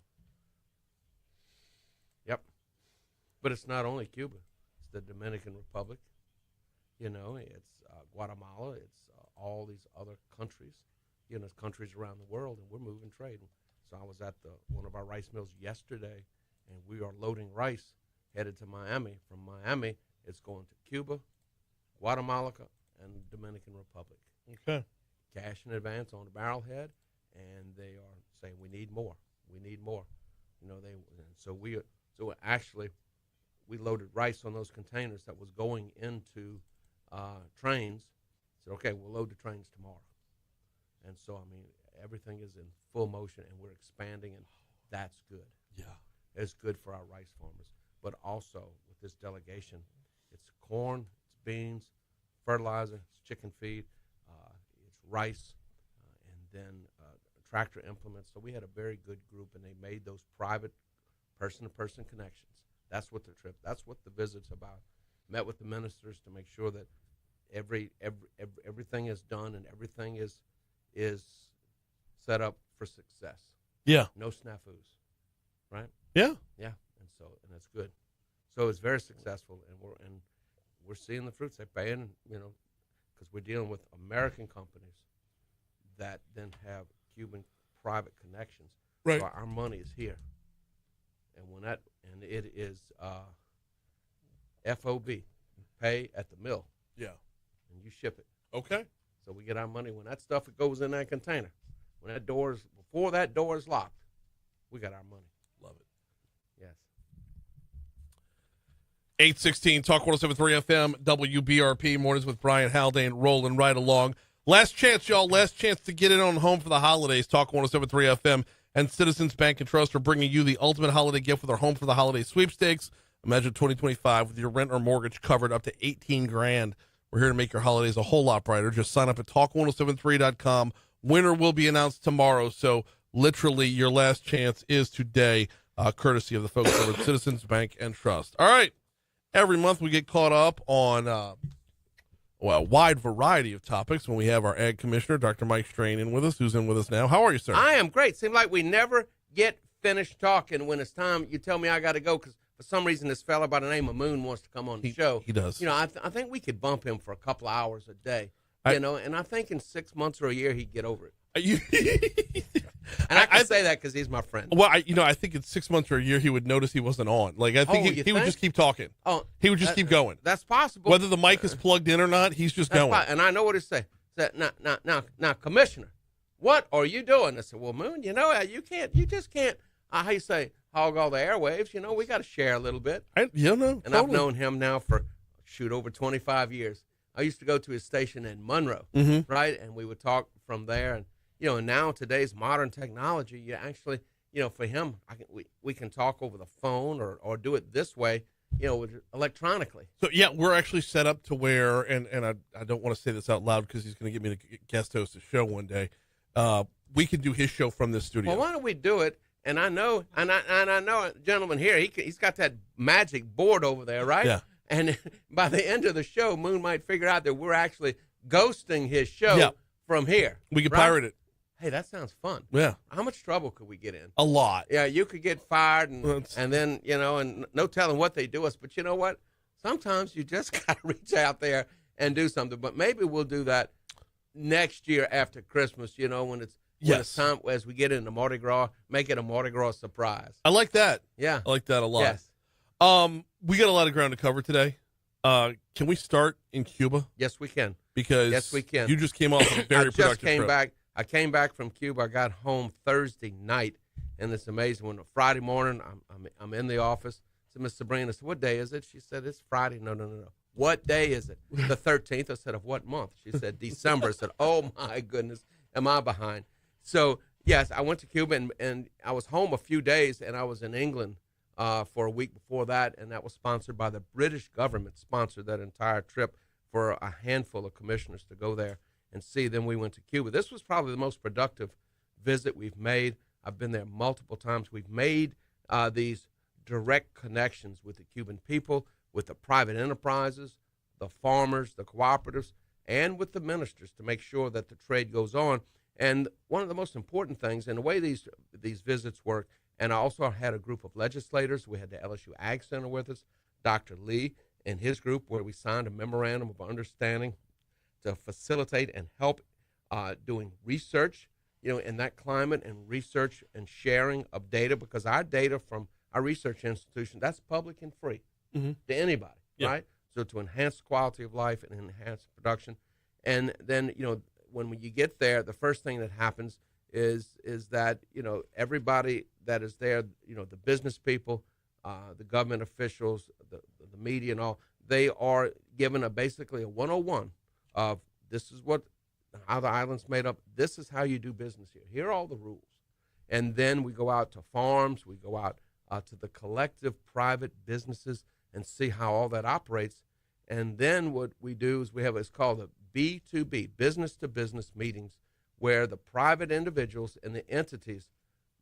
[SPEAKER 13] Yep. But it's not only Cuba. It's the Dominican Republic. It's Guatemala. It's all these other countries. Countries around the world, and we're moving trade. So I was at one of our rice mills yesterday, and we are loading rice headed to Miami. From Miami, it's going to Cuba, Guatemala, and Dominican Republic.
[SPEAKER 1] Okay.
[SPEAKER 13] Cash in advance on the barrelhead, and they are saying we need more. We need more. We loaded rice on those containers that was going into trains. Said, okay, we'll load the trains tomorrow. And so, everything is in full motion, and we're expanding, and that's good.
[SPEAKER 1] Yeah.
[SPEAKER 13] It's good for our rice farmers. But also, with this delegation, it's corn, it's beans, fertilizer, it's chicken feed, it's rice, and then tractor implements. So we had a very good group, and they made those private person-to-person connections. That's what that's what the visit's about. Met with the ministers to make sure that everything is done and everything is set up for success.
[SPEAKER 1] Yeah.
[SPEAKER 13] No snafus, right?
[SPEAKER 1] Yeah.
[SPEAKER 13] Yeah, and that's good. So it's very successful, and we're seeing the fruits. They're paying, because we're dealing with American companies that then have Cuban private connections.
[SPEAKER 1] Right.
[SPEAKER 13] So our money is here, and it is FOB, pay at the mill.
[SPEAKER 1] Yeah.
[SPEAKER 13] And you ship it.
[SPEAKER 1] Okay.
[SPEAKER 13] So we get our money when that stuff goes in that container. Before that door is locked, we got our money.
[SPEAKER 1] Love it.
[SPEAKER 13] Yes.
[SPEAKER 1] 816 Talk 107.3 FM WBRP mornings with Brian Haldane rolling right along. Last chance, y'all. Last chance to get in on home for the holidays. Talk 107.3 FM and Citizens Bank and Trust are bringing you the ultimate holiday gift with our Home for the Holiday sweepstakes. Imagine 2025 with your rent or mortgage covered up to $18,000. We're here to make your holidays a whole lot brighter. Just sign up at talk1073.com. Winner will be announced tomorrow. So literally your last chance is today, courtesy of the folks over at Citizens Bank and Trust. All right. Every month we get caught up on a wide variety of topics when we have our Ag Commissioner, Dr. Mike Strain, in with us, who's in with us now. How are you, sir?
[SPEAKER 13] I am great. Seems like we never get finished talking when it's time. You tell me I got to go because for some reason this fella by the name of Moon wants to come on the show.
[SPEAKER 1] He does.
[SPEAKER 13] I think we could bump him for a couple of hours a day, and I think in 6 months or a year he'd get over it. And I can say that because he's my friend.
[SPEAKER 1] Well, I think in 6 months or a year he would notice he wasn't on. Like I think he would just keep talking.
[SPEAKER 13] Oh,
[SPEAKER 1] he would just keep going.
[SPEAKER 13] That's possible.
[SPEAKER 1] Whether the mic is plugged in or not, he's just going.
[SPEAKER 13] And I know what he say. Said, now, Commissioner, what are you doing? I said, well, Moon, you just can't. How you say, hog all the airwaves? We got to share a little bit. And
[SPEAKER 1] totally.
[SPEAKER 13] I've known him now for over 25 years. I used to go to his station in Monroe, right, and we would talk from there. And and now today's modern technology, you actually, for him, we can talk over the phone or do it this way, electronically.
[SPEAKER 1] So yeah, we're actually set up to where, and I don't want to say this out loud because he's going to get me to guest host a show one day. We can do his show from this studio.
[SPEAKER 13] Well, why don't we do it? And I know, I know a gentleman here. He's got that magic board over there, right?
[SPEAKER 1] Yeah.
[SPEAKER 13] And by the end of the show, Moon might figure out that we're actually ghosting his show from here.
[SPEAKER 1] We could pirate it.
[SPEAKER 13] Hey, that sounds fun.
[SPEAKER 1] Yeah.
[SPEAKER 13] How much trouble could we get in?
[SPEAKER 1] A lot.
[SPEAKER 13] Yeah, you could get fired, and then and no telling what they do us. But you know what? Sometimes you just got to reach out there and do something. But maybe we'll do that next year after Christmas. When it's time as we get into Mardi Gras, make it a Mardi Gras surprise.
[SPEAKER 1] I like that.
[SPEAKER 13] Yeah,
[SPEAKER 1] I like that a lot.
[SPEAKER 13] Yes.
[SPEAKER 1] We got a lot of ground to cover today. Can we start in Cuba?
[SPEAKER 13] Yes, we can.
[SPEAKER 1] Because
[SPEAKER 13] yes, we can.
[SPEAKER 1] You just came off a very productive trip.
[SPEAKER 13] I came back from Cuba. I got home Thursday night, and it's amazing. When Friday morning, I'm in the office. I said, Miss Sabrina, I said, what day is it? She said, it's Friday. No. What day is it? The 13th. I said, of what month? She said, December. I said, oh, my goodness, am I behind? So, yes, I went to Cuba, and I was home a few days, and I was in England for a week before that, and that was sponsored by the British government, sponsored that entire trip for a handful of commissioners to go there and see. Then we went to Cuba. This was probably the most productive visit we've made. I've been there multiple times. We've made these direct connections with the Cuban people, with the private enterprises, the farmers, the cooperatives, and with the ministers to make sure that the trade goes on. And one of the most important things, and the way these visits work, and I also had a group of legislators. We had the LSU Ag Center with us, Dr. Lee and his group, where we signed a memorandum of understanding to facilitate and help doing research, in that climate, and research and sharing of data, because our data from our research institution, that's public and free to anybody, right? So to enhance the quality of life and enhance production. And then, when you get there, the first thing that happens is that, everybody that is there, the business people, the government officials, the media and all, they are given basically a 101 of this is how the island's made up. This is how you do business here. Here are all the rules. And then we go out to farms. We go out to the collective private businesses and see how all that operates. And then what we do is we have what's called the B2B, business to business meetings, where the private individuals and the entities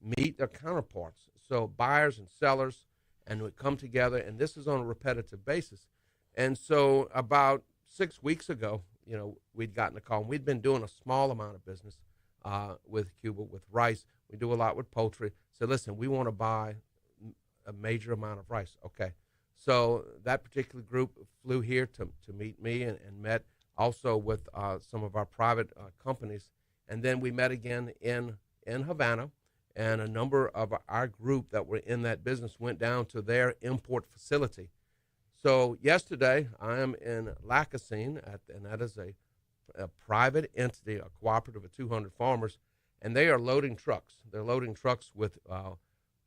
[SPEAKER 13] meet their counterparts. So buyers and sellers, and we come together, and this is on a repetitive basis. And so about 6 weeks ago, we'd gotten a call, and we'd been doing a small amount of business with Cuba, with rice. We do a lot with poultry. So listen, we want to buy a major amount of rice. Okay. So that particular group flew here to meet me and met also with some of our private companies. And then we met again in Havana, and a number of our group that were in that business went down to their import facility. So yesterday, I am in Lacassine, and that is a private entity, a cooperative of 200 farmers, and they are loading trucks. They're loading trucks with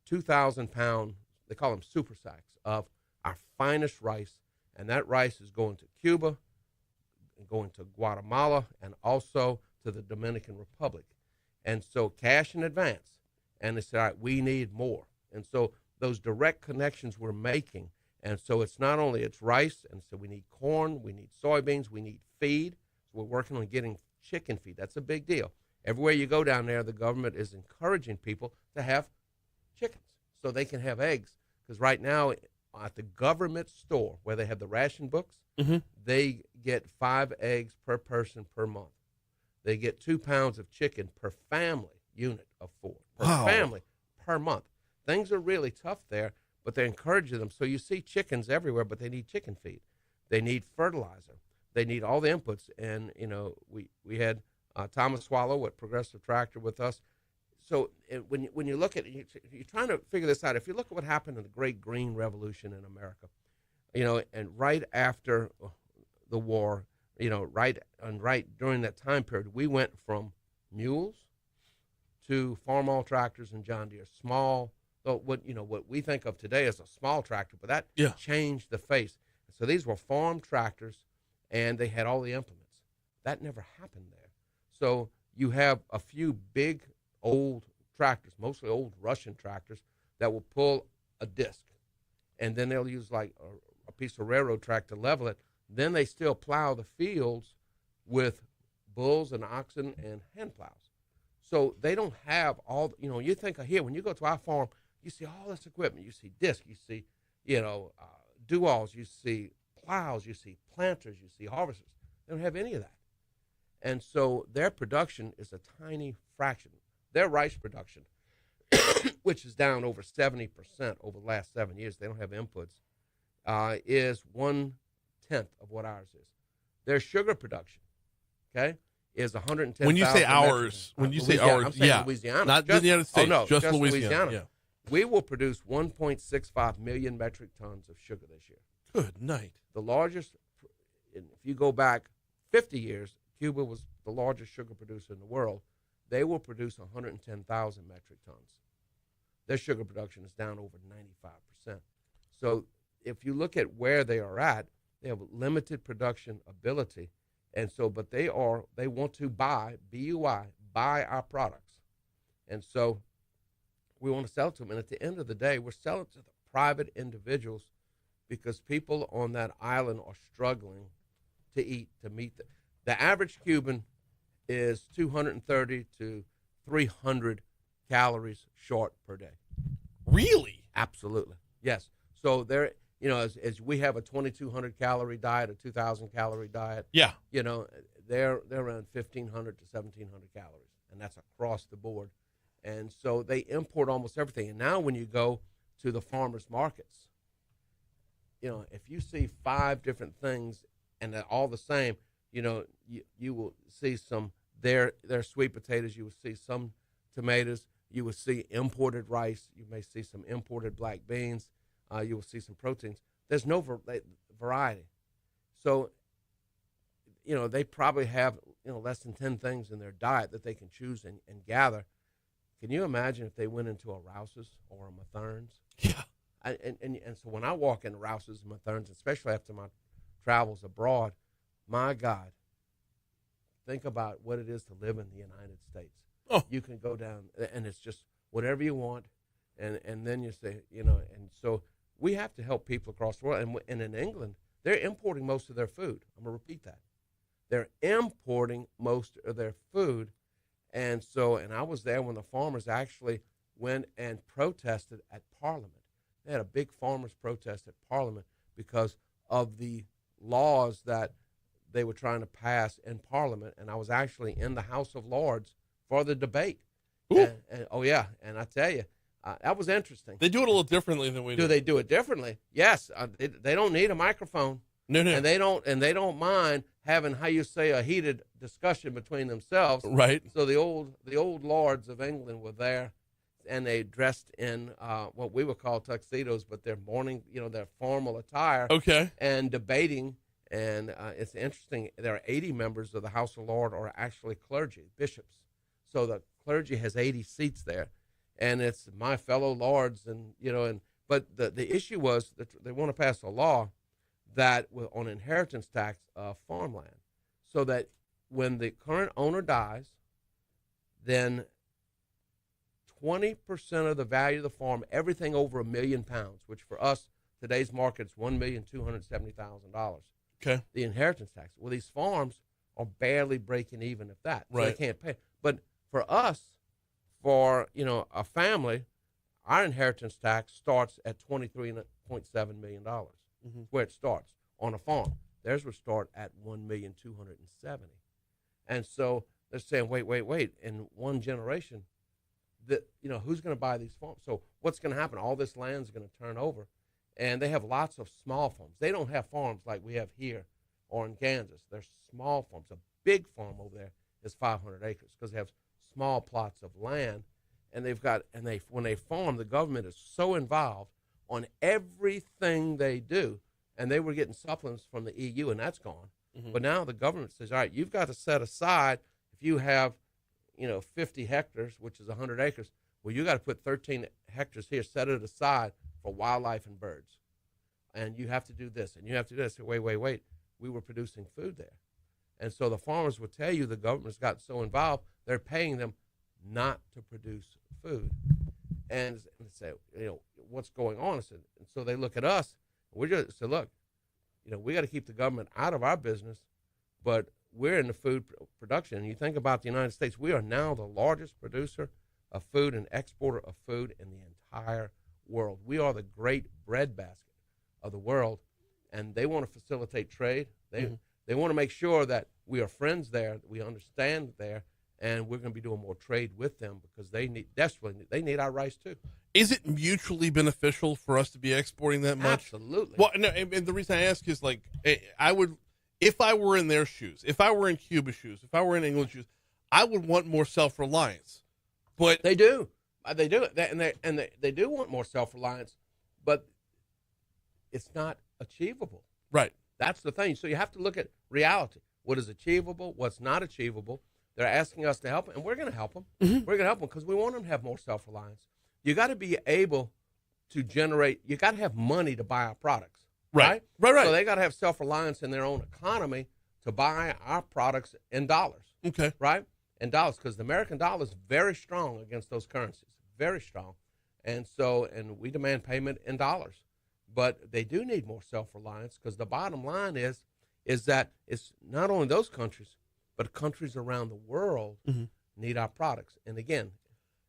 [SPEAKER 13] 2,000-pound, they call them super sacks, of our finest rice, and that rice is going to Cuba, and going to Guatemala, and also to the Dominican Republic. And so cash in advance. And they said, all right, we need more. And so those direct connections we're making. And so it's not only it's rice, and so we need corn, we need soybeans, we need feed. So we're working on getting chicken feed. That's a big deal. Everywhere you go down there, the government is encouraging people to have chickens so they can have eggs. Because right now at the government store where they have the ration books, they get 5 eggs per person per month. They get 2 pounds of chicken per family unit of 4 per family per month. Things are really tough there, but they're encouraging them. So you see chickens everywhere, but they need chicken feed. They need fertilizer. They need all the inputs. And, we had Thomas Swallow at Progressive Tractor with us. So when you look at it, you're trying to figure this out. If you look at what happened in the Great Green Revolution in America, and right after the war, right during that time period, we went from mules to farm-all tractors and John Deere, small. What we think of today as a small tractor, but that changed the face. So these were farm tractors, and they had all the implements. That never happened there. So you have a few big old tractors, mostly old Russian tractors, that will pull a disc, and then they'll use like a piece of railroad track to level it. Then they still plow the fields with bulls and oxen and hand plows. So they don't have all, you think of here, when you go to our farm, you see all this equipment. You see discs, you see, do-alls, you see plows, you see planters, you see harvesters. They don't have any of that. And so their production is a tiny fraction. Their rice production, which is down over 70% over the last 7 years, they don't have inputs, is 1/10 of what ours is. Their sugar production, is 110,000.
[SPEAKER 1] When you say ours,
[SPEAKER 13] I'm saying Louisiana.
[SPEAKER 1] Not the United States, just Louisiana.
[SPEAKER 13] Yeah. We will produce 1.65 million metric tons of sugar this year.
[SPEAKER 1] Good night.
[SPEAKER 13] The largest, if you go back 50 years, Cuba was the largest sugar producer in the world. They will produce 110,000 metric tons. Their sugar production is down over 95%. So if you look at where they are at, they have limited production ability. And so, but they want to buy, BUI, buy our products. And so we want to sell to them. And at the end of the day, we're selling to the private individuals because people on that island are struggling to eat, to meet. The average Cuban is 230 to 300 calories short per day.
[SPEAKER 1] Really?
[SPEAKER 13] Absolutely. Yes. So they're, as we have a 2,200 calorie diet, a 2,000 calorie diet.
[SPEAKER 1] Yeah.
[SPEAKER 13] They're around 1,500 to 1,700 calories, and that's across the board. And so they import almost everything. And now when you go to the farmers markets, if you see 5 different things and they're all the same, you will see some their sweet potatoes. You will see some tomatoes. You will see imported rice. You may see some imported black beans. You will see some proteins. There's no variety. So, they probably have, less than 10 things in their diet that they can choose and gather. Can you imagine if they went into a Rouse's or a Matherns?
[SPEAKER 1] Yeah.
[SPEAKER 13] And so when I walk into Rouse's and Matherns, especially after my travels abroad, my God, think about what it is to live in the United States.
[SPEAKER 1] Oh.
[SPEAKER 13] You can go down, and it's just whatever you want, and then you say, and so we have to help people across the world. And in England, they're importing most of their food. I'm going to repeat that. They're importing most of their food. And I was there when the farmers actually went and protested at Parliament. They had a big farmers protest at Parliament because of the laws that they were trying to pass in Parliament. And I was actually in the House of Lords for the debate. And I tell you, that was interesting.
[SPEAKER 1] They do it a little differently than we do.
[SPEAKER 13] Do they do it differently? Yes. They don't need a microphone.
[SPEAKER 1] No.
[SPEAKER 13] And they don't mind having, how you say, a heated discussion between themselves.
[SPEAKER 1] Right.
[SPEAKER 13] So the old lords of England were there, and they dressed in what we would call tuxedos, but their mourning, their formal attire.
[SPEAKER 1] Okay.
[SPEAKER 13] And debating, and it's interesting. There are 80 members of the House of Lords are actually clergy, bishops. So the clergy has 80 seats there, and it's my fellow lords, but the issue was that they want to pass a law that on inheritance tax of farmland, so that when the current owner dies, then 20% of the value of the farm, everything over £1 million, which for us today's market is $1,270,000.
[SPEAKER 1] Okay.
[SPEAKER 13] The inheritance tax. Well, these farms are barely breaking even at that.
[SPEAKER 1] Right.
[SPEAKER 13] So they can't pay. But for us, for a family, our inheritance tax starts at $23.7 million. Where it starts on a farm. Theirs would start at $1,270,000. And so they're saying, wait. In one generation, who's going to buy these farms? So what's going to happen? All this land is going to turn over, and they have lots of small farms. They don't have farms like we have here or in Kansas. They're small farms. A big farm over there is 500 acres because they have small plots of land, and when they farm, the government is so involved on everything they do, and they were getting supplements from the EU, and that's gone. But now the government says, all right, you've got to set aside, if you have, 50 hectares, which is 100 acres, well, you got to put 13 hectares here, set it aside for wildlife and birds. And you have to do this, and you have to do this. So wait. We were producing food there. And so the farmers would tell you the government's got so involved, they're paying them not to produce food. And say, what's going on? And so they look at us. We just say, look, we got to keep the government out of our business, but we're in the food production. And you think about the United States, we are now the largest producer of food and exporter of food in the entire world. We are the great breadbasket of the world, and they want to facilitate trade. They want to make sure that we are friends there, that we understand there, and we're going to be doing more trade with them because they need our rice too.
[SPEAKER 1] Is it mutually beneficial for us to be exporting that much?
[SPEAKER 13] Absolutely.
[SPEAKER 1] Well, no, and the reason I ask is I would, if I were in their shoes, if I were in Cuba's shoes, if I were in England's shoes, I would want more self-reliance. But
[SPEAKER 13] they do, they do they do want more self-reliance, but it's not achievable.
[SPEAKER 1] Right.
[SPEAKER 13] That's the thing. So you have to look at reality. What is achievable? What's not achievable? They're asking us to help them, and we're going to help them. We're going to help them because we want them to have more self-reliance. You got to be able to generate. You got to have money to buy our products. Right. So they got to have self-reliance in their own economy to buy our products in dollars.
[SPEAKER 1] Okay.
[SPEAKER 13] Right? In dollars, because the American dollar is very strong against those currencies. Very strong. And we demand payment in dollars. But they do need more self-reliance because the bottom line is that it's not only those countries, but countries around the world need our products. And again,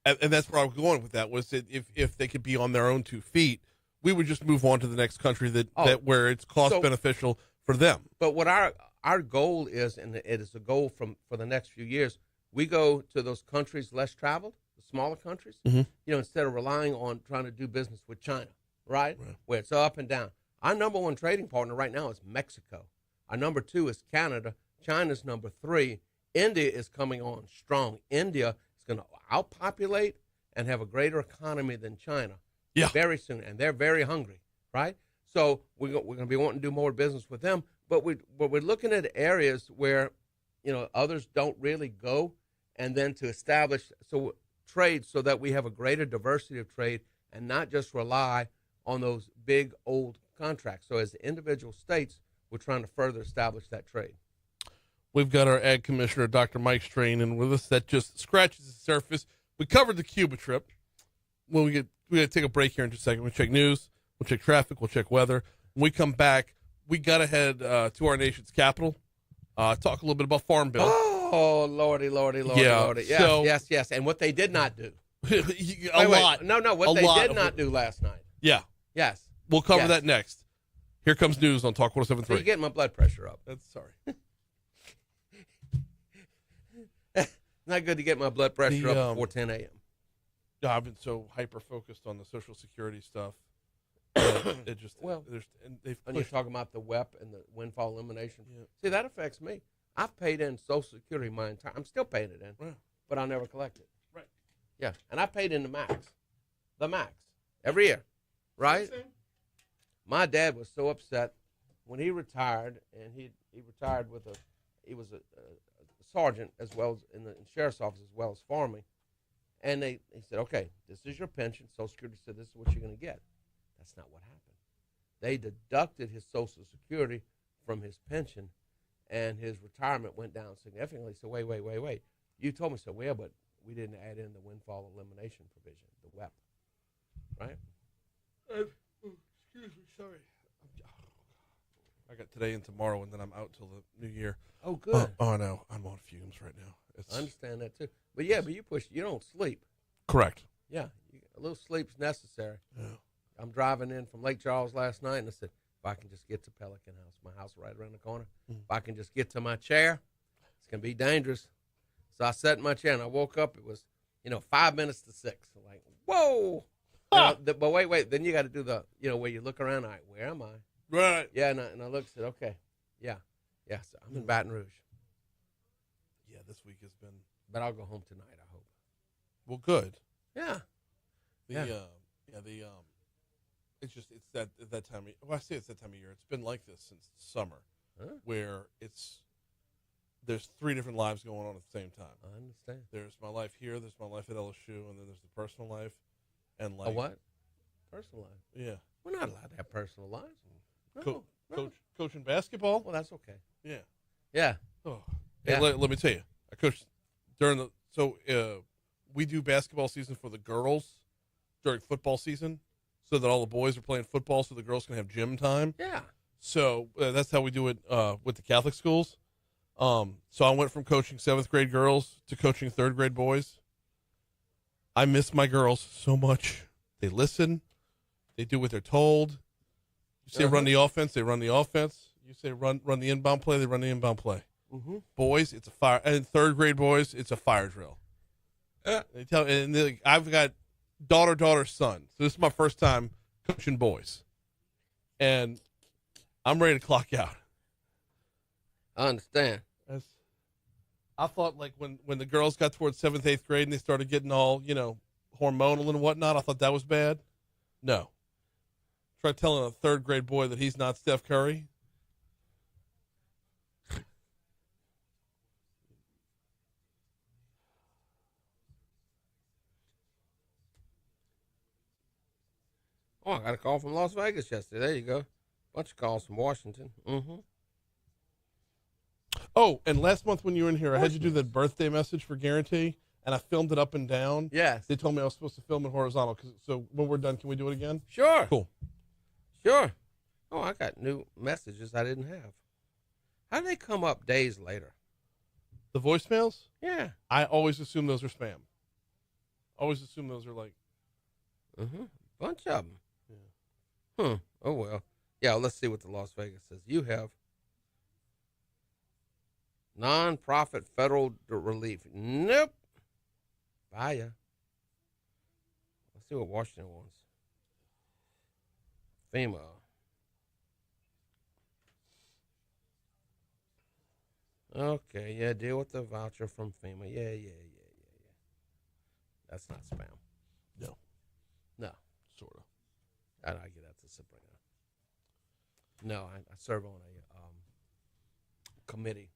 [SPEAKER 1] and that's where I was going with that, was that if they could be on their own 2 feet, we would just move on to the next country that where it's cost beneficial for them.
[SPEAKER 13] But what our goal is, and it is a goal for the next few years, we go to those countries less traveled, the smaller countries, instead of relying on trying to do business with China, right? Where it's up and down. Our number 1 trading partner right now is Mexico. Our number 2 is Canada. China's number 3. India is coming on strong. India is going to outpopulate and have a greater economy than China very soon, and they're very hungry, right? So we're going to be wanting to do more business with them, but we're looking at areas where others don't really go, and then to establish trade so that we have a greater diversity of trade and not just rely on those big old contracts. So as the individual states, we're trying to further establish that trade.
[SPEAKER 1] We've got our Ag Commissioner, Dr. Mike Strain, in with us. That just scratches the surface. We covered the Cuba trip. Well, we got to take a break here in just a second. We'll check news, we'll check traffic, we'll check weather. When we come back, we got to head to our nation's capital. Talk a little bit about Farm Bill.
[SPEAKER 13] Oh, lordy.
[SPEAKER 1] Yeah,
[SPEAKER 13] Yes,
[SPEAKER 1] so-
[SPEAKER 13] yes. And what they did not do.
[SPEAKER 1] a lot.
[SPEAKER 13] No, what
[SPEAKER 1] A
[SPEAKER 13] they
[SPEAKER 1] lot
[SPEAKER 13] did
[SPEAKER 1] of
[SPEAKER 13] not
[SPEAKER 1] it.
[SPEAKER 13] do last night.
[SPEAKER 1] Yeah.
[SPEAKER 13] Yes.
[SPEAKER 1] We'll cover
[SPEAKER 13] Yes.
[SPEAKER 1] that next. Here comes news on Talk
[SPEAKER 13] So you're
[SPEAKER 1] 107.3.
[SPEAKER 13] getting my blood pressure up.
[SPEAKER 1] That's sorry.
[SPEAKER 13] Not good to get my blood pressure
[SPEAKER 1] The,
[SPEAKER 13] up before 10 a.m.
[SPEAKER 1] Yeah, I've been so hyper focused on the Social Security stuff. It just
[SPEAKER 13] Well,
[SPEAKER 1] and they've
[SPEAKER 13] When you're
[SPEAKER 1] pushed.
[SPEAKER 13] talking about the WEP and the windfall elimination.
[SPEAKER 1] Yeah.
[SPEAKER 13] See, that affects me. I've paid in Social Security my entire. I'm still paying it in,
[SPEAKER 1] Yeah.
[SPEAKER 13] but I never collect it.
[SPEAKER 1] Right.
[SPEAKER 13] Yeah, and I paid in the max, every year, right? My dad was so upset when he retired, and he retired with he was a sergeant as well as in the sheriff's office as well as farming, and he said, okay, this is your pension. Social Security said this is what you're going to get. That's not what happened. They deducted his Social Security from his pension, and his retirement went down significantly. So wait. You told me so. Well, but we didn't add in the windfall elimination provision, the WEP, right?
[SPEAKER 1] Excuse me, sorry. I got today and tomorrow, and then I'm out till the new year.
[SPEAKER 13] Oh, good.
[SPEAKER 1] Oh no, I'm on fumes right now. It's
[SPEAKER 13] I understand that too. But yeah, but you don't sleep.
[SPEAKER 1] correct.
[SPEAKER 13] Yeah, a little sleep's necessary.
[SPEAKER 1] Yeah.
[SPEAKER 13] I'm driving in from Lake Charles last night, and I said, if I can just get to Pelican House, my house right around the corner, if I can just get to my chair, it's going to be dangerous. So I sat in my chair, and I woke up. It was, 5 minutes to 6. I'm like, whoa. But wait. Then you got to do the, where you look around. All right, where am I?
[SPEAKER 1] Right.
[SPEAKER 13] Yeah, and I looked and said, okay, yeah. So I'm in Baton Rouge,
[SPEAKER 1] Yeah, this week has been
[SPEAKER 13] but I'll go home tonight, I hope.
[SPEAKER 1] well. Good.
[SPEAKER 13] Yeah.
[SPEAKER 1] It's that time. Well, I say it's that time of year. It's been like this since summer, where there's 3 different lives going on at the same time.
[SPEAKER 13] I understand.
[SPEAKER 1] There's my life here. There's my life at LSU, and then there's the personal life, and
[SPEAKER 13] A
[SPEAKER 1] like
[SPEAKER 13] what? Personal life.
[SPEAKER 1] Yeah.
[SPEAKER 13] We're not allowed to have personal lives. No, no.
[SPEAKER 1] Coaching basketball.
[SPEAKER 13] Well, that's okay.
[SPEAKER 1] Yeah.
[SPEAKER 13] Yeah.
[SPEAKER 1] Oh.
[SPEAKER 13] Yeah.
[SPEAKER 1] Hey, let me tell you, I coached during we do basketball season for the girls during football season, so that all the boys are playing football, so the girls can have gym time.
[SPEAKER 13] Yeah.
[SPEAKER 1] So that's how we do it with the Catholic schools. So I went from coaching 7th grade girls to coaching 3rd grade boys. I miss my girls so much. They listen. They do what they're told. You say run the offense, they run the offense. You say run the inbound play, they run the inbound play.
[SPEAKER 13] Mm-hmm.
[SPEAKER 1] Boys, it's a fire. And 3rd grade boys, it's a fire drill. They tell, and I've got daughter, son. So this is my first time coaching boys, and I'm ready to clock out.
[SPEAKER 13] I understand.
[SPEAKER 1] I thought like when the girls got towards 7th, 8th grade and they started getting all hormonal and whatnot, I thought that was bad. No. Try telling a 3rd grade boy that he's not Steph Curry.
[SPEAKER 13] Oh, I got a call from Las Vegas yesterday. There you go. Bunch of calls from Washington. Mm-hmm.
[SPEAKER 1] Oh, and last month when you were in here, I had you do that birthday message for Guarantee, and I filmed it up and down.
[SPEAKER 13] Yes.
[SPEAKER 1] They told me I was supposed to film it horizontal. So when we're done, can we do it again?
[SPEAKER 13] Sure.
[SPEAKER 1] Cool.
[SPEAKER 13] Sure. Oh, I got new messages I didn't have. How do they come up days later?
[SPEAKER 1] The voicemails?
[SPEAKER 13] Yeah.
[SPEAKER 1] I always assume those are spam. Always assume those are like.
[SPEAKER 13] Mm-hmm. Bunch of them. Yeah. Oh, well. Yeah, let's see what the Las Vegas says. You have nonprofit federal relief. Nope. Bye ya. Let's see what Washington wants. FEMA. Okay, yeah, deal with the voucher from FEMA. Yeah. That's not spam.
[SPEAKER 1] No.
[SPEAKER 13] No.
[SPEAKER 1] Sort of.
[SPEAKER 13] I get that to Sabrina. No, I serve on a committee,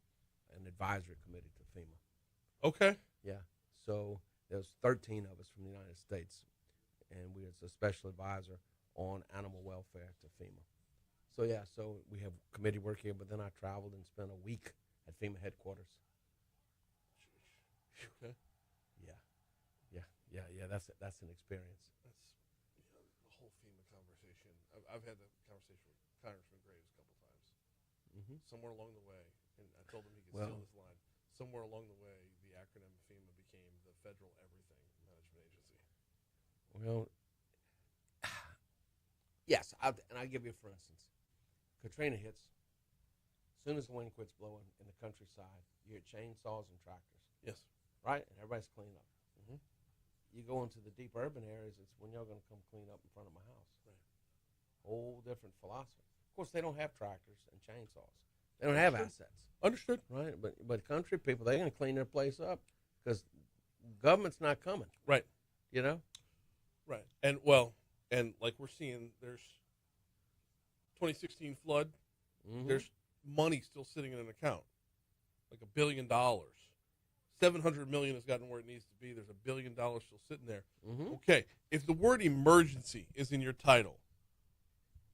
[SPEAKER 13] an advisory committee to FEMA.
[SPEAKER 1] Okay.
[SPEAKER 13] Yeah. So there's 13 of us from the United States, and we as a special advisor on animal welfare to FEMA. So yeah, so we have committee work here, but then I traveled and spent a week at FEMA headquarters.
[SPEAKER 1] Okay.
[SPEAKER 13] Yeah. That's an experience.
[SPEAKER 1] That's the whole FEMA conversation. I've had that conversation with Congressman Graves a couple times. Somewhere along the way, and I told him he could
[SPEAKER 13] Well-
[SPEAKER 1] steal this line. Somewhere along the way, the acronym FEMA became the Federal Everything Management Agency.
[SPEAKER 13] Well, yes, and I'll give you for instance. Katrina hits. As soon as the wind quits blowing in the countryside, you hear chainsaws and tractors.
[SPEAKER 1] Yes.
[SPEAKER 13] Right? And everybody's cleaning up. You go into the deep urban areas, it's when y'all going to come clean up in front of my house.
[SPEAKER 1] Right.
[SPEAKER 13] Whole different philosophy. Of course, they don't have tractors and chainsaws. They don't have assets.
[SPEAKER 1] Understood.
[SPEAKER 13] Right? But country people, they're going to clean their place up because government's not coming.
[SPEAKER 1] Right.
[SPEAKER 13] You know?
[SPEAKER 1] Right. And like we're seeing, there's 2016 flood. There's money still sitting in an account, like $1 billion. 700 million has gotten where it needs to be. There's $1 billion still sitting there. Okay, if the word emergency is in your title,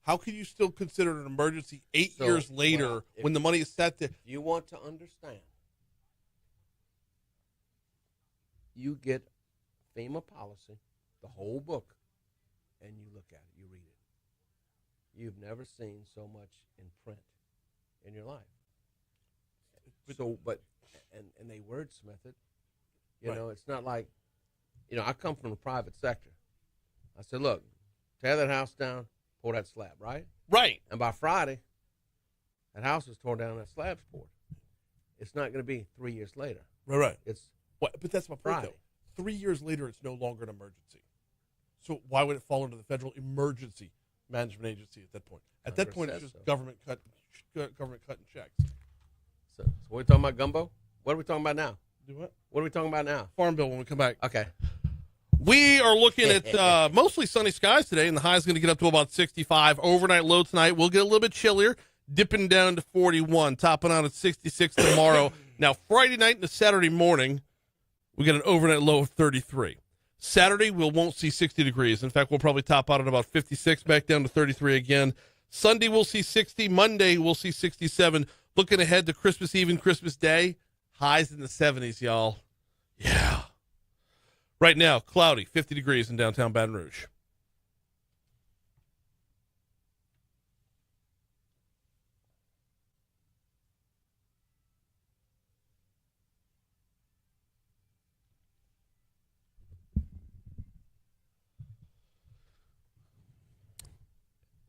[SPEAKER 1] how can you still consider it an emergency 8 years later when the money is set there?
[SPEAKER 13] You want to understand. You get FEMA policy, the whole book, and you look at it, you read it. You've never seen so much in print in your life. And they wordsmith it. You know, it's not like, I come from the private sector. I said, look, tear that house down, pour that slab, right?
[SPEAKER 1] Right.
[SPEAKER 13] And by Friday, that house is torn down, that slab's poured. It's not going to be 3 years later.
[SPEAKER 1] Right.
[SPEAKER 13] It's
[SPEAKER 1] but that's my point,
[SPEAKER 13] Friday.
[SPEAKER 1] though. 3 years later, it's no longer an emergency. So why would it fall under the Federal Emergency Management Agency at that point? At that point, it's just government cutting checks.
[SPEAKER 13] So what are we talking about, gumbo? What are we talking about now?
[SPEAKER 1] Do what?
[SPEAKER 13] What are we talking about now?
[SPEAKER 1] Farm bill when we come back.
[SPEAKER 13] Okay.
[SPEAKER 1] We are looking at mostly sunny skies today, and the high is going to get up to about 65. Overnight low tonight. We'll get a little bit chillier, dipping down to 41, topping out at 66 tomorrow. Now, Friday night and Saturday morning, we get an overnight low of 33. Saturday, we won't see 60 degrees. In fact, we'll probably top out at about 56, back down to 33 again. Sunday, we'll see 60. Monday, we'll see 67. Looking ahead to Christmas Eve and Christmas Day, highs in the 70s, y'all. Yeah. Right now, cloudy, 50 degrees in downtown Baton Rouge.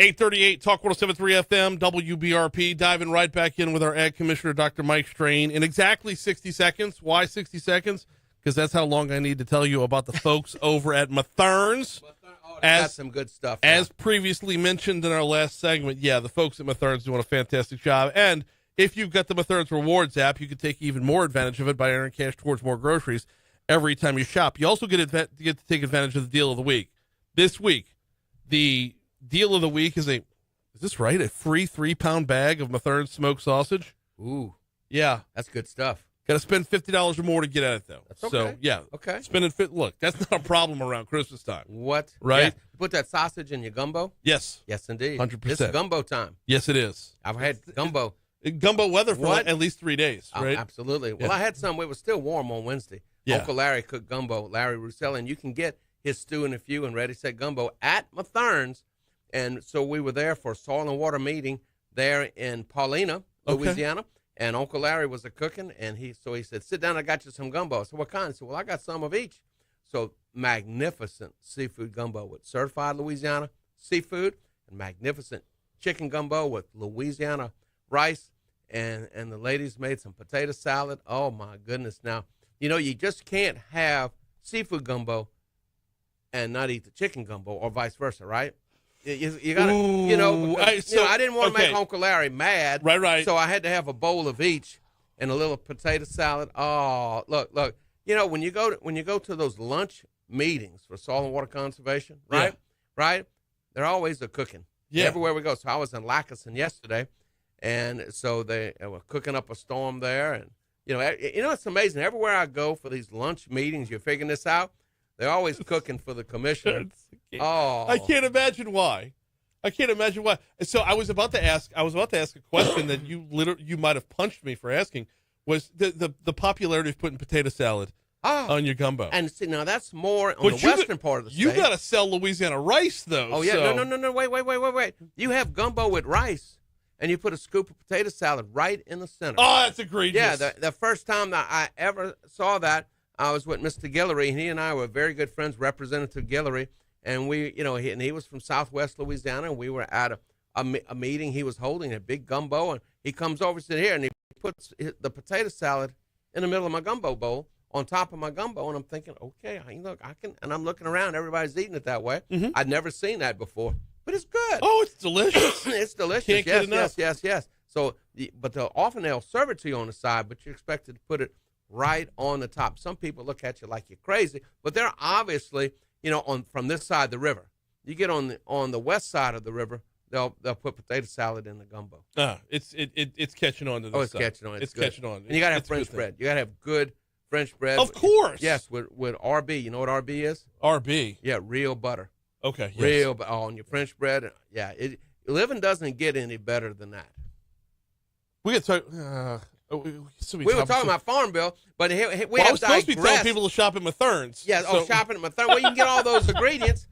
[SPEAKER 1] .838 Talk 107.3 FM, WBRP. Diving right back in with our Ag Commissioner, Dr. Mike Strain, in exactly 60 seconds. Why 60 seconds? Because that's how long I need to tell you about the folks over at Mathern's.
[SPEAKER 13] That's some good stuff.
[SPEAKER 1] As previously mentioned in our last segment, the folks at Mathern's doing a fantastic job. And if you've got the Mathern's Rewards app, you can take even more advantage of it by earning cash towards more groceries every time you shop. You also get to take advantage of the deal of the week. This week, the deal of the week is a free 3-pound bag of Mathern's smoked sausage.
[SPEAKER 13] Ooh.
[SPEAKER 1] Yeah.
[SPEAKER 13] That's good stuff.
[SPEAKER 1] Got to spend $50 or more to get at it, though.
[SPEAKER 13] That's okay.
[SPEAKER 1] So, yeah.
[SPEAKER 13] Okay.
[SPEAKER 1] Look, that's not a problem around Christmas time.
[SPEAKER 13] What?
[SPEAKER 1] Right?
[SPEAKER 13] Yes. You put that sausage in your gumbo?
[SPEAKER 1] Yes.
[SPEAKER 13] Yes, indeed.
[SPEAKER 1] 100%.
[SPEAKER 13] It's gumbo time.
[SPEAKER 1] Yes, it is.
[SPEAKER 13] I've had gumbo.
[SPEAKER 1] Gumbo weather for at least 3 days, right?
[SPEAKER 13] Absolutely. Well, I had some. It was still warm on Wednesday.
[SPEAKER 1] Yeah.
[SPEAKER 13] Uncle Larry cooked gumbo, Larry Roussel, and you can get his stew and a few and ready set gumbo at Mathern's. And so we were there for a soil and water meeting there in Paulina, Louisiana. And Uncle Larry was a cooking, and he said, sit down, I got you some gumbo. I said, what kind? He said, well, I got some of each. So magnificent seafood gumbo with certified Louisiana seafood and magnificent chicken gumbo with Louisiana rice. And the ladies made some potato salad. Oh, my goodness. Now, you just can't have seafood gumbo and not eat the chicken gumbo or vice versa, right? You got to, I didn't want to make Uncle Larry mad.
[SPEAKER 1] Right.
[SPEAKER 13] So I had to have a bowl of each and a little potato salad. Oh, look. When you go to those lunch meetings for soil and water conservation, right? Right? They're always cooking.
[SPEAKER 1] Yeah.
[SPEAKER 13] Everywhere we go. So I was in Lackason yesterday, and so they were cooking up a storm there. And, it's amazing. Everywhere I go for these lunch meetings, you're figuring this out, they're always cooking for the commissioner.
[SPEAKER 1] I can't imagine why. So I was about to ask a question that you might have punched me for asking, was the popularity of putting potato salad on your gumbo.
[SPEAKER 13] And see, now that's more on the western part of the state.
[SPEAKER 1] You got to sell Louisiana rice, though.
[SPEAKER 13] Oh, yeah. No. Wait. You have gumbo with rice, and you put a scoop of potato salad right in the center.
[SPEAKER 1] Oh, that's egregious.
[SPEAKER 13] Yeah, the first time that I ever saw that, I was with Mr. Guillory. He and I were very good friends, Representative Guillory, and he was from Southwest Louisiana, and we were at a meeting he was holding, a big gumbo, and he comes over to sit here, and he puts the potato salad in the middle of my gumbo bowl, on top of my gumbo, and I'm thinking, okay, and I'm looking around, everybody's eating it that way.
[SPEAKER 1] Mm-hmm.
[SPEAKER 13] I'd never seen that before, but it's good.
[SPEAKER 1] Oh, it's delicious.
[SPEAKER 13] It's delicious.
[SPEAKER 1] Can't get enough.
[SPEAKER 13] Yes. So, but often they'll serve it to you on the side, but you're expected to put it right on the top. Some people look at you like you're crazy, but they're obviously, from this side of the river. You get on the west side of the river, they'll put potato salad in the gumbo.
[SPEAKER 1] It's catching on to this.
[SPEAKER 13] Oh, it's
[SPEAKER 1] stuff.
[SPEAKER 13] catching on.
[SPEAKER 1] It's catching on.
[SPEAKER 13] And you gotta have
[SPEAKER 1] It's a good
[SPEAKER 13] French
[SPEAKER 1] thing.
[SPEAKER 13] bread. You gotta have good French bread.
[SPEAKER 1] Of course.
[SPEAKER 13] Yes, with RB. You know what RB is?
[SPEAKER 1] RB.
[SPEAKER 13] Yeah, real butter.
[SPEAKER 1] Okay. Yes.
[SPEAKER 13] Real on your French bread. Yeah, living doesn't get any better than that.
[SPEAKER 1] We could talk.
[SPEAKER 13] We were talking about Farm Bill, but we
[SPEAKER 1] I
[SPEAKER 13] have
[SPEAKER 1] was supposed to be telling people to shop at Mathern's.
[SPEAKER 13] Yeah, shopping at Mathern. Well, you can get all those ingredients.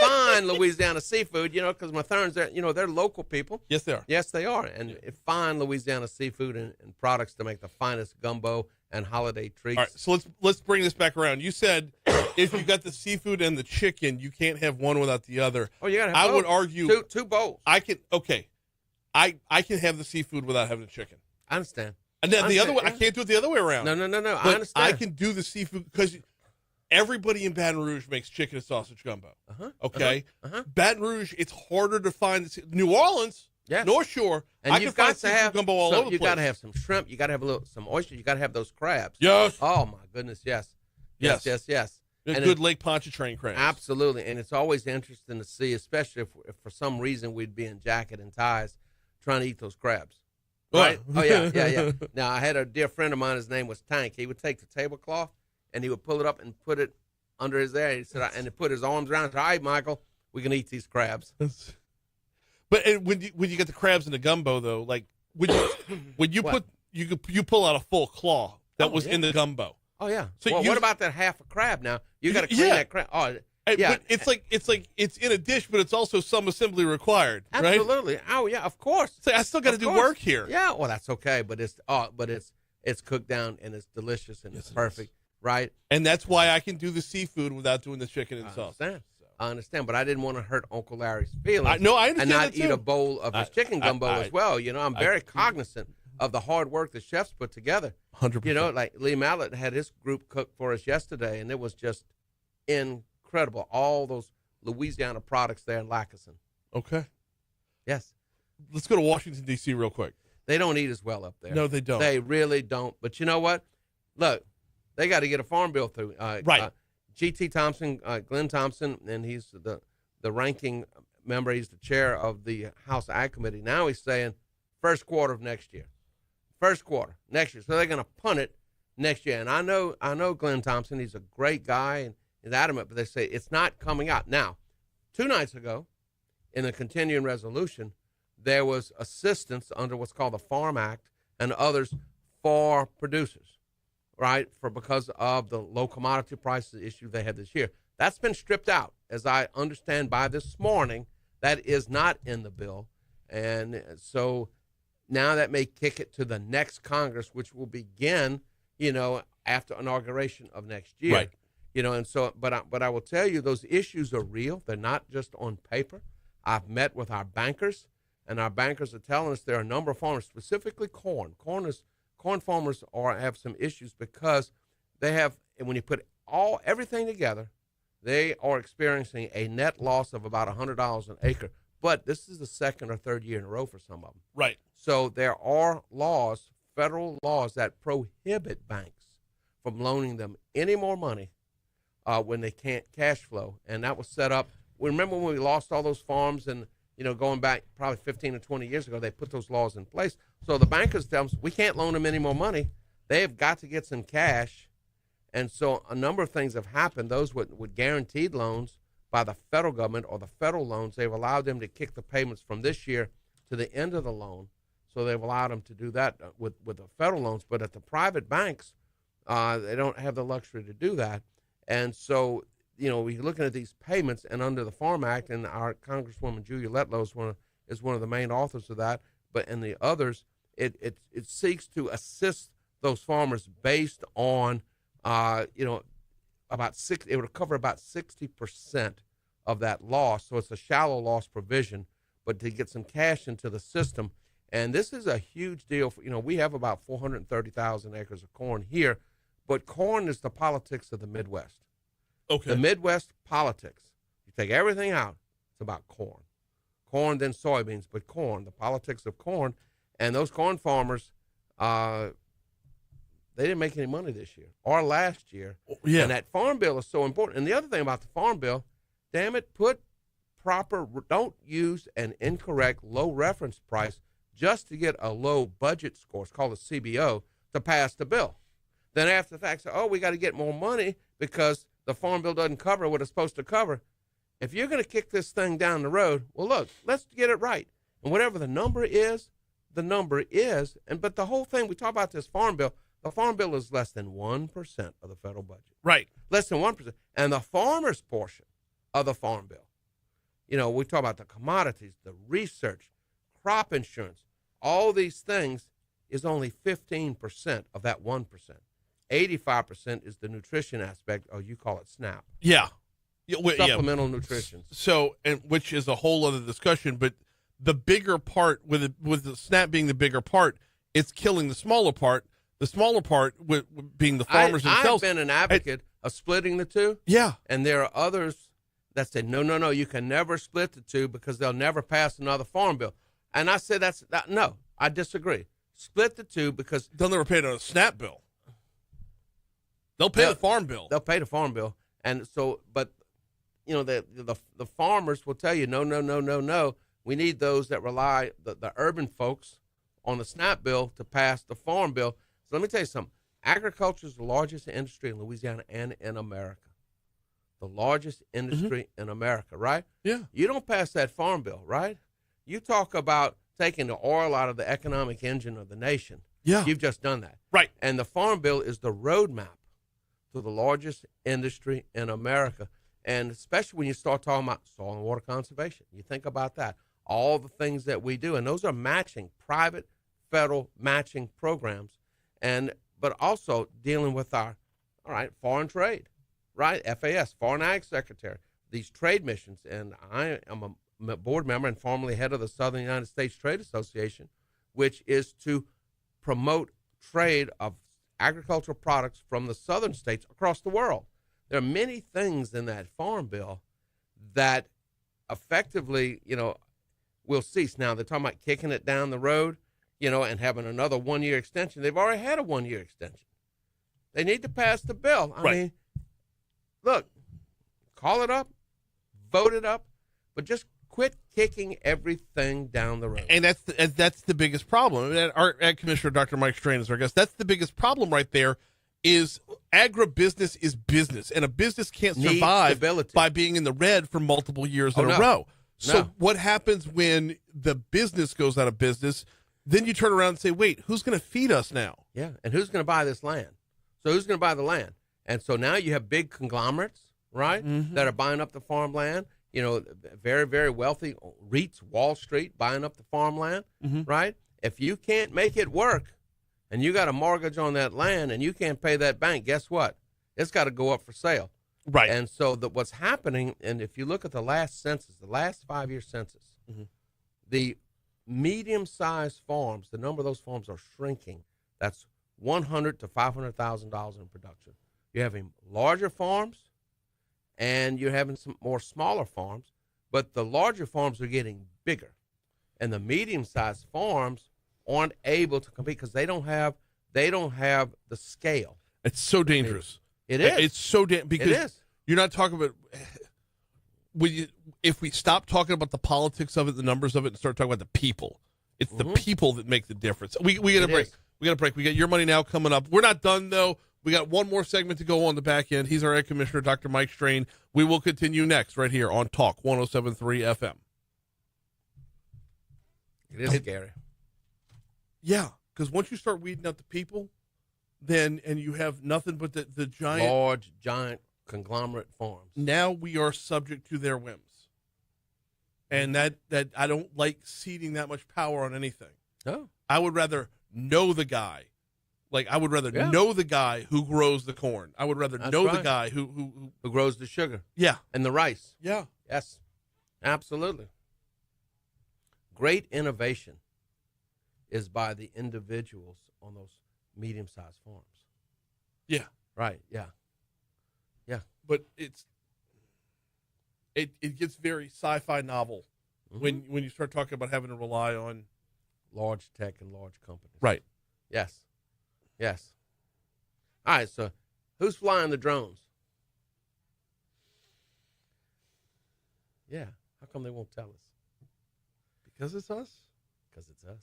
[SPEAKER 13] Fine Louisiana seafood, because Mathern's, they're local people.
[SPEAKER 1] Yes, they are.
[SPEAKER 13] Yes, they are. And fine Louisiana seafood and products to make the finest gumbo and holiday treats.
[SPEAKER 1] All right, so let's bring this back around. You said if you got the seafood and the chicken, you can't have one without the other.
[SPEAKER 13] Oh, you gotta have
[SPEAKER 1] I
[SPEAKER 13] both.
[SPEAKER 1] would argue
[SPEAKER 13] two bowls.
[SPEAKER 1] I can I can have the seafood without having the chicken.
[SPEAKER 13] I understand.
[SPEAKER 1] And then the other way, I can't do it the other way around.
[SPEAKER 13] No.
[SPEAKER 1] But
[SPEAKER 13] I understand.
[SPEAKER 1] I can do the seafood because everybody in Baton Rouge makes chicken and sausage gumbo. Okay, Baton Rouge, it's harder to find. New Orleans, North Shore,
[SPEAKER 13] and
[SPEAKER 1] I can find seafood gumbo all over the
[SPEAKER 13] You
[SPEAKER 1] place.
[SPEAKER 13] got to have some shrimp. You got to have some oysters. You got to have those crabs.
[SPEAKER 1] Yes.
[SPEAKER 13] Oh my goodness, yes.
[SPEAKER 1] Yes.
[SPEAKER 13] And
[SPEAKER 1] good Lake Pontchartrain crabs.
[SPEAKER 13] Absolutely, and it's always interesting to see, especially if for some reason we'd be in jacket and ties trying to eat those crabs. Right? Oh, yeah. Now, I had a dear friend of mine, his name was Tank. He would take the tablecloth, and he would pull it up and put it under his there. He said, and he put his arms around it. All right, Michael, we can eat these crabs.
[SPEAKER 1] But when you get the crabs in the gumbo, though, like, when you pull out a full claw that was in the gumbo.
[SPEAKER 13] Oh, yeah.
[SPEAKER 1] So
[SPEAKER 13] what about that half a crab now? You got to clean that crab. Oh, yeah.
[SPEAKER 1] But it's in a dish, but it's also some assembly required, right?
[SPEAKER 13] Absolutely. Oh, yeah, of course.
[SPEAKER 1] So I still got to do work here.
[SPEAKER 13] Yeah, well, that's okay, but it's cooked down and it's delicious and it's perfect, right?
[SPEAKER 1] And that's why I can do the seafood without doing the chicken and sauce.
[SPEAKER 13] I understand, but I didn't want to hurt Uncle Larry's feelings.
[SPEAKER 1] I understand
[SPEAKER 13] and not
[SPEAKER 1] that
[SPEAKER 13] eat
[SPEAKER 1] too.
[SPEAKER 13] a bowl of his chicken gumbo as well. I'm very cognizant of the hard work the chefs put together.
[SPEAKER 1] 100%.
[SPEAKER 13] Like Lee Mallett had his group cook for us yesterday, and it was just incredible. All those Louisiana products there in Lackason.
[SPEAKER 1] Okay.
[SPEAKER 13] Yes.
[SPEAKER 1] Let's go to Washington, D.C. real quick.
[SPEAKER 13] They don't eat as well up there.
[SPEAKER 1] No, they don't.
[SPEAKER 13] They really don't. But you know what? Look, they got to get a farm bill through.
[SPEAKER 1] Right.
[SPEAKER 13] G.T. Thompson, Glenn Thompson, and he's the ranking member. He's the chair of the House Ag Committee. Now he's saying first quarter of next year. First quarter next year. So they're going to punt it next year. And I know Glenn Thompson. He's a great guy and is adamant, but they say it's not coming out. Now, 2 nights ago, in the continuing resolution, there was assistance under what's called the Farm Act and others for producers, right, because of the low commodity prices issue they had this year. That's been stripped out, as I understand by this morning. That is not in the bill. And so now that may kick it to the next Congress, which will begin, after inauguration of next year.
[SPEAKER 1] Right.
[SPEAKER 13] And so, but I will tell you, those issues are real. They're not just on paper. I've met with our bankers, and our bankers are telling us there are a number of farmers, specifically corn. Corn farmers have some issues because they have, and when you put everything together, they are experiencing a net loss of about $100 an acre. But this is the second or third year in a row for some of them.
[SPEAKER 1] Right.
[SPEAKER 13] So there are federal laws that prohibit banks from loaning them any more money when they can't cash flow. And that was set up. Remember when we lost all those farms and, going back probably 15 or 20 years ago, they put those laws in place. So the bankers tell them, we can't loan them any more money. They have got to get some cash. And so a number of things have happened. Those with guaranteed loans by the federal government or the federal loans, they've allowed them to kick the payments from this year to the end of the loan. So they've allowed them to do that with the federal loans. But at the private banks, they don't have the luxury to do that. And so, we're looking at these payments, and under the Farm Act, and our Congresswoman Julia Letlow is one of the main authors of that, but in the others, it seeks to assist those farmers based on, about it would cover about 60% of that loss. So it's a shallow loss provision, but to get some cash into the system. And this is a huge deal. We have about 430,000 acres of corn here, but corn is the politics of the Midwest.
[SPEAKER 1] Okay.
[SPEAKER 13] The Midwest politics. You take everything out, it's about corn. Corn, then soybeans, but corn, the politics of corn. And those corn farmers, they didn't make any money this year or last year.
[SPEAKER 1] Yeah.
[SPEAKER 13] And that farm bill is so important. And the other thing about the farm bill, damn it, don't use an incorrect low reference price just to get a low budget score, it's called a CBO, to pass the bill. Then after the fact, say, we got to get more money because the farm bill doesn't cover what it's supposed to cover. If you're going to kick this thing down the road, well, look, let's get it right. And whatever the number is, the number is. But the whole thing, we talk about this farm bill, the farm bill is less than 1% of the federal budget.
[SPEAKER 1] Right.
[SPEAKER 13] Less than 1%. And the farmer's portion of the farm bill, we talk about the commodities, the research, crop insurance, all these things is only 15% of that 1%. 85% is the nutrition aspect, or you call it SNAP.
[SPEAKER 1] Yeah.
[SPEAKER 13] Supplemental nutrition.
[SPEAKER 1] So, and which is a whole other discussion, but the bigger part, with the SNAP being the bigger part, it's killing the smaller part. The smaller part being the farmers themselves.
[SPEAKER 13] I've been an advocate of splitting the two.
[SPEAKER 1] Yeah.
[SPEAKER 13] And there are others that say, no, you can never split the two because they'll never pass another farm bill. And I say no, I disagree. Split the two because
[SPEAKER 1] they'll never pay a SNAP bill. They'll pay the farm bill.
[SPEAKER 13] They'll pay the farm bill. And so, but the farmers will tell you, no. We need those that rely, the urban folks, on the SNAP bill to pass the farm bill. So let me tell you something. Agriculture is the largest industry in Louisiana and in America. The largest industry in America, right?
[SPEAKER 1] Yeah.
[SPEAKER 13] You don't pass that farm bill, right? You talk about taking the oil out of the economic engine of the nation.
[SPEAKER 1] Yeah.
[SPEAKER 13] You've just done that.
[SPEAKER 1] Right.
[SPEAKER 13] And the farm bill is the roadmap to the largest industry in America. And especially when you start talking about soil and water conservation, you think about that, all the things that we do. And those are matching, private, federal matching programs. But also dealing with our, foreign trade, right? FAS, Foreign Ag Secretary, these trade missions. And I am a board member and formerly head of the Southern United States Trade Association, which is to promote trade of agricultural products from the southern states across the world. There are many things in that farm bill that effectively, will cease. Now, they're talking about kicking it down the road, and having another 1-year extension. They've already had a 1-year extension. They need to pass the bill. I mean, look, call it up, vote it up, but just quit kicking everything down the road.
[SPEAKER 1] And that's the biggest problem. And our Ag Commissioner, Dr. Mike Strain, is our guest. That's the biggest problem right there. Is agribusiness is business, and a business can't survive by being in the red for multiple years in a row. So what happens when the business goes out of business? Then you turn around and say, wait, who's going to feed us now?
[SPEAKER 13] Yeah, and who's going to buy this land? So who's going to buy the land? And so now you have big conglomerates, right, that are buying up the farmland. Very, very wealthy REITs, Wall Street, buying up the farmland, right? If you can't make it work and you got a mortgage on that land and you can't pay that bank, guess what? It's got to go up for sale.
[SPEAKER 1] Right.
[SPEAKER 13] And so what's happening, and if you look at the last census, the last 5-year census, the medium-sized farms, the number of those farms are shrinking. That's $100,000 to $500,000 in production. You're having larger farms, and you're having some more smaller farms, but the larger farms are getting bigger, and the medium-sized farms aren't able to compete because they don't have the scale.
[SPEAKER 1] It's so dangerous.
[SPEAKER 13] It is.
[SPEAKER 1] It's so because
[SPEAKER 13] it is.
[SPEAKER 1] You're not talking about if we stop talking about the politics of it, the numbers of it, and start talking about the people. It's the people that make the difference. We got a break. We got a break. We got Your Money Now coming up. We're not done though. We got one more segment to go on the back end. He's our Ag Commissioner, Dr. Mike Strain. We will continue next right here on Talk 107.3 FM.
[SPEAKER 13] It is scary.
[SPEAKER 1] Yeah, because once you start weeding out the people, and you have nothing but the giant,
[SPEAKER 13] giant conglomerate farms.
[SPEAKER 1] Now we are subject to their whims, and that I don't like ceding that much power on anything.
[SPEAKER 13] No.
[SPEAKER 1] I would rather know the guy. Like, I would rather
[SPEAKER 13] Yeah.
[SPEAKER 1] know the guy who grows the corn. I would rather
[SPEAKER 13] That's
[SPEAKER 1] know the
[SPEAKER 13] right.
[SPEAKER 1] guy who
[SPEAKER 13] Who grows the sugar
[SPEAKER 1] yeah.
[SPEAKER 13] and the rice.
[SPEAKER 1] Yeah.
[SPEAKER 13] Yes, absolutely. Great innovation is by the individuals on those medium-sized farms.
[SPEAKER 1] Yeah.
[SPEAKER 13] Right, yeah. Yeah.
[SPEAKER 1] But it gets very sci-fi novel when you start talking about having to rely on
[SPEAKER 13] Large tech and large companies.
[SPEAKER 1] right.
[SPEAKER 13] Yes. Yes. All right, so who's flying the drones? Yeah. How come they won't tell us?
[SPEAKER 1] Because it's us.
[SPEAKER 13] Because it's us.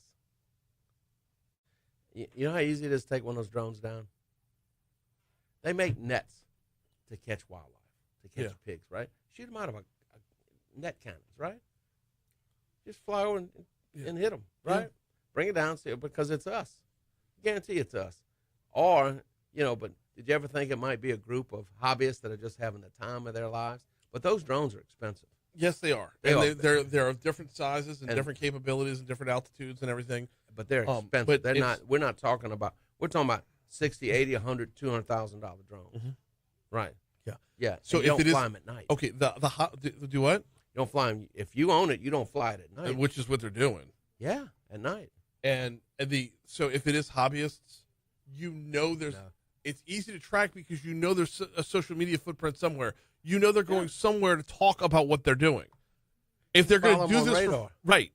[SPEAKER 13] You know how easy it is to take one of those drones down? They make nets to catch wildlife, to catch
[SPEAKER 1] Yeah.
[SPEAKER 13] pigs, right? Shoot them out of a net cannons, right? Just fly over and hit them, right?
[SPEAKER 1] Yeah.
[SPEAKER 13] Bring it down, see it, because it's us. Guarantee it's us. Or, but did you ever think it might be a group of hobbyists that are just having the time of their lives? But those drones are expensive.
[SPEAKER 1] Yes, they are.
[SPEAKER 13] They
[SPEAKER 1] and
[SPEAKER 13] are.
[SPEAKER 1] they're of different sizes and
[SPEAKER 13] And-
[SPEAKER 1] different capabilities and different altitudes and everything.
[SPEAKER 13] But they're
[SPEAKER 1] Um,
[SPEAKER 13] expensive.
[SPEAKER 1] but
[SPEAKER 13] They're
[SPEAKER 1] it's-
[SPEAKER 13] not. We're not talking about. We're talking about $60, $80, $100, $200,000 drones.
[SPEAKER 1] Mhm.
[SPEAKER 13] Right.
[SPEAKER 1] Yeah.
[SPEAKER 13] Yeah.
[SPEAKER 1] So
[SPEAKER 13] And you
[SPEAKER 1] if
[SPEAKER 13] don't
[SPEAKER 1] it is
[SPEAKER 13] fly them at night.
[SPEAKER 1] okay, do what?
[SPEAKER 13] You don't fly them. If you own it, you don't fly it at night.
[SPEAKER 1] Which is what they're doing.
[SPEAKER 13] Yeah, at night.
[SPEAKER 1] And so if it is hobbyists, there's
[SPEAKER 13] No.
[SPEAKER 1] it's easy to track because there's a social media footprint somewhere. They're going somewhere to talk about what they're doing. If they're going
[SPEAKER 13] Follow
[SPEAKER 1] to
[SPEAKER 13] them
[SPEAKER 1] do
[SPEAKER 13] on
[SPEAKER 1] this,
[SPEAKER 13] radar.
[SPEAKER 1] right?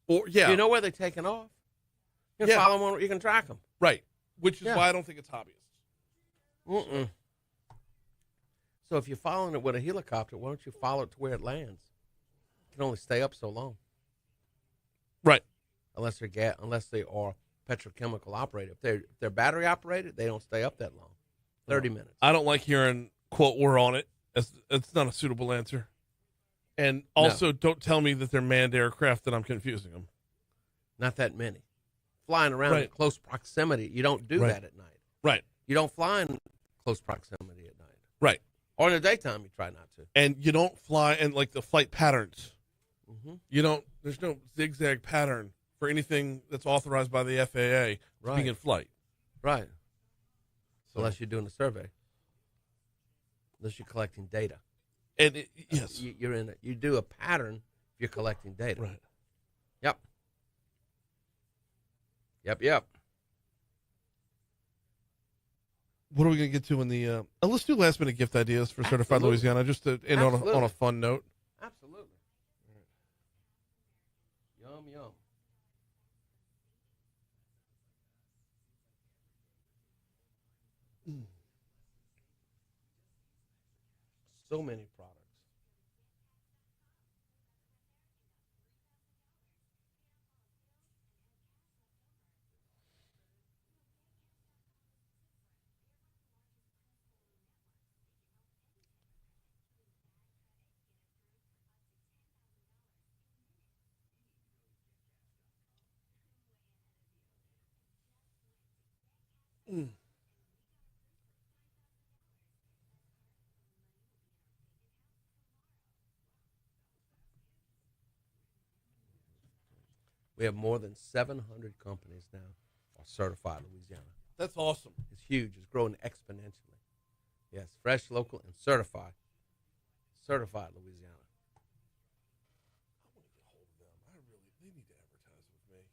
[SPEAKER 1] Or yeah,
[SPEAKER 13] Do you know where they're taking off? You can
[SPEAKER 1] Yeah.
[SPEAKER 13] follow them. You can track them.
[SPEAKER 1] right. Which is
[SPEAKER 13] Yeah.
[SPEAKER 1] why I don't think it's hobbyists.
[SPEAKER 13] Mm-mm. So if you're following it with a helicopter, why don't you follow it to where it lands? It can only stay up so long.
[SPEAKER 1] Right.
[SPEAKER 13] Unless they are petrochemical operated. If they're battery operated, they don't stay up that long. 30 minutes.
[SPEAKER 1] I don't like hearing quote "we're on it." It's not a suitable answer. And also, don't tell me that they're manned aircraft that I'm confusing them.
[SPEAKER 13] Not that many. Flying around in
[SPEAKER 1] Right.
[SPEAKER 13] close proximity, you don't do
[SPEAKER 1] Right.
[SPEAKER 13] that at night.
[SPEAKER 1] Right.
[SPEAKER 13] You don't fly in close proximity at night.
[SPEAKER 1] Right.
[SPEAKER 13] Or in the daytime, you try not to.
[SPEAKER 1] And you don't fly and like the flight patterns.
[SPEAKER 13] Mm-hmm.
[SPEAKER 1] There's no zigzag pattern for anything that's authorized by the FAA
[SPEAKER 13] Right.
[SPEAKER 1] being in flight.
[SPEAKER 13] Right.
[SPEAKER 1] So-
[SPEAKER 13] Unless you're doing a survey. Unless you're collecting data.
[SPEAKER 1] And yes.
[SPEAKER 13] You do a pattern if you're collecting data.
[SPEAKER 1] Right.
[SPEAKER 13] Yep. Yep.
[SPEAKER 1] What are we going to get to in the? Let's do last minute gift ideas for Certified
[SPEAKER 13] Absolutely.
[SPEAKER 1] Louisiana, just to end on
[SPEAKER 13] Absolutely.
[SPEAKER 1] a fun note.
[SPEAKER 13] Absolutely. Yum. So many products. We have more than 700 companies now are certified Louisiana.
[SPEAKER 1] That's awesome.
[SPEAKER 13] It's huge. It's growing exponentially. Yes, fresh, local, and certified. Certified Louisiana.
[SPEAKER 1] They need to advertise with me.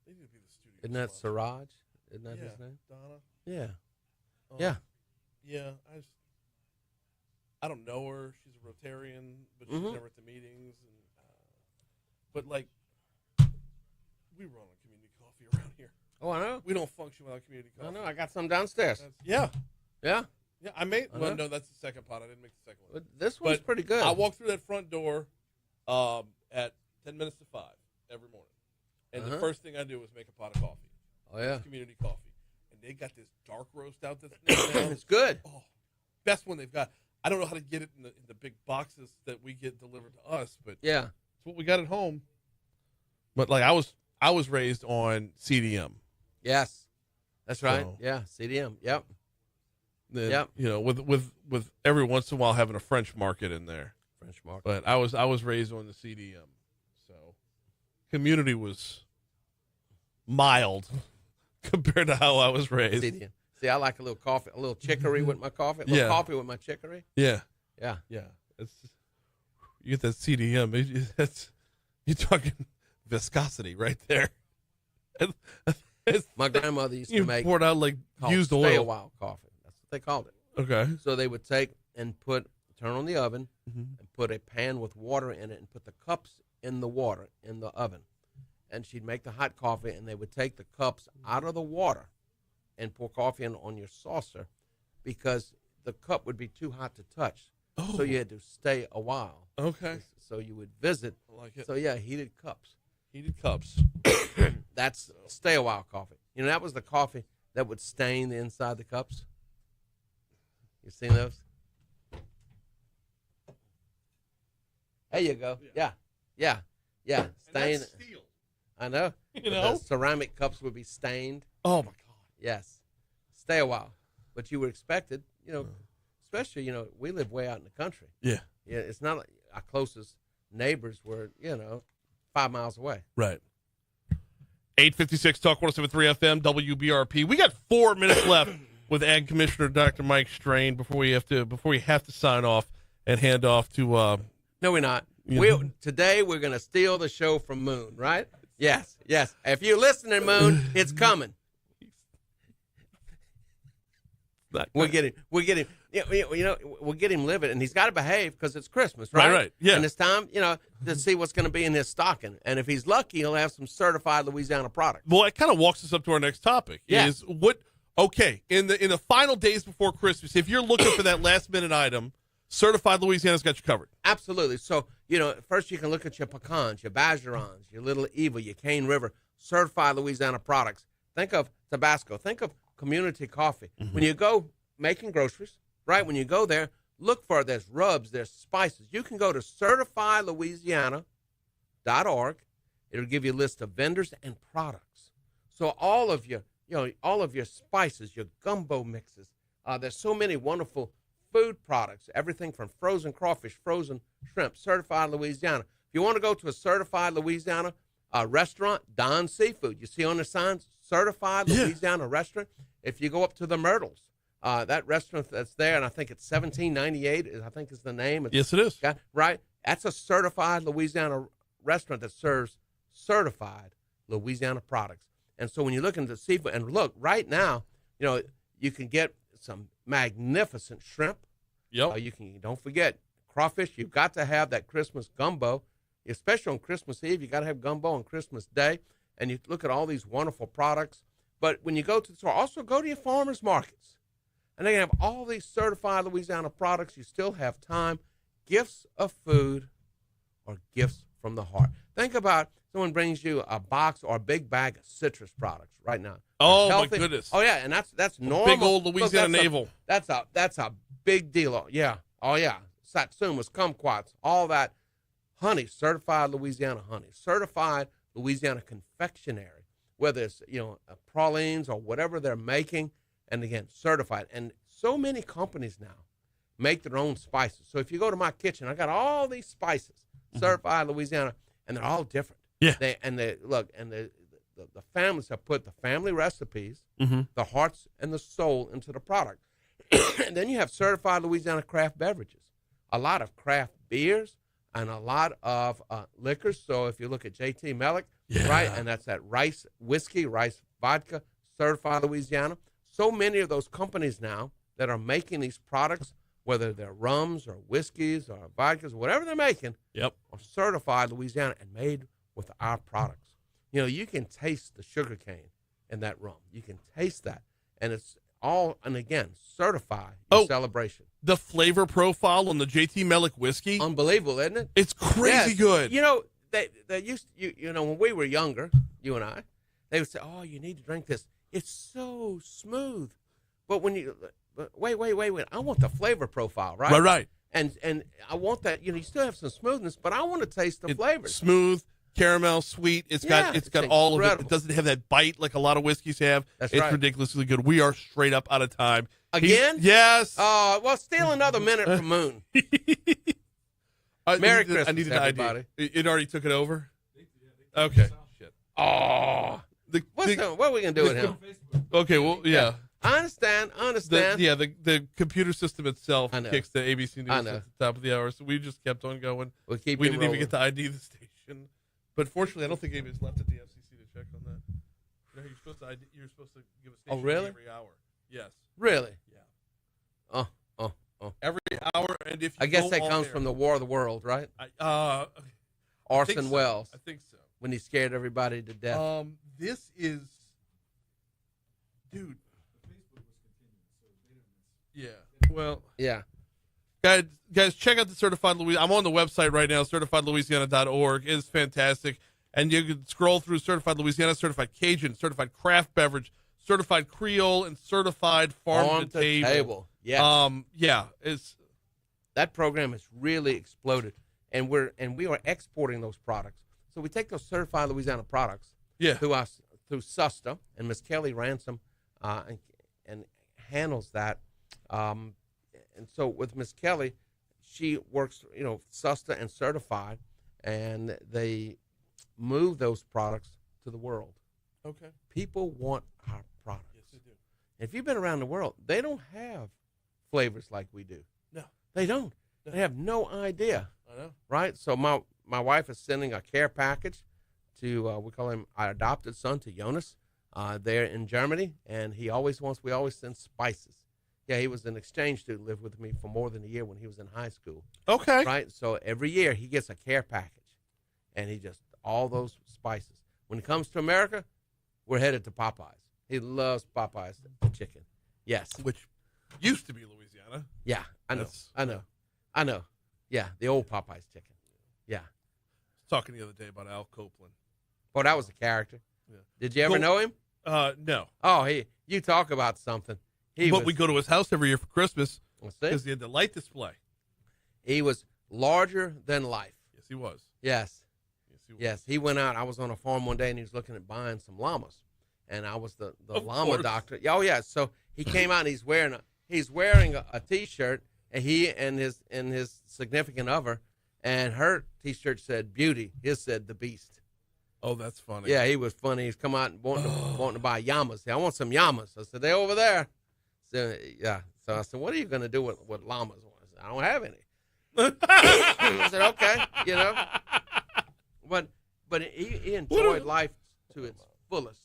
[SPEAKER 1] They need to be the studio.
[SPEAKER 13] Isn't that
[SPEAKER 1] sponsor.
[SPEAKER 13] Siraj? Isn't that
[SPEAKER 1] Yeah,
[SPEAKER 13] his name?
[SPEAKER 1] Donna.
[SPEAKER 13] Yeah.
[SPEAKER 1] Um,
[SPEAKER 13] Yeah.
[SPEAKER 1] Yeah, I don't know her. She's a Rotarian, but she's
[SPEAKER 13] Mhm.
[SPEAKER 1] never at the meetings. And but like, we run on community coffee around here.
[SPEAKER 13] Oh, I know.
[SPEAKER 1] We don't function without community coffee.
[SPEAKER 13] I know. I got some downstairs.
[SPEAKER 1] Yeah,
[SPEAKER 13] Yeah.
[SPEAKER 1] yeah. I made.
[SPEAKER 13] Uh-huh.
[SPEAKER 1] Well, no, that's the second pot. I didn't make the second one.
[SPEAKER 13] But this one's
[SPEAKER 1] But
[SPEAKER 13] pretty good.
[SPEAKER 1] I walk through that front door at 10 minutes to 5 every morning, and the
[SPEAKER 13] Uh-huh.
[SPEAKER 1] first thing I do is make a pot of coffee.
[SPEAKER 13] Oh, yeah.
[SPEAKER 1] It's community coffee, and they got this dark roast out that's now.
[SPEAKER 13] It's good.
[SPEAKER 1] Oh, best one they've got. I don't know how to get it in the big boxes that we get delivered to us, but
[SPEAKER 13] Yeah.
[SPEAKER 1] it's what we got at home. But like I was raised on CDM.
[SPEAKER 13] Yes. That's right.
[SPEAKER 1] So-
[SPEAKER 13] Yeah. CDM. Yep.
[SPEAKER 1] Then,
[SPEAKER 13] Yep.
[SPEAKER 1] with every once in a while having a French market in there.
[SPEAKER 13] French market.
[SPEAKER 1] But I was raised on the CDM, so community was mild compared to how I was raised.
[SPEAKER 13] See, I like a little coffee, a little chicory with my coffee, a little coffee with my chicory.
[SPEAKER 1] Yeah.
[SPEAKER 13] Yeah.
[SPEAKER 1] Yeah. It's, you get that CDM. You're talking viscosity right there.
[SPEAKER 13] My grandmother used to make
[SPEAKER 1] poured out like used oil.
[SPEAKER 13] Stay a while coffee. That's what they called it.
[SPEAKER 1] Okay.
[SPEAKER 13] So they would take and turn on the oven and put a pan with water in it and put the cups in the water in the oven. And she'd make the hot coffee, and they would take the cups out of the water and pour coffee in on your saucer because the cup would be too hot to touch.
[SPEAKER 1] Oh.
[SPEAKER 13] So you had to stay a while.
[SPEAKER 1] Okay.
[SPEAKER 13] So you would visit.
[SPEAKER 1] I like it.
[SPEAKER 13] So, yeah, heated cups.
[SPEAKER 1] Heated cups.
[SPEAKER 13] That's stay a while coffee. You know, that was the coffee that would stain the inside of the cups. You seen those? There you go. Yeah. Stain.
[SPEAKER 1] Steel.
[SPEAKER 13] I know.
[SPEAKER 1] You know?
[SPEAKER 13] The ceramic cups would be stained.
[SPEAKER 1] Oh, my God.
[SPEAKER 13] Yes. Stay a while. But you were expected, especially, we live way out in the country.
[SPEAKER 1] Yeah.
[SPEAKER 13] Yeah. It's not like our closest neighbors were, 5 miles away.
[SPEAKER 1] Right. 856 Talk 107.3 FM, WBRP. We got 4 minutes left with Ag Commissioner Dr. Mike Strain before you have to sign off and hand off to.
[SPEAKER 13] No, we're not. Today we're going to steal the show from Moon, right? Yes. If you're listening, Moon, it's coming. We'll get him. We'll get him living, and he's got to behave because it's Christmas, right?
[SPEAKER 1] Right. Yeah.
[SPEAKER 13] And it's time, to see what's going to be in his stocking. And if he's lucky, he'll have some certified Louisiana product.
[SPEAKER 1] Well, it kind of walks us up to our next topic.
[SPEAKER 13] Yeah.
[SPEAKER 1] Is what? Okay, in the final days before Christmas, if you're looking for that last minute item, certified Louisiana's got you covered.
[SPEAKER 13] Absolutely. So, first you can look at your pecans, your bajerons, your Little Eva, your Cane River, certified Louisiana products. Think of Tabasco. Think of Community Coffee.
[SPEAKER 1] Mm-hmm.
[SPEAKER 13] When you go making groceries, right, when you go there, look for there's rubs, there's spices. You can go to certifiedlouisiana.org. It'll give you a list of vendors and products. So all of your spices, your gumbo mixes, there's so many wonderful food products, everything from frozen crawfish, frozen shrimp, certified Louisiana. If you want to go to a certified Louisiana restaurant, Don Seafood, you see on the signs, certified Louisiana restaurant. If you go up to the Myrtles, that restaurant that's there, and I think it's 1798, I think is the name.
[SPEAKER 1] Yes, it is.
[SPEAKER 13] Right? That's a certified Louisiana restaurant that serves certified Louisiana products. And so when you look into seafood, and look, right now, you can get some magnificent shrimp.
[SPEAKER 1] Yep.
[SPEAKER 13] Don't forget, crawfish, you've got to have that Christmas gumbo, especially on Christmas Eve. You got to have gumbo on Christmas Day. And you look at all these wonderful products. But when you go to the store, also go to your farmers markets. And they have all these certified Louisiana products. You still have time. Gifts of food or gifts from the heart. Think about someone brings you a box or a big bag of citrus products right now.
[SPEAKER 1] Oh,
[SPEAKER 13] Healthy.
[SPEAKER 1] my goodness.
[SPEAKER 13] Oh, yeah, and that's normal.
[SPEAKER 1] Big old Louisiana
[SPEAKER 13] Look,
[SPEAKER 1] navel.
[SPEAKER 13] That's a big deal. Yeah. Oh, yeah. Satsumas, kumquats, all that. Honey, certified Louisiana honey. Certified Louisiana confectionery, whether it's, pralines or whatever they're making. And again, certified. And so many companies now make their own spices. So if you go to my kitchen, I got all these spices, certified Louisiana, and they're all different.
[SPEAKER 1] Yeah.
[SPEAKER 13] The families have put the family recipes, the hearts and the soul into the product. And then you have certified Louisiana craft beverages, a lot of craft beers and a lot of liquors. So if you look at JT Mellick, right, and that's that rice whiskey, rice vodka, certified Louisiana. So many of those companies now that are making these products, whether they're rums or whiskeys or vodkas, whatever they're making, are certified Louisiana and made with our products. You can taste the sugar cane in that rum. You can taste that. And it's all, and again, certified celebration.
[SPEAKER 1] The flavor profile on the JT Mellick whiskey.
[SPEAKER 13] Unbelievable, isn't it?
[SPEAKER 1] It's crazy good.
[SPEAKER 13] They used to, when we were younger, you and I, they would say, oh, you need to drink this. It's so smooth. But when wait. I want the flavor profile, right?
[SPEAKER 1] Right.
[SPEAKER 13] And I want that, you still have some smoothness, but I want to taste the flavors.
[SPEAKER 1] Smooth, caramel, sweet. It's got all of it. It doesn't have that bite like a lot of whiskeys have.
[SPEAKER 13] That's
[SPEAKER 1] it's
[SPEAKER 13] right.
[SPEAKER 1] ridiculously good. We are straight up out of time.
[SPEAKER 13] Again?
[SPEAKER 1] Yes.
[SPEAKER 13] Well, steal another minute from Moon. Merry Christmas,
[SPEAKER 1] I needed
[SPEAKER 13] everybody.
[SPEAKER 1] an idea. It already took it over? Okay. Shit.
[SPEAKER 13] Oh. What are we gonna do with him?
[SPEAKER 1] Okay, well, yeah.
[SPEAKER 13] I understand.
[SPEAKER 1] The computer system itself
[SPEAKER 13] I know.
[SPEAKER 1] kicks the ABC News
[SPEAKER 13] I
[SPEAKER 1] at
[SPEAKER 13] know.
[SPEAKER 1] the top of the hour, so we just kept on going.
[SPEAKER 13] We'll keep
[SPEAKER 1] we
[SPEAKER 13] it
[SPEAKER 1] didn't even
[SPEAKER 13] rolling.
[SPEAKER 1] get to ID the station. But fortunately, I don't think anybody's left at the FCC to check on that. No, you're supposed to give a station
[SPEAKER 13] really?
[SPEAKER 1] every hour. Yes.
[SPEAKER 13] Really?
[SPEAKER 1] Yeah.
[SPEAKER 13] Oh.
[SPEAKER 1] Every hour, and if you
[SPEAKER 13] I guess
[SPEAKER 1] go
[SPEAKER 13] that
[SPEAKER 1] on
[SPEAKER 13] comes
[SPEAKER 1] there-
[SPEAKER 13] from the War of the World, right?
[SPEAKER 1] Orson
[SPEAKER 13] Orson Welles.
[SPEAKER 1] I think so.
[SPEAKER 13] When he scared everybody to death.
[SPEAKER 1] This is, dude. Yeah. Well.
[SPEAKER 13] Yeah.
[SPEAKER 1] Guys, check out the Certified Louisiana. I'm on the website right now, certifiedlouisiana.org. It's fantastic. And you can scroll through Certified Louisiana, Certified Cajun, Certified Craft Beverage, Certified Creole, and Certified Farm to Table.
[SPEAKER 13] Yes.
[SPEAKER 1] Yeah.
[SPEAKER 13] That program has really exploded, and we are exporting those products. So we take those Certified Louisiana products through SUSTA, and Miss Kelly Ransom and handles that. And so with Miss Kelly, she works, SUSTA and certified, and they move those products to the world.
[SPEAKER 1] Okay.
[SPEAKER 13] People want our products.
[SPEAKER 1] Yes, they do.
[SPEAKER 13] If you've been around the world, they don't have flavors like we do.
[SPEAKER 1] No.
[SPEAKER 13] They don't.
[SPEAKER 1] No.
[SPEAKER 13] They have no idea.
[SPEAKER 1] I know.
[SPEAKER 13] Right? So my wife is sending a care package to, we call him our adopted son, to Jonas, there in Germany, and we always send spices. Yeah, he was an exchange student, lived with me for more than a year when he was in high school.
[SPEAKER 1] Okay.
[SPEAKER 13] Right? So every year he gets a care package, and he just, all those spices. When it comes to America, we're headed to Popeyes. He loves Popeyes chicken. Yes.
[SPEAKER 1] Which used to be Louisiana.
[SPEAKER 13] Yeah, I know. Yeah, the old Popeyes chicken. Yeah.
[SPEAKER 1] Talking the other day about Al Copeland.
[SPEAKER 13] Oh, that was a character.
[SPEAKER 1] Yeah.
[SPEAKER 13] Did you ever know him?
[SPEAKER 1] No.
[SPEAKER 13] Oh, you talk about something.
[SPEAKER 1] We go to his house every year for Christmas
[SPEAKER 13] Let's see.
[SPEAKER 1] because he had the light display.
[SPEAKER 13] He was larger than life.
[SPEAKER 1] Yes, he was.
[SPEAKER 13] Yes.
[SPEAKER 1] Yes, he was.
[SPEAKER 13] Yes, he went out. I was on a farm one day, and he was looking at buying some llamas, and I was the
[SPEAKER 1] Of
[SPEAKER 13] llama
[SPEAKER 1] course.
[SPEAKER 13] doctor. Oh yeah. So he came out, and he's wearing a T-shirt, and he and his significant other, and her T-shirt said "Beauty." His said "The Beast."
[SPEAKER 1] Oh, that's funny.
[SPEAKER 13] Yeah, he was funny. He's come out and wanting to buy llamas. I want some llamas. I said, they're over there. So, yeah. So I said, what are you going to do with llamas? I said, I don't have any. I said, okay, But he enjoyed life to its fullest.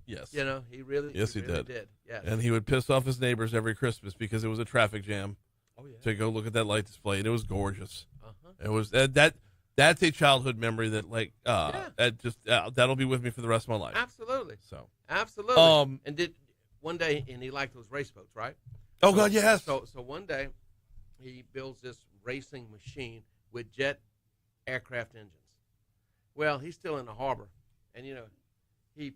[SPEAKER 1] Yes.
[SPEAKER 13] He really
[SPEAKER 1] Yes, he
[SPEAKER 13] really
[SPEAKER 1] did.
[SPEAKER 13] Yes.
[SPEAKER 1] And he would piss off his neighbors every Christmas because it was a traffic jam.
[SPEAKER 13] Oh, yeah.
[SPEAKER 1] To go look at that light display, and it was gorgeous.
[SPEAKER 13] Uh-huh.
[SPEAKER 1] It was that's a childhood memory that that'll be with me for the rest of my life.
[SPEAKER 13] Absolutely.
[SPEAKER 1] So
[SPEAKER 13] Absolutely. And one day, and he liked those race boats, right?
[SPEAKER 1] Oh, God, yes.
[SPEAKER 13] So one day, he builds this racing machine with jet aircraft engines. Well, he's still in the harbor, and he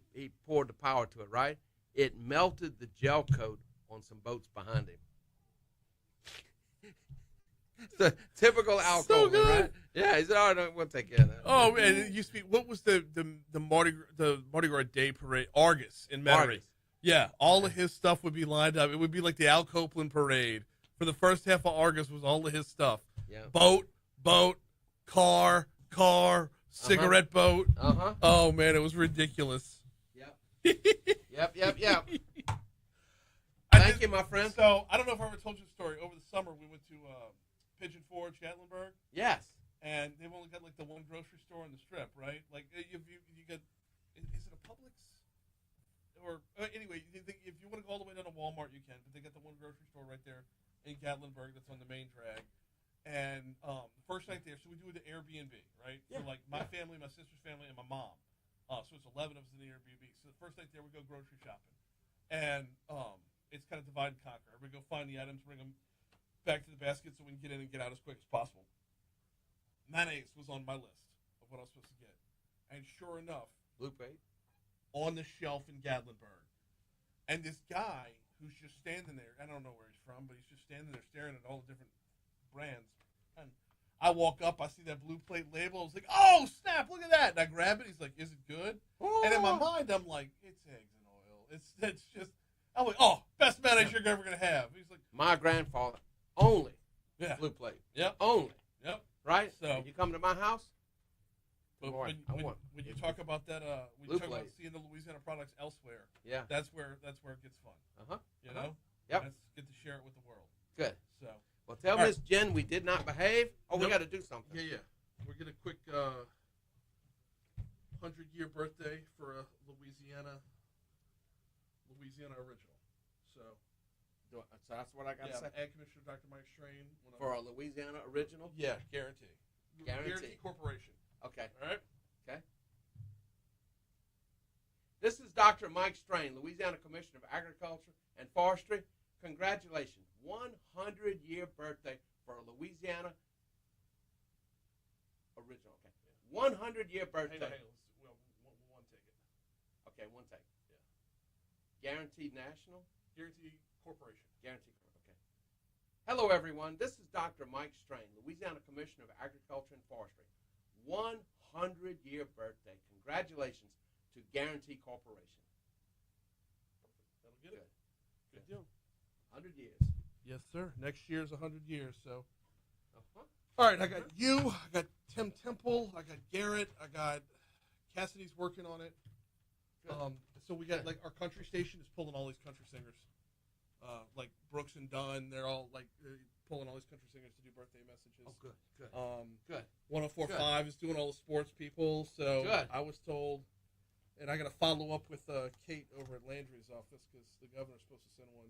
[SPEAKER 13] poured the power to it, right? It melted the gel coat on some boats behind him. It's a typical Al Copeland, right? Yeah, he said, "All right, we'll take care of that."
[SPEAKER 1] Oh, and it used to be, what was the Mardi Gras Day Parade? Argus in Metairie.
[SPEAKER 13] Argus.
[SPEAKER 1] Yeah, all of his stuff would be lined up. It would be like the Al Copeland Parade. For the first half of Argus was all of his stuff.
[SPEAKER 13] Yeah.
[SPEAKER 1] Boat, car, cigarette boat.
[SPEAKER 13] Uh-huh.
[SPEAKER 1] Oh, man, it was ridiculous.
[SPEAKER 13] Yep. Thank you, my friend.
[SPEAKER 1] So, I don't know if I ever told you the story. Over the summer, we went to Pigeon Forge, Gatlinburg.
[SPEAKER 13] Yes.
[SPEAKER 1] And they've only got, like, the one grocery store on the strip, right? Like, if you get, is it a Publix? Or, anyway, if you want to go all the way down to Walmart, you can. But they got the one grocery store right there in Gatlinburg that's on the main drag. And the first night there, so we do the Airbnb, right?
[SPEAKER 13] Yeah.
[SPEAKER 1] So, like, my family, my sister's family, and my mom. So it's 11 of us in the Airbnb. So the first night there, we go grocery shopping. And it's kind of divide and conquer. We go find the items, bring them back to the basket so we can get in and get out as quick as possible. Mayonnaise was on my list of what I was supposed to get. And sure enough,
[SPEAKER 13] Blue Plate.
[SPEAKER 1] on the shelf in Gatlinburg. And this guy who's just standing there, I don't know where he's from, but he's just standing there staring at all the different brands. And I walk up, I see that Blue Plate label. I was like, oh, snap, look at that. And I grab it. He's like, is it good?
[SPEAKER 13] Oh.
[SPEAKER 1] And in my mind, I'm like, it's eggs and oil. It's just, I'm like, oh, best mayonnaise you're ever going to have. He's like,
[SPEAKER 13] My grandfather only
[SPEAKER 1] yeah.
[SPEAKER 13] Blue Plate.
[SPEAKER 1] Yep.
[SPEAKER 13] Only.
[SPEAKER 1] Yep.
[SPEAKER 13] Right?
[SPEAKER 1] So
[SPEAKER 13] You come to my house,
[SPEAKER 1] But
[SPEAKER 13] more.
[SPEAKER 1] when you talk about that, when you
[SPEAKER 13] Blue
[SPEAKER 1] talk about
[SPEAKER 13] Blaze.
[SPEAKER 1] seeing the Louisiana products elsewhere,
[SPEAKER 13] Yeah.
[SPEAKER 1] that's where it gets fun. You know,
[SPEAKER 13] Yep.
[SPEAKER 1] Let's get to share it with the world.
[SPEAKER 13] Good.
[SPEAKER 1] So,
[SPEAKER 13] Well, tell
[SPEAKER 1] All
[SPEAKER 13] Miss Jen we did not behave. Oh, we
[SPEAKER 1] Nope.
[SPEAKER 13] got to do something.
[SPEAKER 1] yeah, we're getting a quick 100-year birthday for a Louisiana original. So,
[SPEAKER 13] So that's what I got to
[SPEAKER 1] yeah,
[SPEAKER 13] say.
[SPEAKER 1] Ag Commissioner Dr. Mike Strain
[SPEAKER 13] For a Louisiana original?
[SPEAKER 1] yeah, guarantee.
[SPEAKER 13] Guarantee.
[SPEAKER 1] Corporation.
[SPEAKER 13] Okay.
[SPEAKER 1] All right.
[SPEAKER 13] Okay. This is Dr. Mike Strain, Louisiana Commissioner of Agriculture and Forestry. Congratulations. 100-year birthday for a Louisiana original. Okay. 100-year birthday.
[SPEAKER 1] Hang on. One ticket.
[SPEAKER 13] Okay, one take. Yeah. Guaranteed National?
[SPEAKER 1] Guarantee Corporation.
[SPEAKER 13] Guaranteed. Okay. Hello, everyone. This is Dr. Mike Strain, Louisiana Commissioner of Agriculture and Forestry. 100-year birthday. Congratulations to Guarantee Corporation.
[SPEAKER 1] That'll get it.
[SPEAKER 13] Good deal. 100 years.
[SPEAKER 1] Yes, sir. Next year's 100 years. So,
[SPEAKER 13] Uh-huh.
[SPEAKER 1] all right. I got you. I got Tim Temple. I got Garrett. I got Cassidy's working on it.
[SPEAKER 13] Good.
[SPEAKER 1] So we got like our country station is pulling all these country singers, like Brooks and Dunn. They're all like pulling all these country singers to do birthday messages.
[SPEAKER 13] Oh, good. Good.
[SPEAKER 1] Good. 104.5 is doing all the sports people. So
[SPEAKER 13] Good.
[SPEAKER 1] I was told, and I got to follow up with Kate over at Landry's office because the governor's supposed to send one